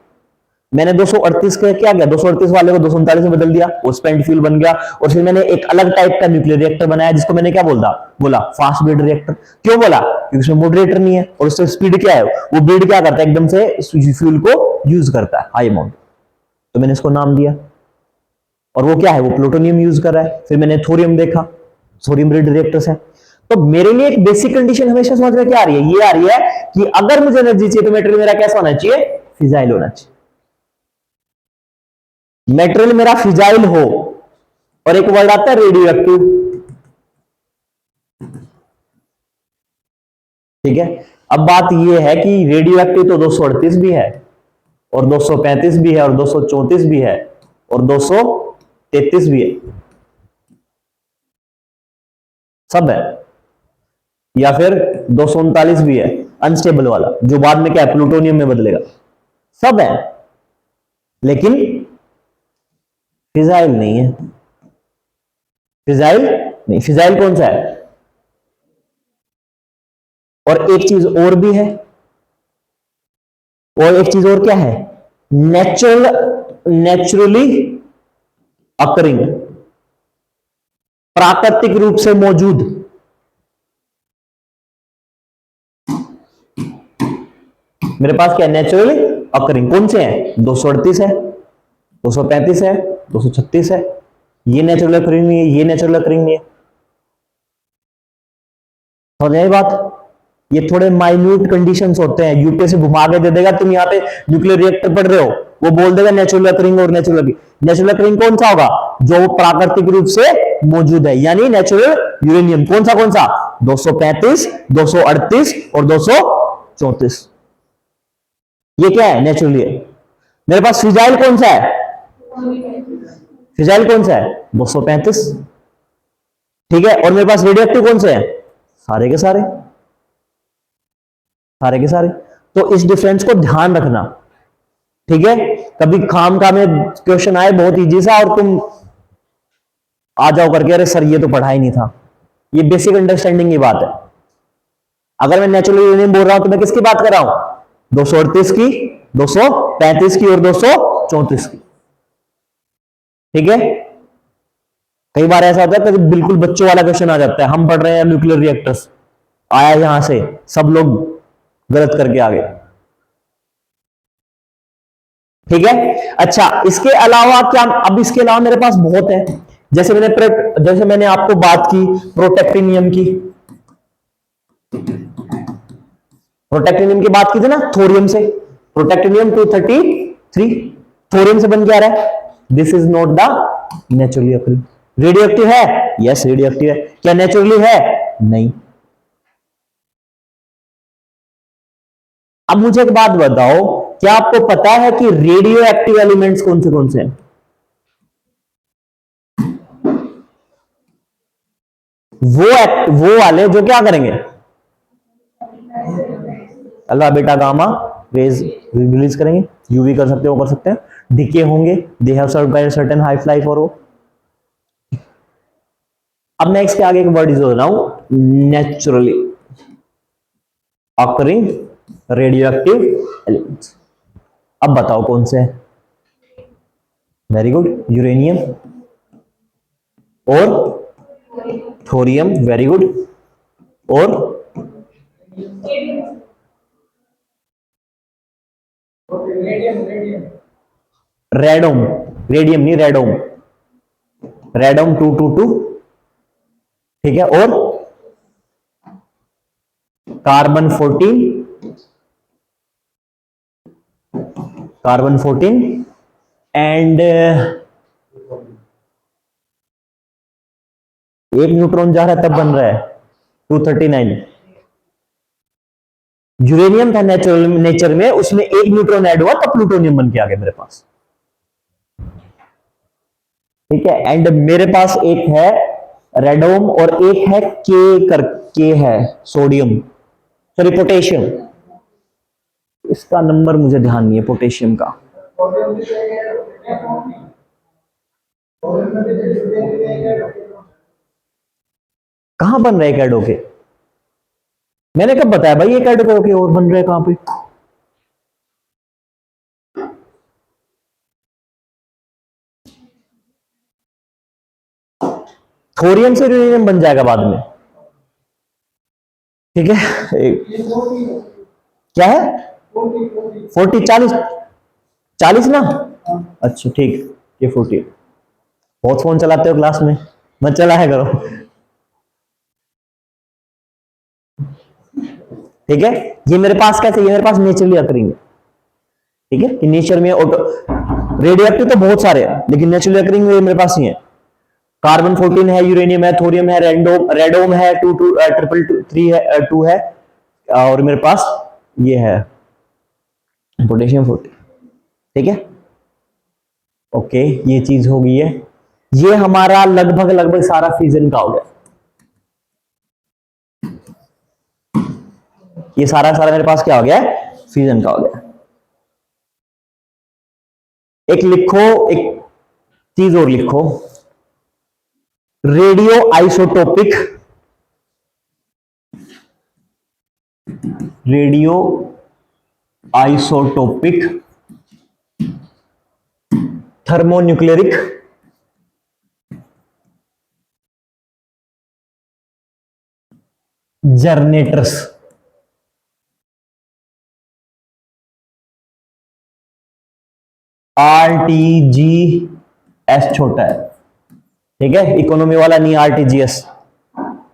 मैंने 238 का क्या किया, 238 वाले को 239 में बदल दिया, वो स्पेंट फ्यूल बन गया। और फिर मैंने एक अलग टाइप का न्यूक्लियर रिएक्टर बनाया जिसको मैंने क्या बोला फास्ट ब्रीड रिएक्टर। क्यों बोला, क्योंकि उसमें मॉडरेटर नहीं है और उससे स्पीड क्या है, वो ब्रीड क्या करता है, एकदम से फ्यूल को यूज करता है हाई अमाउंट, तो मैंने इसको नाम दिया। और वो क्या है, वो प्लूटोनियम यूज कर रहा है। फिर मैंने थोरियम देखा, थोरियम ब्रीड रिएक्टर्स है। तो मेरे लिए एक बेसिक कंडीशन हमेशा समझ में क्या आ रही है, ये आ रही है कि अगर मुझे एनर्जी चाहिए तो मेटेरियल मेरा कैसा होना चाहिए, फिजाइल होना चाहिए। मेटेरियल मेरा फिजाइल हो, और एक वर्ड आता है रेडियो एक्टिव, ठीक है। अब बात यह है कि रेडियो एक्टिव तो 238 भी है और 235 भी है और 234 भी है और 233 भी है, सब है, या फिर 239 भी है अनस्टेबल वाला जो बाद में क्या है प्लूटोनियम में बदलेगा, सब है, लेकिन फिजाइल नहीं है। फिजाइल नहीं, फिजाइल कौन सा है। और एक चीज और भी है, और एक चीज और क्या है, नेचुरली अकरिंग, प्राकृतिक रूप से मौजूद। मेरे पास क्या नेचुरली अकरिंग कौन से हैं, 238 है, 235 है, 236 है, ये नेचुरल अकरिंग नहीं है, ये नेचुरल अकरिंग नहीं है। समझ आई बात, ये थोड़े माइन्यूट कंडीशंस होते हैं, यूपीएससी घुमा के दे देगा, तुम यहाँ पे न्यूक्लियर रिएक्टर पढ़ रहे हो, वो बोल देगा नेचुरल अकरिंग और नेचुरल अकरिंग कौन सा होगा, जो प्राकृतिक रूप से मौजूद है, यानी नेचुरल यूरेनियम कौन सा 235, 238 और 234, ये क्या है नेचुरली है। मेरे पास फिजाइल कौन सा है, फिजाइल कौन सा है 235, ठीक है। और मेरे पास रेडियो एक्टिव कौन से हैं, सारे के सारे, सारे के सारे। तो इस डिफरेंस को ध्यान रखना, ठीक है। कभी खाम का में क्वेश्चन आए बहुत इजी सा और तुम आ जाओ करके अरे सर ये तो पढ़ा ही नहीं था, ये बेसिक अंडरस्टैंडिंग की बात है। अगर मैं नेचुरल यूरेनियम बोल रहा हूं तो मैं किसकी बात कर रहा हूं, 238 की, 235 की और 234 की, ठीक है। कई बार ऐसा होता है कि बिल्कुल बच्चों वाला क्वेश्चन आ जाता है, हम पढ़ रहे हैं न्यूक्लियर रिएक्टर्स, आया यहां से सब लोग गलत करके आ गए, ठीक है। अच्छा, इसके अलावा क्या, अब इसके अलावा मेरे पास बहुत है, जैसे मैंने आपको बात की प्रोटेक्टिनियम की, प्रोटेक्टिनियम की बात की थी ना थोरियम से, प्रोटेक्टिनियम 233 थोरियम से बन के आ रहा है। This is not the naturally occurring. Radio active है, यस रेडियो एक्टिव है, क्या नेचुरली है, नहीं। अब मुझे एक बात बताओ, क्या आपको पता है कि रेडियो एक्टिव एलिमेंट्स कौन से हैं। वो वाले जो क्या करेंगे, alpha beta gamma rays release करेंगे, यूवी कर सकते हैं, वो कर सकते हैं, डिके होंगे, they have served by certain half life और वो। अब मैं इसके आगे एक वर्ड यूज हो रहा हूं, naturally occurring radio active elements. अब बताओ कौन से हैं, वेरी गुड, यूरेनियम और थोरियम, वेरी गुड, और रेडोम, रेडियम नहीं रेडोम, रेडोम 222, ठीक है, और कार्बन 14, कार्बन 14 एंड एक न्यूट्रॉन जा रहा है तब बन रहा है 239। यूरेनियम था नेचर में, उसमें एक न्यूट्रॉन ऐड हुआ तब प्लूटोनियम बन के आ गया मेरे पास, ठीक है। एंड मेरे पास एक है रेडोम और एक है के है सोडियम, सॉरी पोटेशियम, इसका नंबर मुझे ध्यान नहीं है पोटेशियम का, कहां बन रहे कैडो के? मैंने कब बताया भाई ये कैडो के और बन रहे कहां पे? थोरियम से यूरेनियम बन जाएगा बाद में, ठीक है। क्या है? 40, 40, 40 ना? अच्छा ठीक, ये 40। बहुत फोन चलाते हो क्लास में, मत चलाया करो, ठीक है। ये मेरे पास कैसे, ये मेरे पास नेचुरली अकरिंग है, ठीक है, कि नेचर में ऑटो रेडियो एक्टिव तो बहुत सारे हैं, लेकिन नेचुरली अकरिंग मेरे पास ही है। कार्बन 14 है, यूरेनियम है, थोरियम है, रेडोम है, 2 है, 2 है, और मेरे पास ये है पोटेशियम 40, ठीक है। ओके, ये चीज हो गई है। ये हमारा लगभग लगभग सारा फ्यूजन का हो गया, ये सारा सारा मेरे पास क्या हो गया? फ्यूजन का हो गया। एक लिखो, एक चीज और लिखो, radio isotopic, radio isotopic thermonuclear generators. RTGS छोटा है, ठीक है, इकोनॉमी वाला नहीं, RTGS,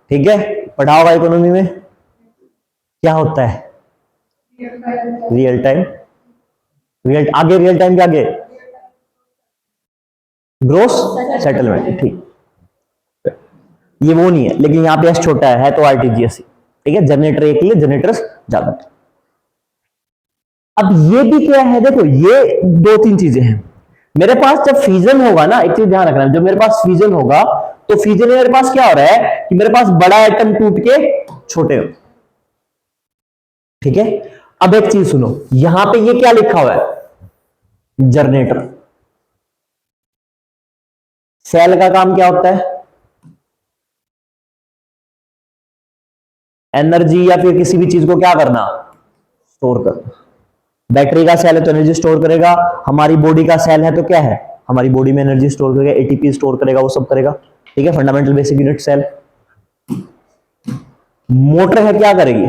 ठीक है। पढ़ा होगा इकोनॉमी में क्या होता है? रियल टाइम, रियल आगे, रियल टाइम के आगे ग्रोस सेटलमेंट, ठीक। ये वो नहीं है, लेकिन यहां पे एस छोटा है तो RTGS, ठीक है। जनरेटर एक के लिए जनरेटर्स ज्यादा। अब ये भी क्या है, देखो ये 2-3 चीजें हैं मेरे पास। जब फ्यूजन होगा ना, एक चीज ध्यान रखना, जब मेरे पास फ्यूजन होगा तो फ्यूजन में मेरे पास क्या हो रहा है कि मेरे पास बड़ा एटम टूट के छोटे हो, ठीक है। अब एक चीज सुनो, यहां पे ये क्या लिखा हुआ है? जनरेटर। सेल का काम क्या होता है? एनर्जी या फिर किसी भी चीज को क्या करना? स्टोर करना। बैटरी का सेल है तो एनर्जी स्टोर करेगा, हमारी बॉडी का सेल है तो क्या है? हमारी बॉडी में एनर्जी स्टोर करेगा, एटीपी स्टोर करेगा, वो सब करेगा, ठीक है। Fundamental basic unit cell. Motor है, क्या करेगी?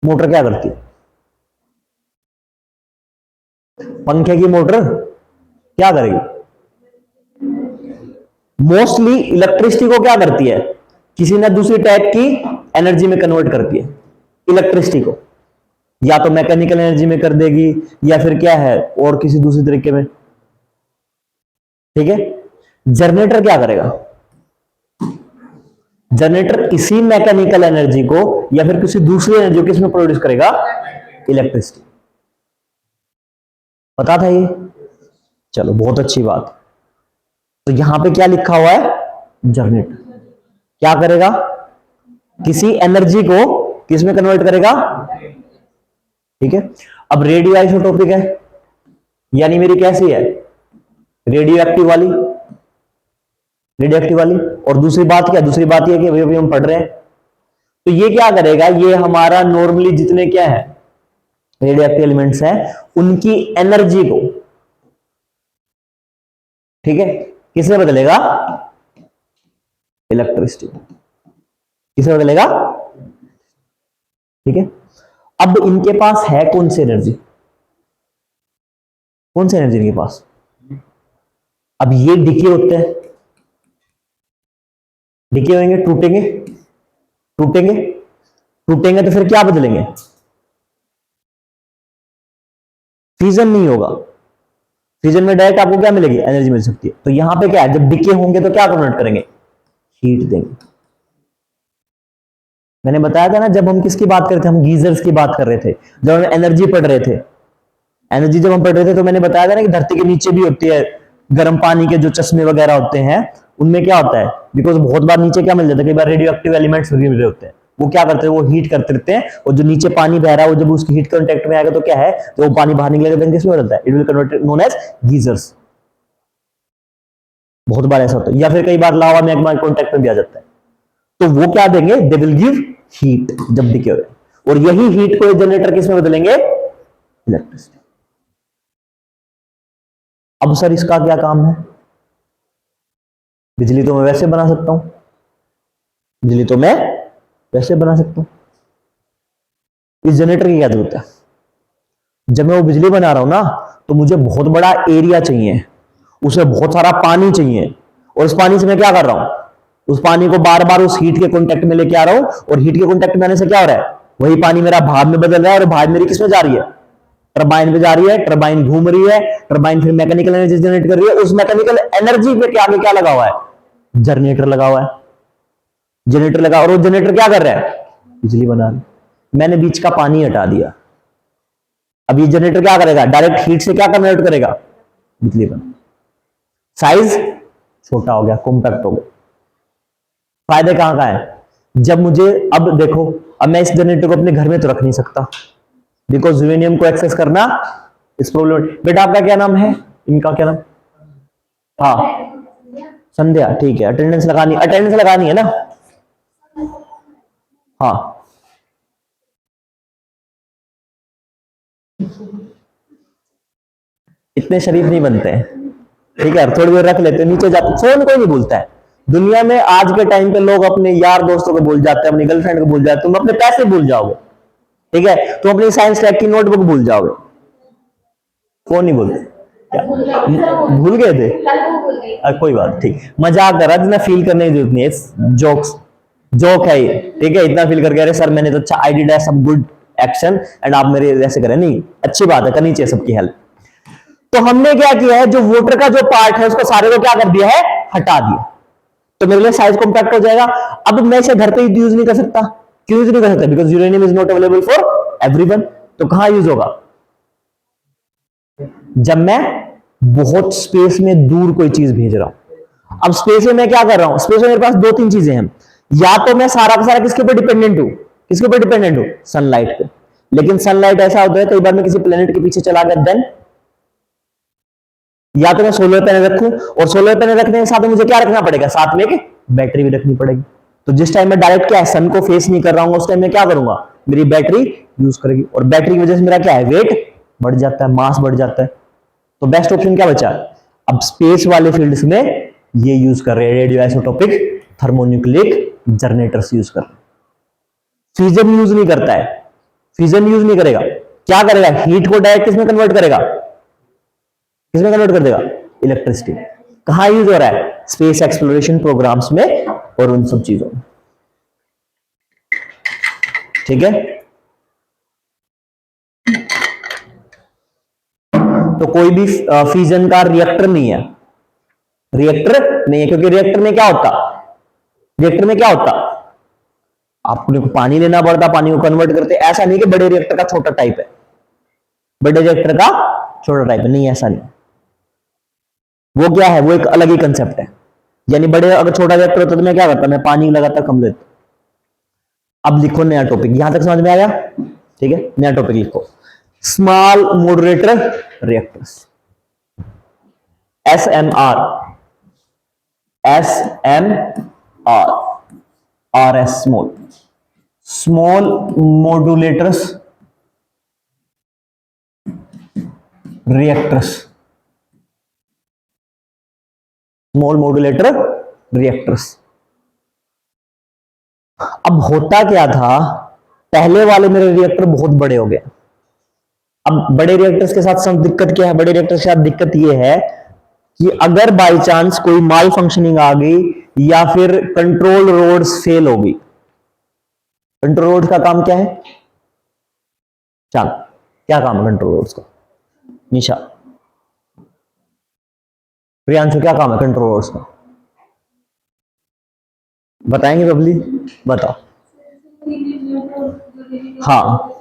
मोटर क्या करती है? पंखे की मोटर क्या करेगी? मोस्टली इलेक्ट्रिसिटी को क्या करती है? किसी ना दूसरी टाइप की एनर्जी में कन्वर्ट करती है इलेक्ट्रिसिटी को, या तो मैकेनिकल एनर्जी में कर देगी या फिर क्या है और किसी दूसरे तरीके में, ठीक है। जनरेटर क्या करेगा? जनरेटर इसी मैकेनिकल एनर्जी को या फिर किसी दूसरी एनर्जी को किसमें प्रोड्यूस करेगा? इलेक्ट्रिसिटी। पता था ये? चलो बहुत अच्छी बात। तो यहां पे क्या लिखा हुआ है? जनरेटर क्या करेगा? किसी एनर्जी को किसमें कन्वर्ट करेगा? ठीक है। अब रेडियो आइसोटोपिक है, यानी मेरी कैसी है? रेडियो एक्टिव वाली, रेडियो एक्टिव वाली। और दूसरी बात क्या? दूसरी बात ये कि अभी हम पढ़ रहे हैं, तो ये क्या करेगा? ये हमारा नॉर्मली जितने क्या है रेडियो एक्टिव एलिमेंट्स हैं उनकी एनर्जी को, ठीक है, किसमें बदलेगा? इलेक्ट्रिसिटी। किसमें बदलेगा? ठीक है। अब इनके पास है कौन सी एनर्जी? कौन सी एनर्जी इनके पास? अब ये डिके होते हैं, डिके होंगे, टूटेंगे, टूटेंगे, टूटेंगे तो फिर क्या बदलेंगे? फ्यूजन नहीं होगा। फ्यूजन में डायरेक्ट आपको क्या मिलेगी? एनर्जी मिल सकती है। तो यहां पे क्या है, जब डिके होंगे तो क्या कन्वर्ट करेंगे? हीट देंगे। मैंने बताया था ना, जब हम किसकी बात कर रहे थे, हम गीजर्स की बात कर रहे थे, जब हम एनर्जी पढ़ रहे थे, एनर्जी जब हम पढ़ रहे थे तो मैंने बताया था ना कि धरती के नीचे भी होती है, गर्म पानी के जो चश्मे वगैरह होते हैं उनमें क्या होता है, बिकॉज बहुत बार नीचे क्या मिल जाता है, कई बार रेडियो एक्टिव एलिमेंट्स भी मिल रहे होते हैं, वो क्या करते हैं, वो हीट करते रहते हैं, और जो नीचे पानी बह रहा है वो जब उसकी हीट कांटेक्ट में आएगा तो क्या है, तो वो पानी बाहर निकलेगा, देन किसमें बदलता है, it will convert known as geysers. बहुत बार ऐसा होता है, या फिर कई बार लावा मैग्मा कांटेक्ट में भी आ जाता है, तो वो क्या देंगे, दे विल गिव हीट जब डिके हो रहे, और यही हीट को जनरेटर किसमें बदलेंगे, इलेक्ट्रिसिटी। अब सर इसका क्या काम है, बिजली तो मैं वैसे बना सकता हूं, बिजली तो मैं वैसे बना सकता हूं, इस जनरेटर की क्या जरूरत है, जब मैं वो बिजली बना रहा हूं ना, तो मुझे बहुत बड़ा एरिया चाहिए, उसे बहुत सारा पानी चाहिए, और उस पानी से मैं क्या कर रहा हूं, उस पानी को बार बार उस हीट के कांटेक्ट में लेके आ रहा हूं, और हीट के कांटेक्ट में आने से क्या हो रहा है, वही पानी मेरा भाप में बदल रहा है, और भाप मेरी किसमें जा रही है, टरबाइन पे जा रही है, टरबाइन घूम रही है, टरबाइन फिर मैकेनिकल एनर्जी जनरेट कर रही है, उस मैकेनिकल एनर्जी पे आगे क्या लगा हुआ है, जनरेटर लगा हुआ है, जनरेटर लगा, और वो जनरेटर क्या कर रहा है, बिजली बना रहा है। मैंने बीच का पानी हटा दिया, अब ये जनरेटर क्या करेगा, डायरेक्ट हीट से क्या कन्वर्ट करेगा, बिजली बना, साइज छोटा हो गया, कॉम्पैक्ट हो गया। फायदे कहां का है, जब मुझे, अब देखो, अब मैं इस जनरेटर को अपने घर में तो रख नहीं सकता, बिकॉज यूरेनियम को एक्सेस करना इस प्रॉब्लम। बेटा आपका क्या नाम है, इनका क्या नाम, हाँ संध्या, ठीक है, अटेंडेंस लगानी है ना, हाँ इतने शरीफ नहीं बनते हैं, ठीक है, थोड़ी देर रख लेते हैं, नीचे जाते, फोन कोई नहीं भूलता है दुनिया में, आज के टाइम पे लोग अपने यार दोस्तों को भूल जाते हैं, अपनी गर्लफ्रेंड को भूल जाते हैं, तुम अपने पैसे भूल जाओगे, ठीक है, तुम अपनी साइंस लैब की नोटबुक भूल जाओगे, फोन नहीं भूलते, भूल गए थे, कोई बात, ठीक, मजाक कर रहा था, इतना फील करने की जरूरत नहीं है, जोक्स जोक है ये, ठीक है, इतना फील करके अरे सर मैंने तो अच्छा, I did some good action and आप मेरे ऐसे करें, नहीं, अच्छी बात है, करनी चाहिए सबकी हेल्प। तो हमने क्या किया है, जो वोटर का जो पार्ट है उसको सारे को क्या कर दिया है, हटा दिया, तो मेरे लिए साइज कॉम्पैक्ट हो जाएगा। अब मैं इसे घर पे यूज नहीं कर सकता, क्यों यूज नहीं कर सकता, because uranium is not available for everyone, तो कहां यूज होगा, जब मैं बहुत स्पेस में दूर कोई चीज भेज रहा हूं। अब स्पेस में मैं क्या कर रहा हूं, स्पेस में मेरे पास दो तीन चीजें हैं, या तो मैं सारा का सारा किसके ऊपर डिपेंडेंट हूं, किसके ऊपर डिपेंडेंट हूं, सनलाइट पे, लेकिन सनलाइट ऐसा होता है कई बार मैं किसी प्लेनेट के पीछे चला गया, देन या तो मैं सोलर पैनल रखूं, और सोलर पैनल रखने के साथ मुझे क्या रखना पड़ेगा, साथ में एक बैटरी भी रखनी पड़ेगी, तो जिस टाइम मैं डायरेक्ट क्या है सन को फेस नहीं कर रहा हूं, उस टाइम मैं क्या करूंगा, मेरी बैटरी यूज करेगी, और बैटरी की वजह से मेरा क्या है, वेट बढ़ जाता है, मास बढ़ जाता है, तो बेस्ट ऑप्शन क्या बचा, अब स्पेस वाले फील्ड्स में ये यूज कर रहे हैं, रेडियो आइसोटोपिक थर्मोन्यूक्लिक जनरेटर्स यूज कर रहे हैं। फ्यूजन यूज नहीं करता है, फ्यूजन यूज नहीं करेगा, क्या करेगा, हीट को डायरेक्ट किसमें कन्वर्ट करेगा, किसमें कन्वर्ट कर देगा, इलेक्ट्रिसिटी। कहां यूज हो रहा है, स्पेस एक्सप्लोरेशन प्रोग्राम्स में और उन सब चीजों में, ठीक है। तो कोई भी फ्यूजन का रिएक्टर नहीं है, रिएक्टर नहीं है, क्योंकि रिएक्टर में क्या होता, रिएक्टर में क्या होता, आपको पानी लेना पड़ता, पानी को कन्वर्ट करते, ऐसा नहीं कि बड़े रिएक्टर का छोटा टाइप है, बड़े रिएक्टर का छोटा टाइप है, नहीं ऐसा नहीं, वो क्या है, वो एक अलग ही कंसेप्ट है, यानी बड़े अगर छोटा रिएक्टर होता तो मैं क्या करता, मैं पानी लगातार कम लेता। अब लिखो नया टॉपिक, यहां तक समझ में आया, ठीक है, नया टॉपिक लिखो, small moderator reactors, SMR, SMR, RS small, small modulators reactors, small modulator reactors. अब होता क्या था, पहले वाले मेरे रिएक्टर बहुत बड़े हो गए, अब बड़े रिएक्टर्स के साथ दिक्कत क्या है, बड़े रिएक्टर्स के साथ दिक्कत यह है कि अगर बाय चांस कोई माल फंक्शनिंग आ गई या फिर कंट्रोल रोड्स फेल हो गई, कंट्रोल रोड्स का काम क्या है, चल क्या काम है कंट्रोल रोड्स का, निशा प्रियांशु क्या काम है कंट्रोल रोड्स का, बताएंगे बबली, बताओ। हाँ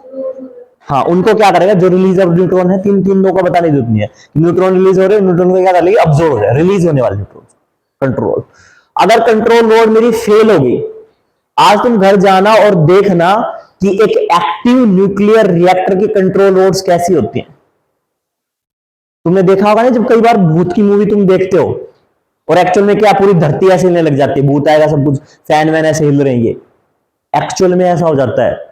हाँ, उनको क्या करेगा, जो रिलीज ऑफ न्यूट्रॉन है, तीन तीन लोगों को बताने की जरूरत नहीं है, न्यूट्रॉन रिलीज हो रहे हैं, न्यूट्रॉन को क्या कर लेगी, अब्सॉर्ब हो जाए, रिलीज होने वाले न्यूट्रॉन, कंट्रोल। अगर कंट्रोल रोड मेरी फेल हो गई, आज तुम घर जाना और देखना कि एक एक्टिव न्यूक्लियर रिएक्टर की कंट्रोल रोड्स कैसी होती हैं। तुमने देखा होगा ना, जब कई बार भूत की मूवी तुम देखते हो और एक्चुअल में क्या पूरी धरती ऐसे हिलने लग जाती है, भूत आएगा सब कुछ फैन वैन ऐसे हिल रहे हैं, एक्चुअल में ऐसा हो जाता है।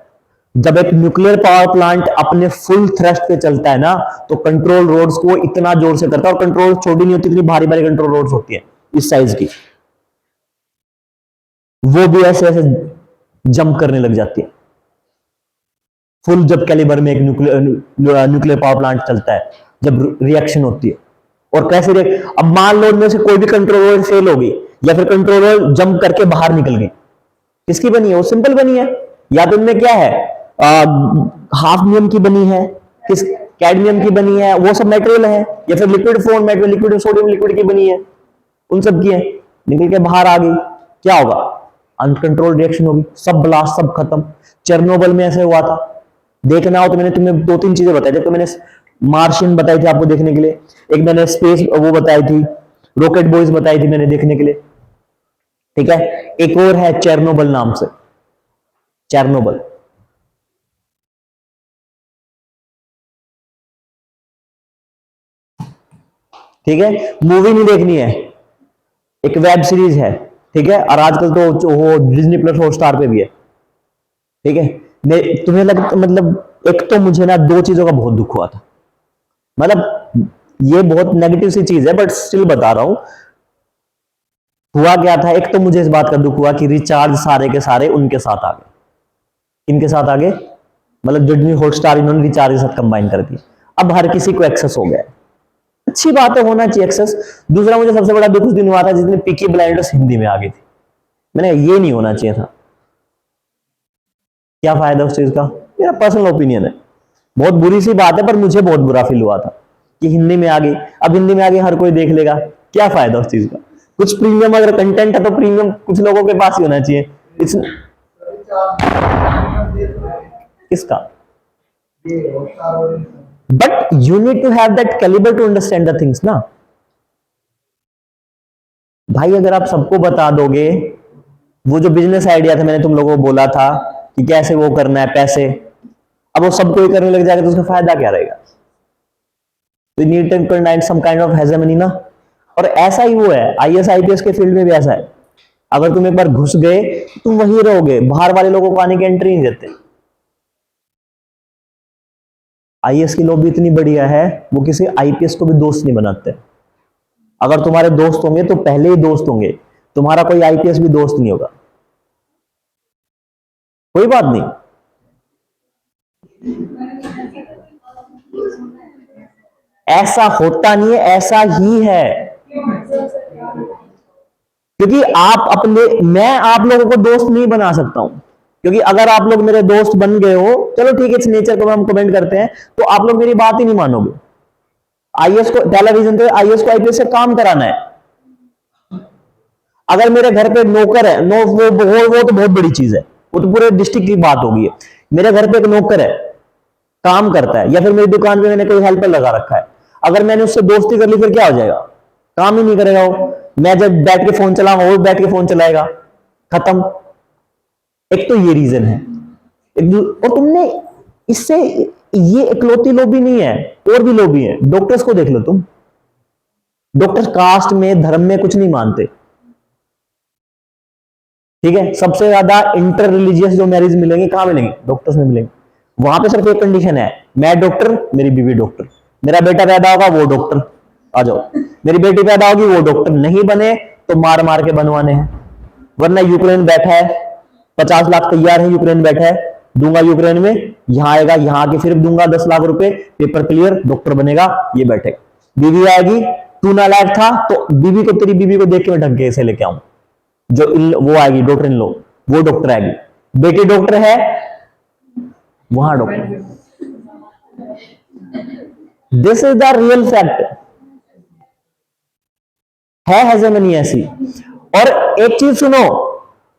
जब एक न्यूक्लियर पावर प्लांट अपने फुल थ्रस्ट पे चलता है ना, तो कंट्रोल रोड्स को इतना जोर से करता है, और कंट्रोल छोटी नहीं होती, इतनी भारी भारी कंट्रोल रोड्स होती है इस साइज की, वो भी ऐसे ऐसे जंप करने लग जाती है फुल, जब कैलिबर में एक न्यूक्लियर पावर प्लांट चलता है, जब रिएक्शन होती है। और कैसे अब मान लो उनमें से कोई भी कंट्रोल रोड फेल हो गई, या फिर कंट्रोल रोड जंप करके बाहर निकल गई, किसकी बनी है वो? सिंपल बनी है। या तो उनमें क्या है, हाफनियम की बनी है, किस कैडमियम की बनी है, वो सब मेटेरियल है, या फिर लिक्विड फॉर्म में लिक्विड सोडियम लिक्विड की बनी है, उन सब की है, निकल के बाहर आ गई, क्या होगा? अनकंट्रोल्ड रिएक्शन होगी, सब ब्लास्ट, सब खत्म। चेरनोबिल में ऐसे हुआ था, देखना हो तो मैंने तुम्हें दो तीन चीजें बताई थी। तो मैंने मार्शियन बताई थी आपको देखने के लिए, एक मैंने स्पेस वो बताई थी, रॉकेट बॉयज बताई थी मैंने देखने के लिए, ठीक है। एक और है चेरनोबिल नाम से, चेरनोबिल, ठीक है। मूवी नहीं देखनी है, एक वेब सीरीज है, ठीक है। और आजकल तो वो डिज्नी प्लस हॉटस्टार पे भी है, ठीक है। मैं तुम्हें लगता मतलब, एक तो मुझे ना दो चीजों का बहुत दुख हुआ था, मतलब ये बहुत नेगेटिव सी चीज है बट स्टिल बता रहा हूं। हुआ क्या था, एक तो मुझे इस बात का दुख हुआ कि रिचार्ज सारे के सारे उनके साथ आ गए। इनके साथ आ गए मतलब डिज्नी हॉटस्टार इन्होंने रिचार्ज के साथ कंबाइन कर दिया, अब हर किसी को एक्सेस हो गया। अच्छी बात है, होना चाहिए एक्सेस। दूसरा मुझे सबसे बड़ा दुख उस दिन हुआ था जिसने पीकी ब्लाइंडर्स हिंदी में आ गई थी, मैंने ये नहीं होना चाहिए था। क्या फायदा उस चीज का? मेरा पर्सनल ओपिनियन है, बहुत बुरी सी बात है, पर मुझे बहुत बुरा फील हुआ था कि हिंदी में आ गई। अब हिंदी में आ गई, हर कोई देख लेगा, क्या फायदा उस चीज का? कुछ प्रीमियम अगर कंटेंट है तो प्रीमियम कुछ लोगों के पास ही होना चाहिए। इट्स किसका? But you need to have that calibre to understand the things ना भाई। अगर आप सबको बता दोगे, वो जो बिजनेस आइडिया था मैंने तुम लोगों को बोला था कि कैसे वो करना है पैसे, अब वो सबको ही करने लग जाएगा तो उसका फायदा क्या रहेगा? तो need to contain some kind of hegemony ना। और ऐसा ही वो है, आईएएस आईपीएस के फील्ड में भी ऐसा है। अगर तुम एक बार घुस गए तुम वहीं रहोगे, बाहर वाले लोगों को आने की एंट्री नहीं देते। आईएएस की लॉबी इतनी बढ़िया है, वो किसी आईपीएस को भी दोस्त नहीं बनाते। अगर तुम्हारे दोस्त होंगे तो पहले ही दोस्त होंगे, तुम्हारा कोई आईपीएस भी दोस्त नहीं होगा। कोई बात नहीं, ऐसा होता नहीं है, ऐसा ही है। क्योंकि आप अपने, मैं आप लोगों को दोस्त नहीं बना सकता हूं, क्योंकि अगर आप लोग मेरे दोस्त बन गए हो, चलो ठीक है, इस नेचर को हम कमेंट करते हैं, तो आप लोग मेरी बात ही नहीं मानोगे। आईएएस को, पहला रीजन तो आईएएस को आईपीएस से काम कराना है। अगर मेरे घर पे नौकर है, नो वो तो बहुत बड़ी चीज है, वो तो पूरे डिस्ट्रिक्ट की बात होगी। मेरे घर पे एक नौकर है, काम करता है, या फिर मेरी दुकान पे मैंने कोई हेल्पर लगा रखा है, अगर मैंने उससे दोस्ती कर ली फिर क्या हो जाएगा? काम ही नहीं करेगा वो। मैं जब बैठ के फोन चलाऊंगा वो बैठ के फोन चलाएगा, खत्म। एक तो ये रीजन है। और तुमने इससे, ये इकलौती लॉबी नहीं है, और भी लॉबी है। डॉक्टर्स को देख लो तुम, डॉक्टर्स कास्ट में धर्म में कुछ नहीं मानते, ठीक है। सबसे ज्यादा इंटर रिलीजियस जो मैरिज मिलेंगे कहां मिलेंगे? डॉक्टर्स में मिलेंगे। वहां पे सिर्फ एक कंडीशन है, मैं डॉक्टर, मेरी बीवी डॉक्टर, मेरा बेटा पैदा होगा वो डॉक्टर, आ जाओ। मेरी बेटी पैदा होगी वो डॉक्टर, नहीं बने तो मार मार के बनवाने हैं। वरना यूक्रेन बैठा है, 50 लाख तैयार है, यूक्रेन बैठा है, दूंगा यूक्रेन में, यहां आएगा, यहां आके फिर दूंगा 10 लाख रुपए, पेपर क्लियर, डॉक्टर बनेगा, ये बैठेगा। बीवी आएगी, तू नालायक था तो बीवी को, तेरी बीवी को देख के मैं ढंग के से लेके आऊं, जो वो आएगी डॉक्टर इन लो, वो डॉक्टर आएगी। बेटी डॉक्टर है, वहां doctor. This is the real fact, है हेजेमनी ऐसी। और एक चीज सुनो,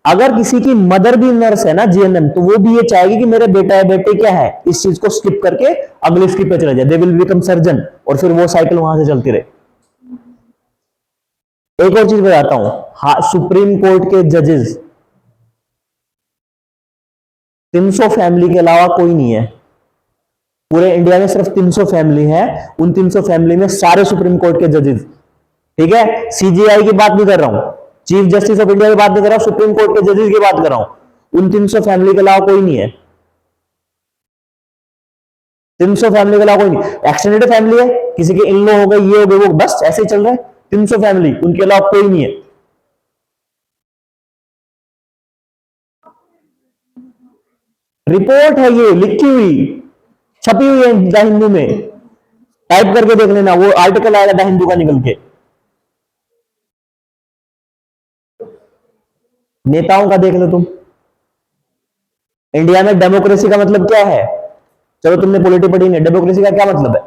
अगर किसी की मदर भी नर्स है ना, जीएनएम, तो वो भी ये चाहेगी कि मेरे बेटा या बेटे क्या है, इस चीज को स्किप करके अगले स्किप पे चले जाए, दे विल बिकम सर्जन, और फिर वो साइकिल वहां से चलती रहे। एक और चीज बताता हूं, सुप्रीम कोर्ट के जजेस 300 फैमिली के अलावा कोई नहीं है पूरे इंडिया में, सिर्फ 300 फैमिली है। उन 300 फैमिली में सारे सुप्रीम कोर्ट के जजेस, ठीक है, सीजीआई की बात नहीं कर रहा हूं, चीफ जस्टिस ऑफ इंडिया की बात नहीं कर रहा हूं, सुप्रीम कोर्ट के जजेस की बात कर रहा हूं। उन 300 फैमिली के अलावा कोई नहीं है, 300 फैमिली के अलावा कोई नहीं। एक्सटेंडेड फैमिली है, किसी के इन लॉ हो गए, ये हो गए, वो, बस ऐसे ही चल रहा है। 300 फैमिली, उनके अलावा कोई नहीं है। रिपोर्ट है ये, लिखी हुई, छपी हुई है द हिंदू में, टाइप करके देख लेना, वो आर्टिकल आएगा द हिंदू का निकल के। नेताओं का देख लो तुम। इंडिया में डेमोक्रेसी का मतलब क्या है? चलो तुमने पॉलिटी पढ़ी नहीं, डेमोक्रेसी का क्या मतलब है?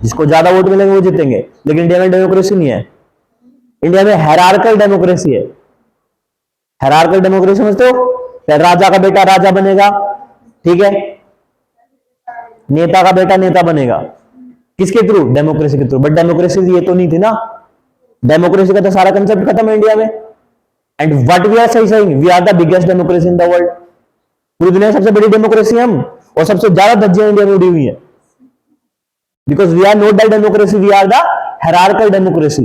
जिसको ज्यादा वोट मिलेंगे वो जीतेंगे, लेकिन इंडिया में डेमोक्रेसी नहीं है। इंडिया में हायरार्किकल डेमोक्रेसी है। हायरार्किकल डेमोक्रेसी समझते हो? राजा का बेटा राजा बनेगा, ठीक है, नेता का बेटा नेता बनेगा, किसके थ्रू? डेमोक्रेसी के थ्रू। बट डेमोक्रेसी ये तो नहीं थी ना, डेमोक्रेसी का तो सारा कंसेप्ट खत्म है इंडिया में। And what we are saying, we are the biggest democracy in the world. पूरी दुनिया में सबसे बड़ी डेमोक्रेसी हम, और सबसे ज्यादा धज्जियां इंडिया में उड़ी हुई है, because we are not the democracy, we are the hierarchical democracy.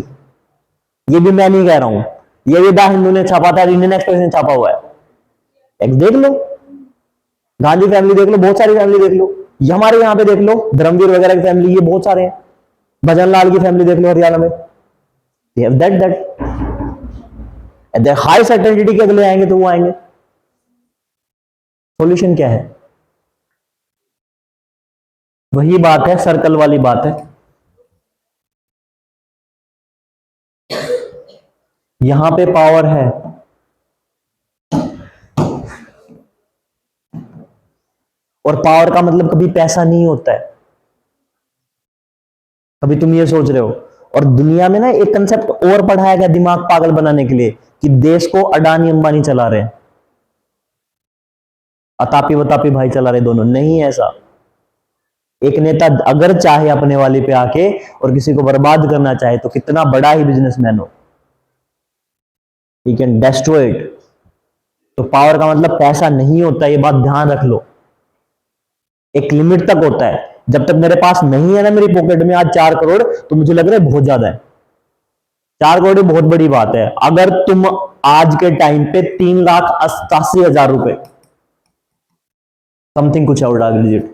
ये भी मैं नहीं कह रहा हूं, ये भी द हिंदू ने छापा था, इंडियन एक्सप्रेस ने छापा हुआ है। एक देख लो, गांधी फैमिली देख लो, बहुत सारी फैमिली देख लो, ये हमारे यहाँ पे देख लो, धर्मवीर वगैरह की फैमिली, ये बहुत सारे हैं। भजन लाल की फैमिली देख लो हरियाणा में, they have that and high certainty के अगले आएंगे तो वो आएंगे। सॉल्यूशन क्या है? वही बात है, सर्कल वाली बात है। यहां पे पावर है, और पावर का मतलब कभी पैसा नहीं होता है, कभी तुम ये सोच रहे हो। और दुनिया में ना एक कंसेप्ट और पढ़ाया गया दिमाग पागल बनाने के लिए, कि देश को अडानी अंबानी चला रहे हैं, अतापी वतापी भाई चला रहे, दोनों नहीं है ऐसा। एक नेता अगर चाहे अपने वाली पे आके और किसी को बर्बाद करना चाहे, तो कितना बड़ा ही बिजनेसमैन हो, ही कैन डिस्ट्रॉय इट। तो पावर का मतलब पैसा नहीं होता, ये बात ध्यान रख लो। एक लिमिट तक होता है, जब तक मेरे पास नहीं है ना, मेरी पॉकेट में आज 4 करोड़, तो मुझे लग रहा है बहुत ज्यादा है। 4 करोड़ बहुत बड़ी बात है। अगर तुम आज के टाइम पे 3,88,000 रुपए समथिंग कुछ और डाल लीजिए,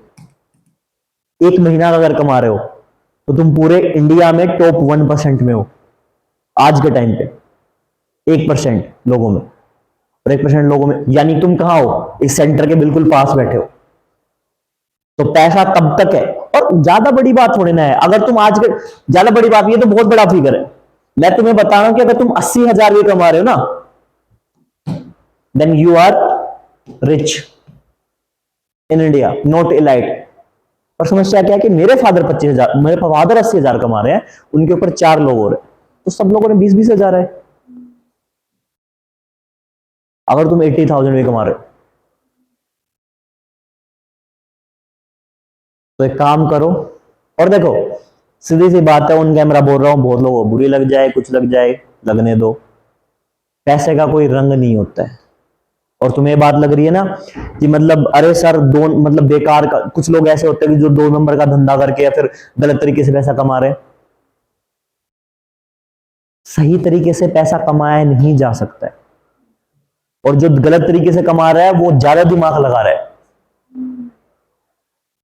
एक महीना का अगर कमा रहे हो, तो तुम पूरे इंडिया में टॉप 1% में हो आज के टाइम पे, 1% लोगों में, और 1% लोगों में, यानी तुम कहां हो? इस सेंटर के बिल्कुल पास बैठे हो। तो पैसा कब तक है? और ज्यादा बड़ी बात थोड़ी ना है, अगर तुम आज के, ज्यादा बड़ी बात, ये तो बहुत बड़ा फिगर है। मैं तुम्हें बता रहा हूं कि अगर तुम 80,000 भी कमा रहे हो ना, then you are rich in India, not elite. और समस्या क्या है कि मेरे फादर 25,000, मेरे फादर 80,000 कमा रहे हैं, उनके ऊपर 4 लोग और हैं, तो सब लोगों ने 20-20,000 है। अगर तुम 80,000 भी कमा रहे हो, तो एक काम करो, और देखो सीधी सी बात है, ऑन कैमरा बोल रहा हूं, बहुत लोगों को बुरी लग जाए, कुछ लग जाए, लगने दो। पैसे का कोई रंग नहीं होता है। और तुम्हें बात लग रही है ना कि मतलब अरे सर, दो मतलब बेकार का, कुछ लोग ऐसे होते हैं कि जो 2 नंबर का धंधा करके या फिर गलत तरीके से पैसा कमा रहे हैं। सही तरीके से पैसा कमाया नहीं जा सकता है, और जो गलत तरीके से कमा रहा है वो ज्यादा दिमाग लगा रहा है।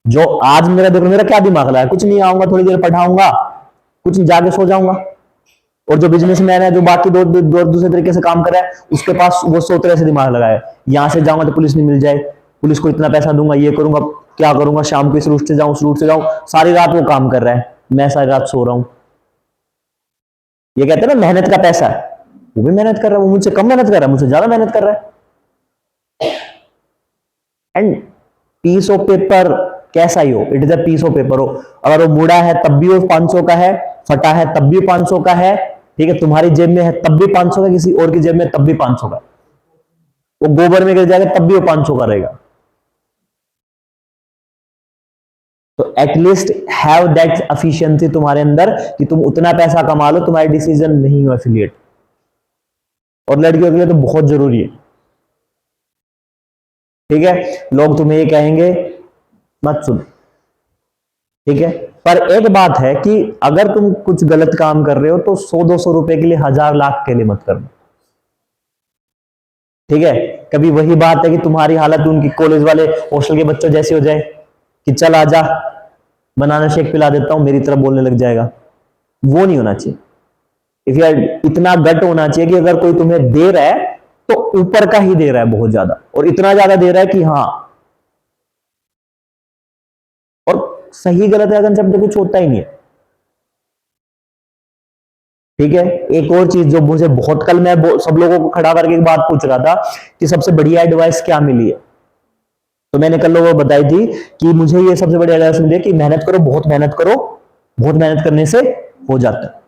जो आज मेरा देखो, मेरा क्या दिमाग लगा, कुछ नहीं, आऊंगा थोड़ी देर पढ़ाऊंगा, कुछ नहीं, जाके सो जाऊंगा। और जो बिजनेसमैन है, जो बाकी दूसरे तरीके से काम कर रहा है, उसके पास वो 100 तरह से दिमाग लगाए, यहां से जाऊंगा तो पुलिस नहीं मिल जाए, पुलिस को इतना पैसा दूंगा, ये करूंगा, क्या करूंगा, शाम को इस रूट से जाऊं, उस रूट से जाऊं, सारी रात वो काम कर रहा है, मैं सारी रात सो रहा हूं। ये कहते हैं ना मेहनत का पैसा, वो भी मेहनत कर रहा है, वो मुझसे कम मेहनत कर रहा है, मुझसे ज्यादा मेहनत कर रहा है। एंड पीस ऑफ पेपर कैसा ही हो, it is a piece of paper हो, अगर वो मुड़ा है तब भी वो 500 का है, फटा है तब भी 500 का है, ठीक है, तुम्हारी जेब में है तब भी 500 का, किसी और की जेब में तब भी 500 का, वो गोबर में गिर जाएगा तब भी वो 500 का रहेगा। तो एटलीस्ट हैव दैट एफिशिएंसी तुम्हारे अंदर कि तुम उतना पैसा कमा लो, तुम्हारी डिसीजन नहीं हो एफिलिएट। और लड़कियों के लिए तो बहुत जरूरी है। ठीक है, लोग तुम्हें ये कहेंगे मत सुन, ठीक है। पर एक बात है कि अगर तुम कुछ गलत काम कर रहे हो तो 100-200 रुपए के लिए 1000 लाख के लिए मत करना, ठीक है। कभी वही बात है कि तुम्हारी हालत उनकी कॉलेज वाले हॉस्टल के बच्चों जैसी हो जाए कि चल आजा बनाना शेक पिला देता हूं, मेरी तरफ बोलने लग जाएगा, वो नहीं होना चाहिए। इफ यार इतना गट होना चाहिए कि अगर कोई तुम्हें दे रहा है तो ऊपर का ही दे रहा है बहुत ज्यादा, और इतना ज्यादा दे रहा है कि हाँ, और सही गलत का कंसेप्ट कुछ होता ही नहीं है, ठीक है। एक और चीज जो मुझे बहुत, कल मैं सब लोगों को खड़ा करके एक बात पूछ रहा था कि सबसे बढ़िया एडवाइस क्या मिली है, तो मैंने कल लोगों को बताई थी कि मुझे ये सबसे बड़ी एडवाइस मिली है कि मेहनत करो, बहुत मेहनत करो, बहुत मेहनत करने से हो जाता है।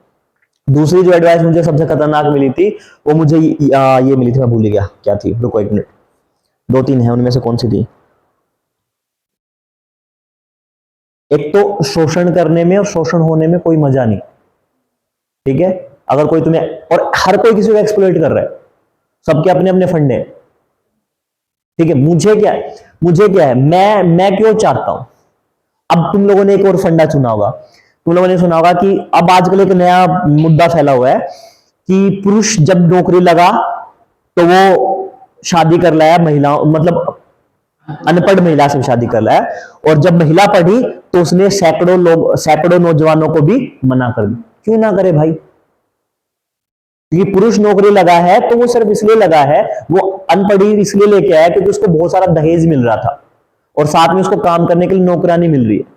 दूसरी जो एडवाइस मुझे सबसे खतरनाक मिली थी वो मुझे ये मिली थी, मैं भूल गया क्या थी, रुको एक मिनट, 2-3 है, उनमें से कौन सी थी। एक तो शोषण करने में और शोषण होने में कोई मजा नहीं, ठीक है। अगर कोई तुम्हें, और हर कोई किसी को एक्सप्लॉइट कर रहा है, सबके अपने अपने फंडे हैं, ठीक है। मुझे क्या है, मैं क्यों चाहता हूं। अब तुम लोगों ने एक और फंडा चुना होगा, तुम लोगों ने सुना होगा कि अब आजकल एक नया मुद्दा फैला हुआ है कि पुरुष जब नौकरी लगा तो वो शादी कर लाया महिला, मतलब अनपढ़ महिला से शादी कर लाया, और जब महिला पढ़ी तो उसने सैकड़ों नौजवानों को भी मना कर दी। क्यों ना करे भाई, क्योंकि पुरुष नौकरी लगा है तो वो सिर्फ इसलिए लगा है, वो अनपढ़ी इसलिए लेके आया क्योंकि उसको बहुत सारा दहेज मिल रहा था और साथ में उसको काम करने के लिए नौकरानी मिल रही है।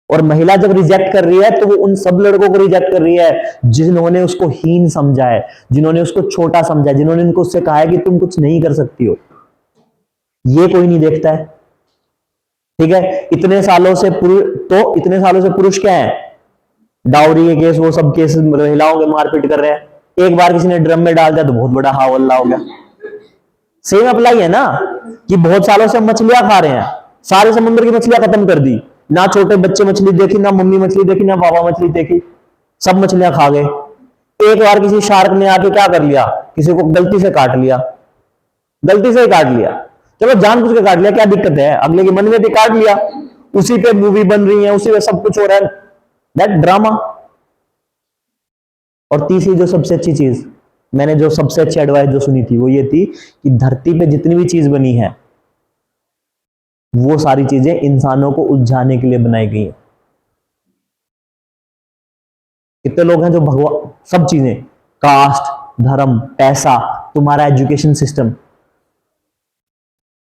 और महिला जब रिजेक्ट कर रही है तो वो उन सब लड़कों को रिजेक्ट कर रही है जिन्होंने उसको हीन समझा है, जिन्होंने उसको छोटा समझा है, जिन्होंने उनको उससे कहा है कि तुम कुछ नहीं कर सकती हो। ये कोई नहीं देखता है, ठीक है। इतने सालों से पुरुष क्या है, डाउरी के केस, वो सब केस, महिलाओं के मारपीट कर रहे हैं। एक बार किसी ने ड्रम में डाल दिया तो बहुत बड़ा हावल्ला हो गया। सेम अप्लाई है ना, कि बहुत सालों से हम मछलियां खा रहे हैं, सारे समुद्र की मछलियां खत्म कर दी, ना छोटे बच्चे मछली देखी, ना मम्मी मछली देखी, ना पापा मछली देखी, सब मछलियां खा गए। एक बार किसी शार्क ने आके क्या कर लिया, किसी को गलती से काट लिया, गलती से ही काट लिया, चलो जानबूझ के काट लिया, क्या दिक्कत है, अगले के मन में भी काट लिया, उसी पे मूवी बन रही है, उसी पे सब कुछ हो रहा है, दैट ड्रामा। और तीसरी जो सबसे अच्छी चीज, मैंने जो सबसे अच्छी एडवाइस जो सुनी थी वो ये थी कि धरती पे जितनी भी चीज बनी है वो सारी चीजें इंसानों को उलझाने के लिए बनाई गई हैं। कितने लोग हैं जो भगवान, सब चीजें, कास्ट, धर्म, पैसा, तुम्हारा एजुकेशन सिस्टम,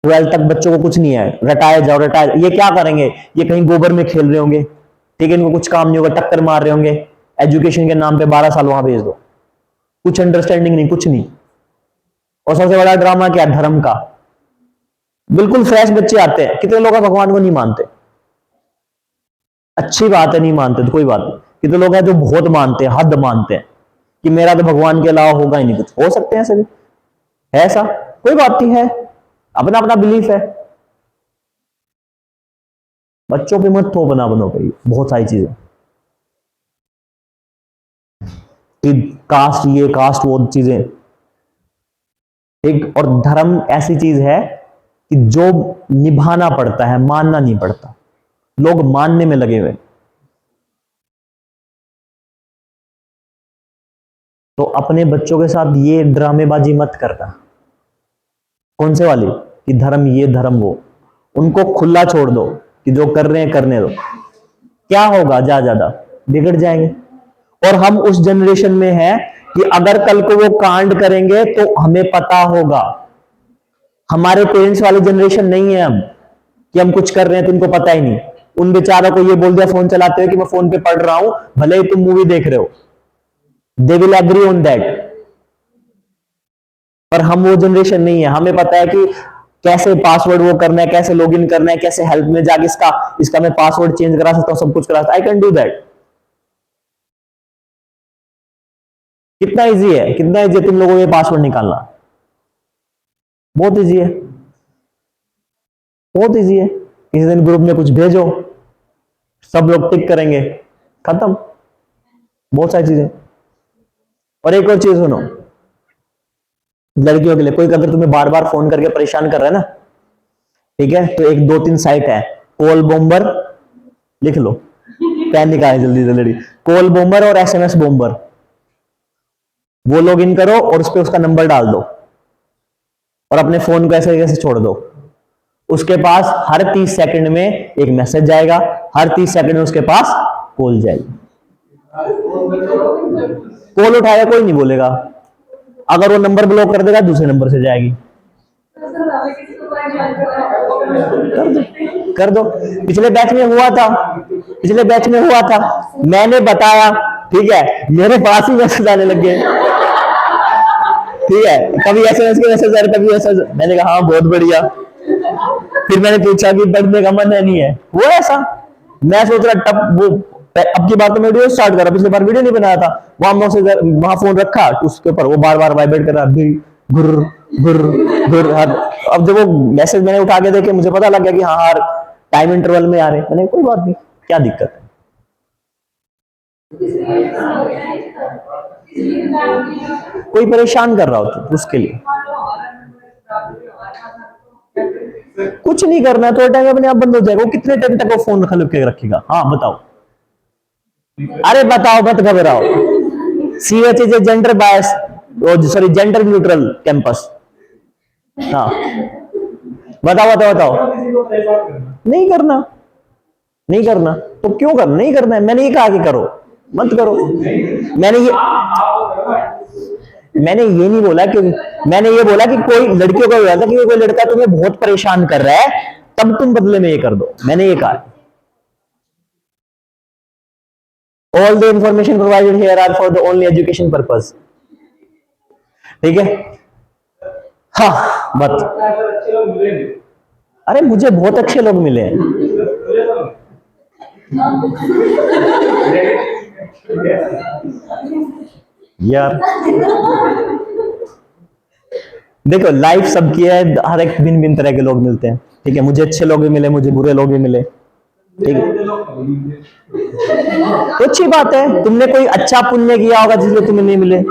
12th तक बच्चों को कुछ नहीं है, रटाए जाओ रटाए, ये क्या करेंगे, ये कहीं गोबर में खेल रहे होंगे, ठीक है, इनको कुछ काम नहीं होगा, टक्कर मार रहे होंगे, एजुकेशन के नाम पे 12 साल वहां भेज दो, कुछ अंडरस्टैंडिंग नहीं, कुछ नहीं। और सबसे बड़ा ड्रामा क्या है, धर्म का। बिल्कुल फ्रेश बच्चे आते हैं, कितने लोग भगवान को नहीं मानते, अच्छी बात है नहीं मानते तो कोई बात नहीं, कितने लोग हैं जो बहुत मानते हैं, हद मानते हैं कि मेरा तो भगवान के अलावा होगा ही नहीं कुछ, हो सकते हैं ऐसे भी, है ऐसा, कोई बात नहीं है, अपना अपना बिलीफ है। बच्चों पे मत थोपना बनो भाई बहुत सारी चीजें, कि कास्ट ये कास्ट वो चीजें, एक और धर्म ऐसी चीज है कि जो निभाना पड़ता है, मानना नहीं पड़ता, लोग मानने में लगे हुए। तो अपने बच्चों के साथ ये ड्रामेबाजी मत करना। कौन से वाली, कि धर्म ये धर्म वो, उनको खुला छोड़ दो कि जो कर रहे हैं करने दो, क्या होगा, ज्यादा बिगड़ जाएंगे। और हम उस जनरेशन में हैं कि अगर कल को वो कांड करेंगे तो हमें पता होगा, हमारे पेरेंट्स वाली जनरेशन नहीं है हम, कि हम कुछ कर रहे हैं तो उनको पता ही नहीं। उन बेचारों को ये बोल दिया फोन चलाते हुए कि मैं फोन पे पढ़ रहा हूं, भले ही तुम मूवी देख रहे हो, they will agree on that. पर हम वो जनरेशन नहीं है, हमें पता है कि कैसे पासवर्ड वो करना है, कैसे लॉगिन करना है, कैसे हेल्प में जाके इसका इसका मैं पासवर्ड चेंज करा सकता हूं, सब कुछ करा सकता, आई कैन डू दैट। कितना इजी है, कितना इजी है तुम लोगों को ये पासवर्ड निकालना, बहुत इजी है, बहुत इजी है। किसी दिन ग्रुप में कुछ भेजो, सब लोग टिक करेंगे, खत्म, बहुत सारी चीजें। और एक और चीज सुनो, लड़कियों के लिए, कोई अगर तुम्हें बार बार फोन करके परेशान कर रहा है ना, ठीक है, तो एक दो तीन साइट है, कॉल बॉम्बर, लिख लो, पेन निकाले जल्दी से लड़ी, कॉल बॉम्बर और एसएमएस बॉम्बर, वो लॉग इन करो और उस पर उसका नंबर डाल दो और अपने फोन को ऐसे कैसे छोड़ दो। उसके पास हर 30 सेकंड में एक मैसेज जाएगा, हर 30 सेकंड में उसके पास कॉल जाएगी। कॉल उठाएगा कोई नहीं बोलेगा, अगर वो नंबर ब्लॉक कर देगा दूसरे नंबर से जाएगी। कर दो। पिछले बैच में हुआ था, पिछले बैच में हुआ था, मैंने बताया, ठीक है, मेरे पास ही मैसेज आने लग गए, ठीक है, कभी एसएमएस के मैसेज आ रहे, कभी ऐसा, मैंने कहा हाँ बहुत बढ़िया। फिर मैंने पूछा कि पढ़ने का मन है नहीं है, वो ऐसा, मैं सोच रहा टप वो, अब की बार तो मैं वीडियो स्टार्ट करा, पिछली बार वीडियो नहीं बनाया था, वहां फोन रखा उसके ऊपर, वो बार बार वाइब्रेट कर रहा, घुर घुर घुर हर। अब जब वो मैसेज मैंने उठा के देखे, मुझे पता लग गया कि हाँ हर टाइम इंटरवल में आ रहे, मैंने कोई बात नहीं, क्या दिक्कत है। कोई परेशान कर रहा हो तो उसके लिए कुछ नहीं करना, थोड़ा टाइम अपने आप बंद हो जाएगा। वो कितने टाइम तक वो फोन रख के रखेगा? हाँ बताओ, अरे बताओ, मत घबराओ। CH is a gender bias, sorry gender neutral campus. हाँ बताओ बताओ बताओ। नहीं करना, नहीं करना तो क्यों करना, नहीं करना है, मैंने ये कहा कि करो, मत करो। मैंने ये नहीं बोला, क्योंकि मैंने ये बोला कि कोई लड़कियों का बोला था कि कोई लड़का तुम्हें बहुत परेशान कर रहा है, तब तुम बदले में ये कर दो, मैंने ये कहा। All the information provided here are for the only education purpose, ठीक है। हाँ बत, अरे मुझे बहुत अच्छे लोग मिले हैं यार। देखो लाइफ सबकी है, हर एक भिन्न भिन्न तरह के लोग मिलते हैं, ठीक है, मुझे अच्छे लोग भी मिले, मुझे बुरे लोग भी मिले, ठीक है, तो अच्छी बात है, तुमने कोई अच्छा पुण्य किया होगा जिसलिए तुम्हें नहीं मिले,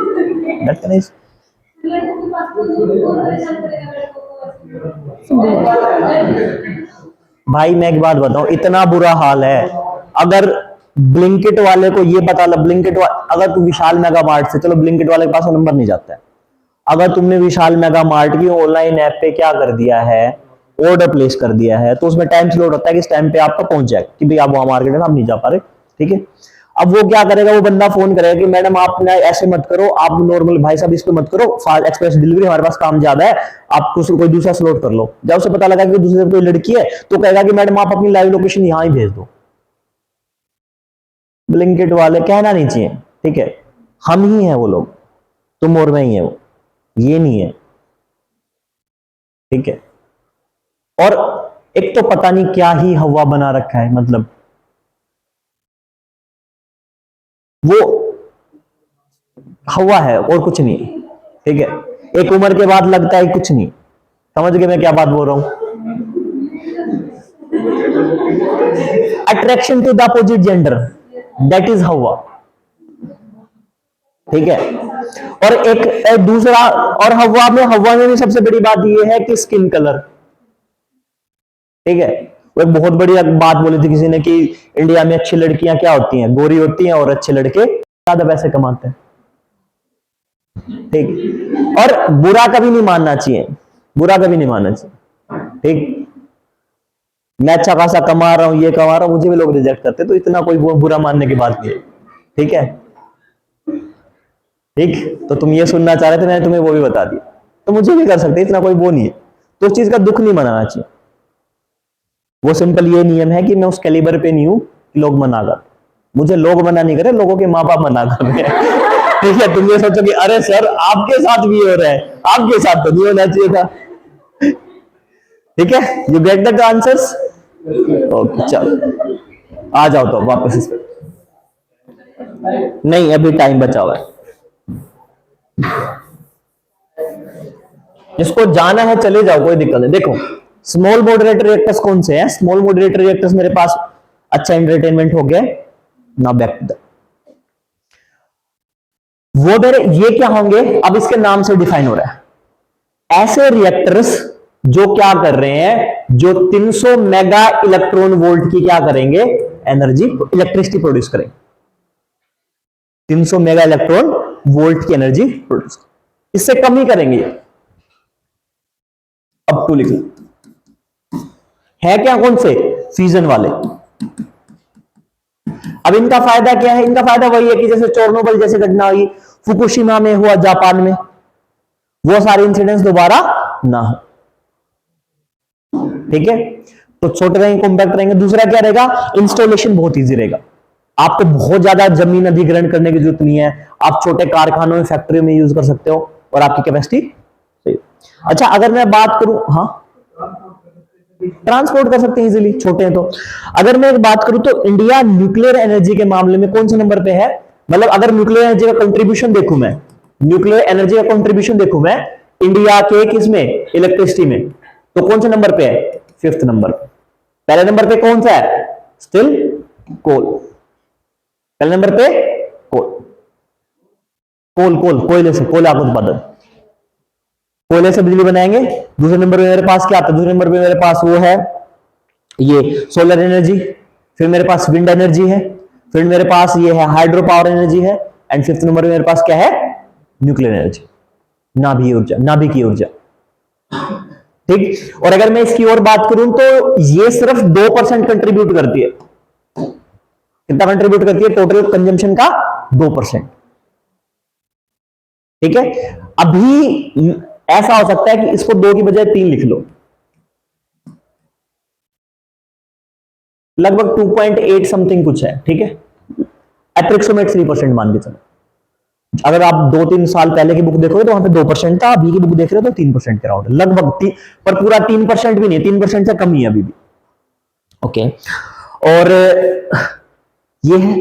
भाई मैं एक बात बताऊं, इतना बुरा हाल है, अगर ब्लिंकिट वाले को ये पता लग, अगर तू विशाल मेगा मार्ट से, चलो ब्लिंकिट वाले के पास नंबर नहीं जाता है, अगर तुमने विशाल मेगा मार्ट की ऑनलाइन ऐप पे क्या कर दिया है, ऑर्डर प्लेस कर दिया है, तो उसमें टाइम स्लॉट होता है कि इस टाइम पे आपका पहुंच जाए, कि भाई आप वहां मार्केट में आप नहीं जा पा रहे, ठीक है। अब वो क्या करेगा, वो बंदा फोन करेगा कि मैडम आप ऐसे मत करो, आप नॉर्मल, भाई साहब इसको मत करो, फास्ट एक्सप्रेस डिलीवरी, हमारे पास काम ज्यादा है, आप कोई दूसरा स्लॉट कर लो। जब उसे पता लगा कि दूसरे कोई लड़की है, तो कहेगा कि मैडम आप अपनी लाइव लोकेशन यहां ही भेज दो। ब्लिंकिट वाले, कहना नहीं चाहिए, ठीक है, हम ही हैं वो लोग, तुम और मैं ही है वो, ये नहीं है, ठीक है। और एक तो पता नहीं क्या ही हवा बना रखा है, मतलब वो हवा है और कुछ नहीं, ठीक है। एक उम्र के बाद लगता है कुछ नहीं, समझ गए मैं क्या बात बोल रहा हूं। Attraction to the opposite gender, that is हवा, ठीक है। और एक दूसरा, और हवा में भी सबसे बड़ी बात यह है कि स्किन कलर, ठीक है। वो एक बहुत बड़ी बात बोली थी किसी ने कि इंडिया में अच्छी लड़कियां क्या होती हैं, गोरी होती हैं, और अच्छे लड़के ज्यादा पैसे कमाते हैं, ठीक। और बुरा कभी नहीं मानना चाहिए, बुरा कभी नहीं मानना चाहिए, ठीक। मैं अच्छा खासा कमा रहा हूं, ये कमा रहा हूं, मुझे भी लोग रिजेक्ट करते, तो इतना कोई बुरा मानने की बात नहीं है, ठीक है, ठीक। तो तुम ये सुनना चाह रहे थे, मैंने तुम्हें वो भी बता दिया, तो मुझे भी कर सकते, इतना कोई वो नहीं है, तो उस चीज का दुख नहीं मनाना चाहिए। वो सिंपल ये नियम है कि मैं उस कैलिबर पे नहीं हूं कि लोग मना कर, मुझे लोग मना नहीं करे, लोगों के माँ बाप मना कर रहे हैं, ठीक है। तुम ये सोचो कि अरे सर आपके साथ भी हो रहा है, आपके साथ तो नहीं होना चाहिए था, ठीक है। You get the answers, okay चलो आ जाओ तो वापस इस पे, नहीं अभी टाइम बचा हुआ है, जिसको जाना है चले जाओ, कोई दिक्कत नहीं। देखो स्मॉल मॉडरेटर रिएक्टर्स कौन से हैं, स्मॉल मॉडरेटर रिएक्टर्स मेरे पास, अच्छा एंटरटेनमेंट हो गया, नाउ बैक टू द, वो मेरे ये क्या होंगे, अब इसके नाम से डिफाइन हो रहा है, ऐसे रिएक्टर्स जो क्या कर रहे हैं, जो 300 मेगा इलेक्ट्रॉन वोल्ट की क्या करेंगे, एनर्जी, इलेक्ट्रिसिटी प्रोड्यूस करेंगे। 300 मेगा इलेक्ट्रॉन वोल्ट की एनर्जी प्रोड्यूस, इससे कम ही करेंगे। अब टू लिख लो, है क्या, कौन से, फ्यूजन वाले। अब इनका फायदा क्या है, इनका फायदा वही है कि जैसे चोरनोबिल जैसी घटना हुई, फुकुशिमा में हुआ जापान में, वो सारे इंसिडेंट्स दोबारा ना हो। ठीक है, तो छोटे रहेंगे, कॉम्पैक्ट रहेंगे। दूसरा क्या रहेगा, इंस्टॉलेशन बहुत इजी रहेगा, आपको बहुत ज्यादा जमीन अधिग्रहण करने की जरूरत नहीं है, आप छोटे कारखानों में, फैक्ट्रियों में यूज कर सकते हो और आपकी कैपेसिटी सही। अच्छा, अगर मैं बात करूं, हाँ ट्रांसपोर्ट कर सकते हैं इजीली, छोटे हैं तो। अगर मैं एक बात करूं तो इंडिया न्यूक्लियर एनर्जी के मामले में कौन से नंबर पे है, मतलब अगर न्यूक्लियर एनर्जी का कंट्रीब्यूशन देखूं मैं, न्यूक्लियर एनर्जी का कंट्रीब्यूशन देखूं मैं इंडिया के किसमें, इलेक्ट्रिसिटी में, तो कौन से नंबर पे है, 5th नंबर पे। पहले नंबर पे कौन सा है, स्टिल कोल, पहले नंबर पे कोल, कोल कोल कोयले से, कोयला का उत्पादन, कोयले से बिजली बनाएंगे। दूसरे नंबर पे मेरे पास क्या आता है, दूसरे नंबर पे मेरे पास वो है ये सोलर एनर्जी, फिर मेरे पास विंड एनर्जी है, फिर मेरे पास ये है हाइड्रो पावर एनर्जी है, एंड 5th नंबर पे मेरे पास क्या है, न्यूक्लियर एनर्जी, नाभिकीय ऊर्जा, नाभिकीय ऊर्जा। ठीक, और अगर मैं इसकी और बात करूं तो ये सिर्फ 2% कंट्रीब्यूट करती है, कितना कंट्रीब्यूट करती है टोटल कंजम्पशन का, 2%। ठीक है, अभी ऐसा हो सकता है कि इसको 2 की बजाय 3 लिख लो, लगभग 2.8 समथिंग कुछ है। ठीक है, अप्रोक्सीमेट 3% मान के चलो। अगर आप 2-3 साल पहले की बुक देखोगे तो वहां पे 2% था, अभी की बुक देख रहे हो तो 3% के अराउंड, लगभग पर पूरा 3% भी नहीं, 3% से कम ही है अभी भी। ओके, और ये है,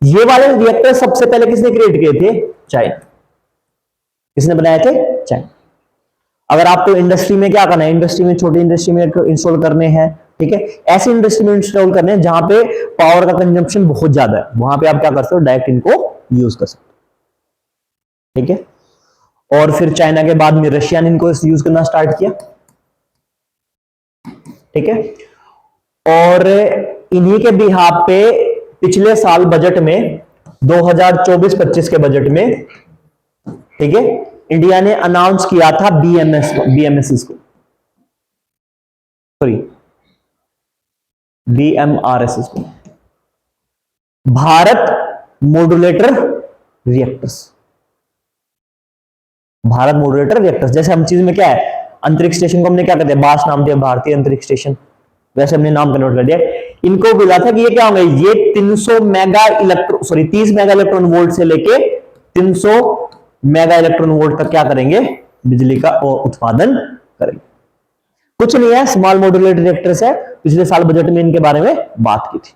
ये वाले रिएक्टर सबसे पहले किसने क्रिएट किए थे, चाइना। किसने बनाए थे, चाइना। अगर आपको इंडस्ट्री में क्या करना है, इंडस्ट्री में, छोटी इंडस्ट्री में इंस्टॉल करने हैं, ठीक है, ऐसी इंडस्ट्री में इंस्टॉल करने हैं जहां पे पावर का कंजम्पशन बहुत ज्यादा है, वहां पे आप क्या कर सकते हो, डायरेक्ट इनको यूज कर सकते हो। ठीक है, और फिर चाइना के बाद में रशिया ने इनको यूज करना स्टार्ट किया। ठीक है, और इन्हीं के बिहाफ पे पिछले साल बजट में 2024-25 के बजट में, ठीक है, इंडिया ने अनाउंस किया था बीएमएस को, सॉरी बीएमआरएस को, Bharat modulator reactors. Bharat modulator reactors, जैसे हम चीज में क्या है, अंतरिक्ष स्टेशन को हमने क्या कहते हैं, बास नाम दिया, भारतीय अंतरिक्ष स्टेशन, वैसे हमने नाम कन्वर्ट कर दिया। इनको बोला था कि ये क्या होंगे, ये 300 mega electron, sorry 30 mega electron volt से लेके 300 मेगा इलेक्ट्रॉन वोल्ट तक क्या करेंगे, बिजली का उत्पादन करेंगे। कुछ नहीं है, स्मॉल मॉड्यूलर रिएक्टर्स है। पिछले साल बजट में इनके बारे में बात की थी,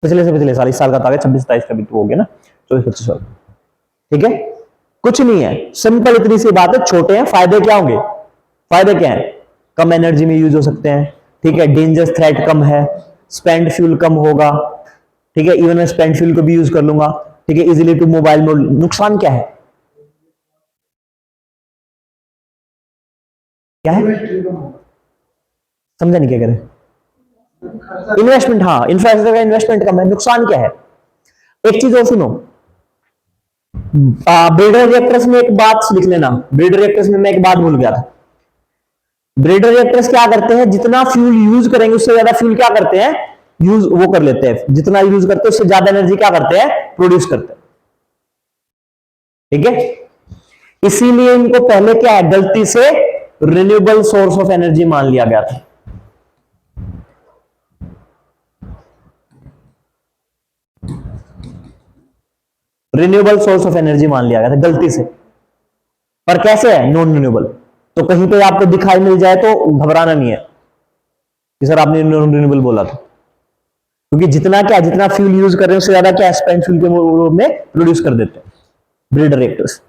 पिछले से पिछले साल, इस साल का था 26-27 का भी तो हो गया ना, 24-25 साल। ठीक है, कुछ नहीं है, सिंपल इतनी सी बात है, छोटे हैं। फायदे क्या होंगे, फायदे क्या है, कम एनर्जी में यूज हो सकते हैं, ठीक है, डेंजर थ्रेट कम है, स्पेंड फ्यूल कम होगा, ठीक है, इवन मैं स्पेंड फ्यूल को भी यूज कर लूंगा, ठीक है, इजीली टू मोबाइल मोड। नुकसान क्या है, क्या है, समझा नहीं क्या कह रहे, इन्वेस्टमेंट, हाँ इंफ्रास्ट्रक्चर का इन्वेस्टमेंट कम है। नुकसान क्या है, एक चीज और सुनो, ब्रेडर रिएक्टर्स में एक बात लिख लेना, ब्रेडर रिएक्टर्स में मैं एक बात भूल गया था। ब्रेडर रिएक्टर्स क्या करते हैं, जितना फ्यूल यूज करेंगे उससे ज्यादा फ्यूल क्या करते हैं, यूज वो कर लेते हैं, जितना यूज करते हैं उससे ज्यादा एनर्जी क्या करते हैं, प्रोड्यूस करते हैं। ठीक है, इसीलिए इनको पहले क्या है, गलती से रिन्यूएबल सोर्स ऑफ एनर्जी मान लिया गया था। रिन्यूएबल सोर्स ऑफ एनर्जी मान लिया गया था गलती से, पर कैसे है, नॉन रिन्यूएबल। तो कहीं पे आपको दिखाई मिल जाए तो घबराना नहीं है कि सर आपने नॉन रिन्यूएबल बोला था, क्योंकि जितना क्या, जितना फ्यूल यूज कर रहे हैं उससे ज्यादा क्या स्पेंड फ्यूल के रूप में प्रोड्यूस कर देते हैं ब्रेडर रिएक्टर्स।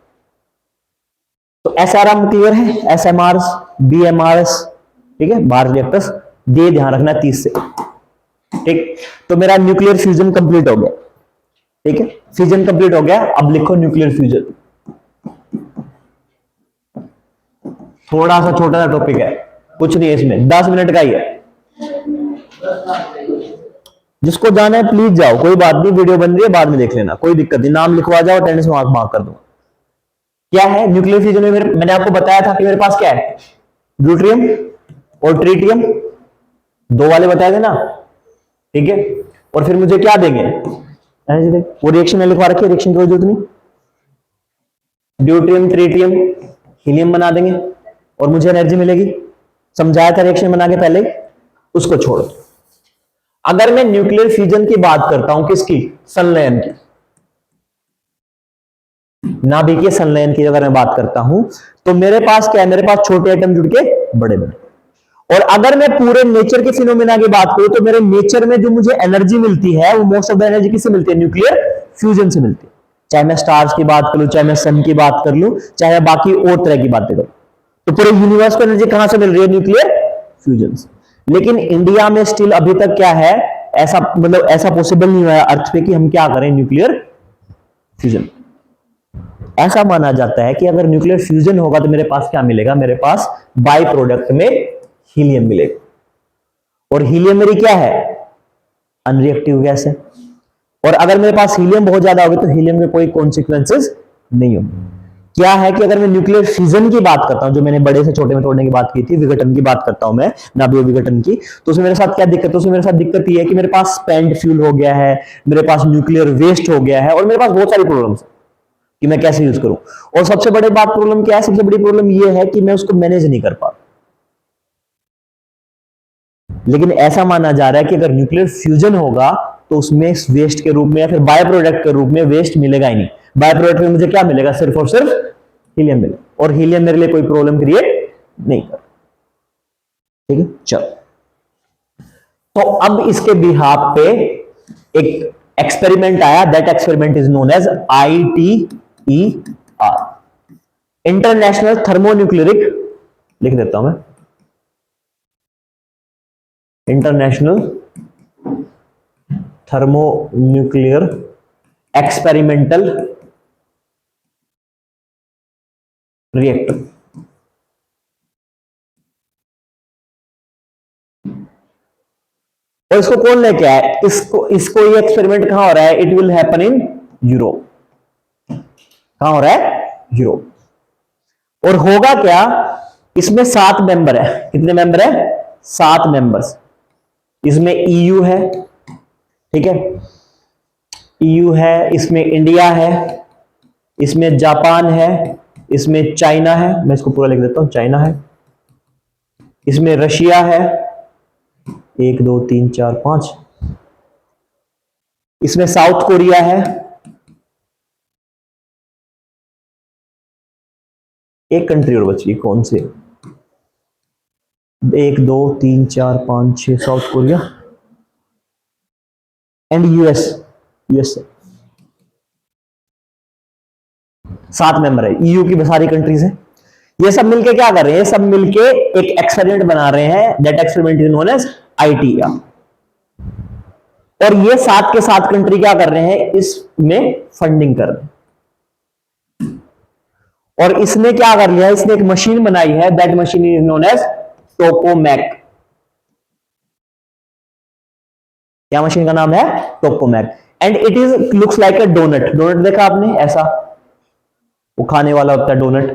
तो एसआरएम क्लियर है, एसएमआरएस, बीएमआरएस, ठीक है, बार रिएक्टर्स, दे ध्यान रखना 30 से। ठीक, तो मेरा न्यूक्लियर फ्यूजन कंप्लीट हो गया। ठीक है, फ्यूजन कंप्लीट हो गया, अब लिखो न्यूक्लियर फ्यूजन। थोड़ा सा छोटा सा टॉपिक है, कुछ नहीं है इसमें, 10 मिनट का ही है। जिसको जाना है प्लीज जाओ, कोई बात नहीं, वीडियो बन रही है, बाद में देख लेना, कोई दिक्कत नहीं, नाम लिखवा जाओ, अटेंडेंस मार्क मार्क कर दूंगा। क्या है न्यूक्लियर फ्यूजन में? मैंने आपको बताया था कि मेरे पास क्या है, ड्यूट्रियम और ट्रीटियम, दो वाले बताए थे ना, ठीक है। और फिर मुझे क्या देंगे, वो रिएक्शन में लिखवा रखी है, रिएक्शन की कोई जरूरत नहीं, ड्यूट्रियम ट्रीटियम हीलियम बना देंगे और मुझे एनर्जी मिलेगी। समझाया था रिएक्शन बना के पहले, उसको छोड़ो। अगर मैं न्यूक्लियर फ्यूजन की बात करता हूं, किसकी, संलयन की, नाभिकीय संलयन की अगर मैं बात करता हूं, तो मेरे पास क्या है, मेरे पास छोटे एटम जुड़ के बड़े बड़े। और अगर मैं पूरे नेचर के फिनोमेना की बात करूं, तो मेरे नेचर में जो मुझे एनर्जी मिलती है, वो मोस्ट ऑफ द एनर्जी किससे मिलती है, न्यूक्लियर फ्यूजन से मिलती है। चाहे मैं स्टार्स की बात कर लूं, चाहे मैं सन की बात कर लूं, चाहे मैं बाकी और तरह की बातें करूं, तो पूरे यूनिवर्स को एनर्जी कहां से मिल रही है, न्यूक्लियर फ्यूजन से। लेकिन इंडिया में स्टिल अभी तक क्या है, ऐसा मतलब ऐसा पॉसिबल नहीं हुआ है अर्थ पे कि हम क्या करें, न्यूक्लियर फ्यूजन। ऐसा माना जाता है कि अगर न्यूक्लियर फ्यूजन होगा तो मेरे पास क्या मिलेगा, मेरे पास बाय प्रोडक्ट में हीलियम मिलेगा। और हीलियम मेरी क्या है, अनरिएक्टिव गैस है। और अगर मेरे पास हीलियम बहुत ज्यादा होगी तो हीलियम के कोई कॉन्सिक्वेंसेस नहीं होंगे। क्या है कि अगर मैं न्यूक्लियर फ्यूजन की बात करता हूं, जो मैंने बड़े से छोटे में तोड़ने की बात की थी, विघटन की बात करता हूं मैं, नाभिकीय विघटन की, तो उसमें मेरे साथ क्या दिक्कत है, उसमें मेरे साथ दिक्कत ये है कि मेरे पास स्पेंट फ्यूल हो गया है, मेरे पास न्यूक्लियर वेस्ट हो गया है, और मेरे पास बहुत सारी प्रॉब्लम्स है कि मैं कैसे यूज करूं। और सबसे बड़ी बात प्रॉब्लम क्या है, सबसे बड़ी प्रॉब्लम ये है कि मैं उसको मैनेज नहीं कर पा। लेकिन ऐसा माना जा रहा है कि अगर न्यूक्लियर फ्यूजन होगा तो उसमें वेस्ट के रूप में या फिर बाय प्रोडक्ट के रूप में वेस्ट मिलेगा ही नहीं। बाय प्रोडक्ट में मुझे क्या मिलेगा, सिर्फ और सिर्फ हीलियम मिलेगा, और हीलियम मेरे लिए कोई प्रॉब्लम क्रिएट नहीं कर। ठीक है, चलो। तो अब इसके बिहाफ पे एक एक्सपेरिमेंट आया, that experiment is known as ITER, international thermonuclear, लिख देता हूं मैं, इंटरनेशनल थर्मोन्यूक्लियर एक्सपेरिमेंटल रिएक्टर। और इसको कौन लेके आया, इसको इसको ये एक्सपेरिमेंट कहां हो रहा है, it will happen in Europe. कहां हो रहा है, यूरोप। और होगा क्या, इसमें 7 मेंबर है, कितने मेंबर है, 7 मेंबर्स। इसमें ईयू है, ठीक है, ईयू है, इसमें इंडिया है, इसमें जापान है, इसमें चाइना है, मैं इसको पूरा लिख देता हूं, चाइना है, इसमें रशिया है, 1 2 3 4 5, इसमें साउथ कोरिया है, एक कंट्री और बची, कौन से, 1 2 3 4 5 6, south Korea and US, US 7 member है, ईयू की सारी कंट्रीज है। ये सब मिलके क्या कर रहे हैं, सब मिलके एक एक्सपेरिमेंट बना रहे हैं, that experiment is known as ITER। और ये 7 के 7 कंट्री क्या कर रहे हैं, इसमें फंडिंग कर रहे हैं। और इसने क्या कर लिया, इसने एक मशीन बनाई है, that machine is known as tokamak. क्या मशीन का नाम है, tokamak. And it is looks like a doughnut, doughnut देखा आपने, ऐसा वो खाने वाला होता है डोनट,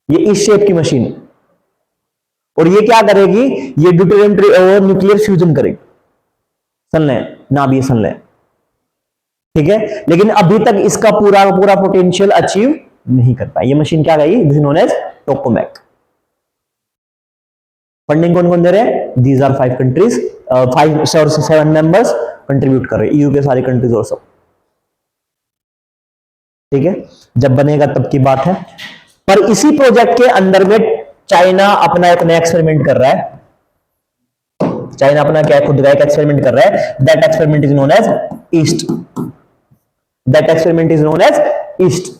ये इस शेप की मशीन है। और ये क्या करेगी, ये ड्यूटेरियम और न्यूक्लियर फ्यूजन करेगी, संलयन, नाभिकीय संलयन, ठीक है। लेकिन अभी तक इसका पूरा पूरा पोटेंशियल अचीव नहीं कर पाई ये मशीन, क्या गई, this is known as tokamak. Funding कौन कौन दे रहे हैं, these are 5 countries, 7 members contribute कर रहे हैं, ईयू के सारी कंट्रीज और सब, ठीक है। जब बनेगा तब की बात है। पर इसी प्रोजेक्ट के अंदर में चाइना अपना एक नया एक्सपेरिमेंट कर रहा है, चाइना अपना क्या खुद का एक एक्सपेरिमेंट कर रहा है, that experiment is known as EAST, that experiment is known as EAST.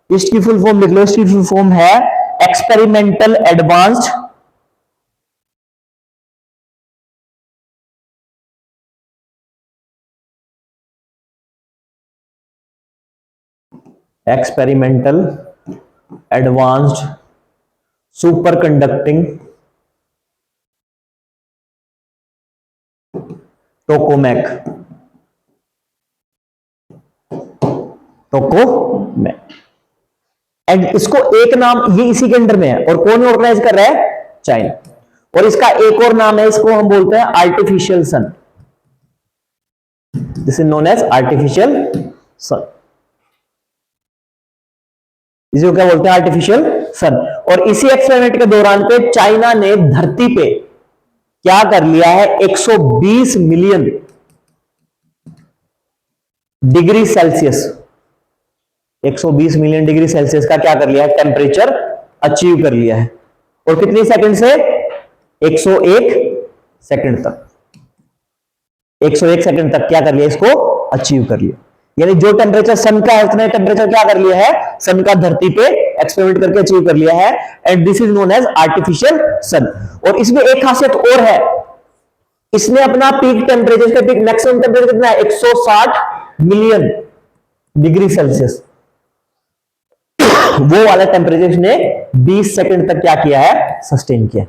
EAST की फुल फॉर्म लिख लो, इसकी फुल फॉर्म है experimental advanced experimental advanced superconducting tokamak, tokamak. And इसको एक नाम ये इसी के अंडर में है, और कौन ऑर्गेनाइज कर रहा है? चाइना। और इसका एक और नाम है, इसको हम बोलते हैं artificial sun. This is known as artificial sun. इसी को क्या बोलते हैं? Artificial sun. और इसी एक्सपेरिमेंट के दौरान पे चाइना ने धरती पे क्या कर लिया है? 120 million degree Celsius, 120 million degree Celsius का क्या कर लिया है? टेम्परेचर अचीव कर लिया है। और कितनी सेकंड से? 101 सेकंड तक, 101 सेकंड तक क्या कर लिया? इसको अचीव कर लिया। यानी जो टेम्परेचर सन का है उतने टेम्परेचर क्या कर लिया है? सन का धरती पे एक्सपेरिमेंट करके अचीव कर लिया है। And this is known as artificial sun. और इसमें एक खासियत और है, इसने अपना पीक टेम्परेचर, इसका पीक मैक्सिमम टेम्परेचर कितना है? 160 मिलियन डिग्री सेल्सियस। वो वाला टेम्परेचर इसने 20 सेकंड तक क्या किया है? सस्टेन किया।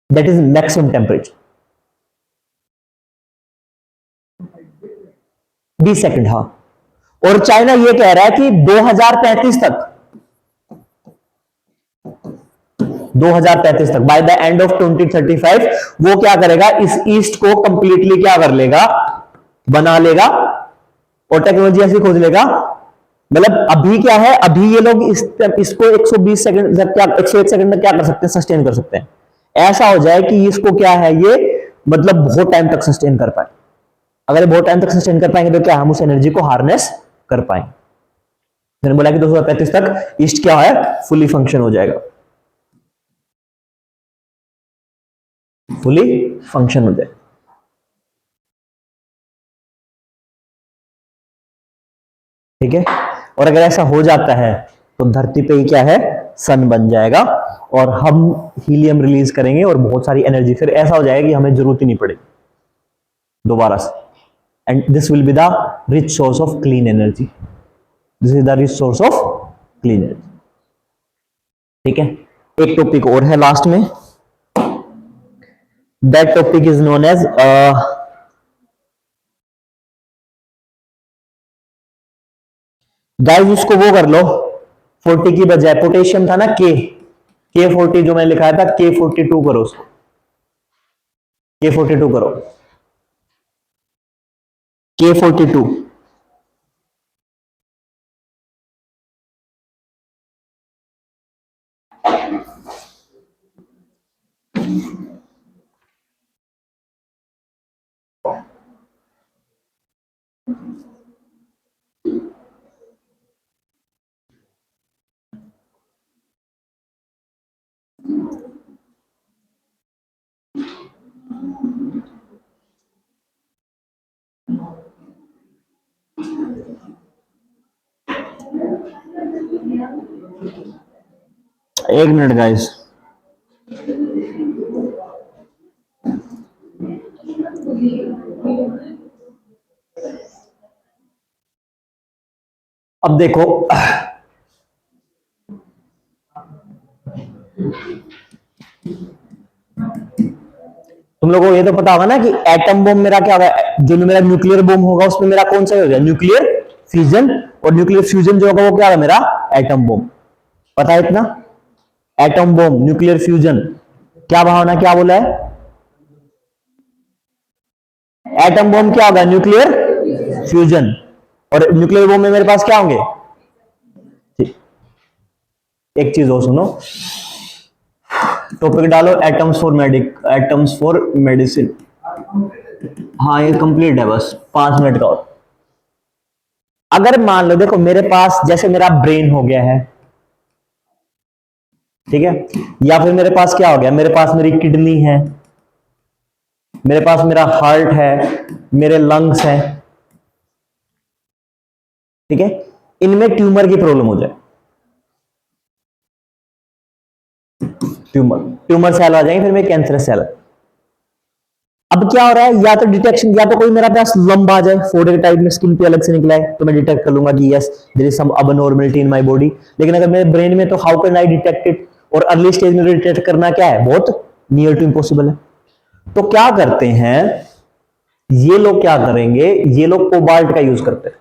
That is maximum temperature 20 second. हाँ, और चाइना ये कह रहा है कि 2035 तक, 2035 तक, बाय द एंड ऑफ 2035 वो क्या करेगा? इस ईस्ट को कंप्लीटली क्या कर लेगा? बना लेगा, और टेक्नोलॉजी ऐसी खोज लेगा। मतलब अभी क्या है? अभी ये लोग इसको 120 सेकंड तक क्या, 101 सेकंड तक क्या कर सकते हैं? सस्टेन कर सकते हैं। ऐसा हो जाए कि इसको क्या है, ये मतलब बहुत टाइम तक सस्टेन कर पाए। अगर बहुत टाइम तक सस्टेन कर पाएंगे तो क्या हम उस एनर्जी को हार्नेस कर पाएंगे। मैंने बोला कि 2035 तक ईस्ट क्या है? फुली फंक्शन हो जाएगा, फुली फंक्शन हो जाएगा। ठीक है। और अगर ऐसा हो जाता है तो धरती पे ही क्या है? सन बन जाएगा, और हम हीलियम रिलीज करेंगे और बहुत सारी एनर्जी, फिर ऐसा हो जाएगा कि हमें जरूरत ही नहीं पड़ेगी दोबारा से। And this will be the rich source of clean energy. This is the rich source of clean energy. ठीक है। एक टॉपिक और है लास्ट में, that topic is known as guys, उसको वो कर लो 40 की बजाय, पोटेशियम था ना के 40, जो मैंने लिखाया था के 42 करो, उसको के 42 करो, के 42। एक मिनट गाइस, अब देखो तुम लोगों को ये तो पता होगा ना कि एटम बम मेरा क्या होगा, जो मेरा न्यूक्लियर बम होगा उसमें मेरा कौन सा होगा? Nuclear fusion. और न्यूक्लियर फ्यूजन जो होगा वो क्या होगा? मेरा एटम बम। पता है इतना? एटम बम, न्यूक्लियर फ्यूजन, क्या भावना, क्या बोला है? एटम बम क्या होगा? Nuclear fusion. और न्यूक्लियर बम में मेरे पास क्या होंगे? ठीक, एक चीज और सुनो, टॉपिक डालो एटम्स फॉर मेडिसिन। हाँ, ये कंप्लीट है, बस 5 मिनट का और। अगर मान लो, देखो मेरे पास जैसे मेरा ब्रेन हो गया है, ठीक है, या फिर मेरे पास क्या हो गया? मेरे पास मेरी किडनी है, मेरे पास मेरा हार्ट है, मेरे लंग्स हैं, ठीक है, इनमें ट्यूमर की प्रॉब्लम हो जाए, ट्यूमर सेल आ जाएंगे, फिर मैं कैंसरस सेल। अब क्या हो रहा है, या तो डिटेक्शन, या तो कोई मेरा पास लंबा आ जाए फोड़े टाइप में, स्किन पे अलग से निकला है, तो मैं डिटेक्ट कर लूंगा कि yes there is some abnormality in my body. लेकिन अगर मेरे ब्रेन में, तो how can I detect it? और अर्ली स्टेज में डिटेक्ट करना क्या है, बहुत नियर टू इम्पॉसिबल है। तो क्या करते हैं ये लोग, क्या करेंगे ये लोग, कोबाल्ट का यूज करते हैं।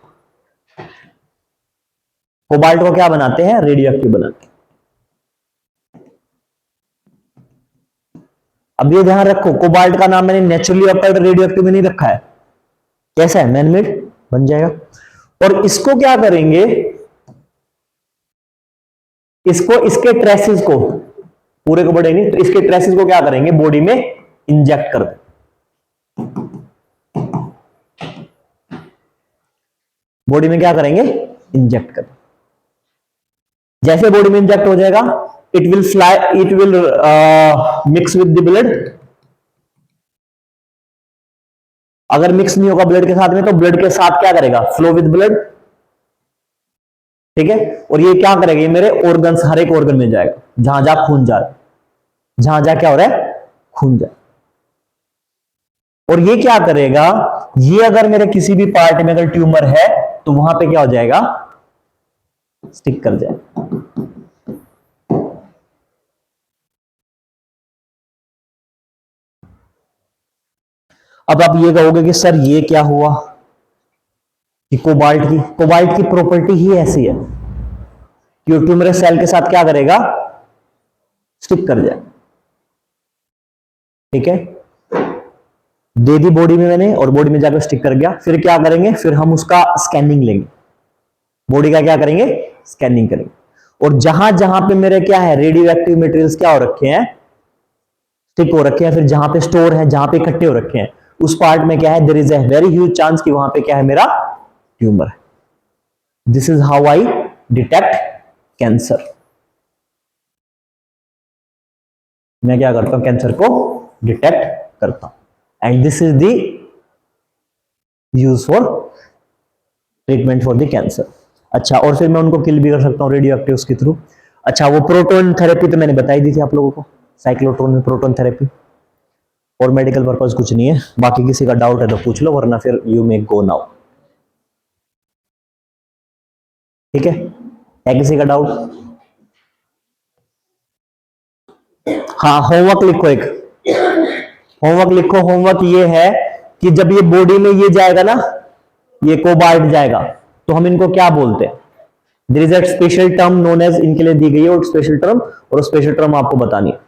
कोबाल्ट को क्या बनाते हैं, रेडियो एक्टिव बनाते हैं। अब ये ध्यान रखो, कोबाल्ट का नाम मैंने नेचुरली ऑकर्ड रेडियो एक्टिव में नहीं रखा है। कैसा है, मैनमेड बन जाएगा। और इसको क्या करेंगे, इसको, इसके ट्रेसेस को, पूरे को बढ़े नहीं, तो इसके ट्रेसेस को क्या करेंगे, बॉडी में इंजेक्ट कर दें। बॉडी में क्या करेंगे, इंजेक्ट कर। जैसे बॉडी में इंजेक्ट हो जाएगा, it will fly, it will mix with the blood. अगर मिक्स नहीं होगा ब्लड के साथ में, तो ब्लड के साथ क्या करेगा, फ्लो विद ब्लड। ठीक है, और ये क्या करेगा, ये मेरे ऑर्गन्स, हर एक ऑर्गन में जाएगा, जहां जहां खून जा रहा है, जहां जहां क्या हो रहा है, खून जा। और ये क्या करेगा, ये अगर मेरे किसी भी पार्ट में अगर ट्यूमर है, तो वहां पे क्या हो जाएगा, स्टिक कर जाएगा। अब आप ये कहोगे कि सर ये क्या हुआ, कि कोबाल्ट की प्रॉपर्टी ही ऐसी है कि ट्यूमरस सेल के साथ क्या करेगा, स्टिक कर जाए। ठीक है, दे दी बॉडी में मैंने, और बॉडी में जाकर स्टिक कर गया। फिर क्या करेंगे, फिर हम उसका स्कैनिंग लेंगे, बॉडी का क्या करेंगे, स्कैनिंग करेंगे। और जहां जहां पे मेरे क्या है, रेडियो एक्टिव मटेरियल्स क्या हो रखे हैं, स्टिक हो रखे हैं, फिर जहां पे स्टोर है, जहां पे इकट्ठे हो रखे हैं, उस पार्ट में क्या है, there is a very huge chance कि वहां पे क्या है, मेरा ट्यूमर है। This is how I detect cancer. मैं क्या करता हूं, कैंसर को डिटेक्ट करता हूं। And this is the use for treatment for the cancer. अच्छा, और फिर मैं उनको किल भी कर सकता हूं रेडियो एक्टिव्स के थ्रू। अच्छा, वो प्रोटोन थेरेपी तो मैंने बताई दी थी आप लोगों को, साइक्लोट्रॉन में प्रोटोन थेरेपी। और मेडिकल पर्पज कुछ नहीं है। बाकी किसी का डाउट है तो पूछ लो, वरना फिर यू मे गो नाउ। ठीक है किसी का डाउट? हाँ, होमवर्क लिखो, एक होमवर्क लिखो। होमवर्क ये है कि जब ये बॉडी में ये जाएगा ना, ये कोबाल्ट जाएगा, तो हम इनको क्या बोलते हैं। There is a special term known as, इनके लिए दी गई है और स्पेशल टर्म, और स्पेशल टर्म आपको बतानी है।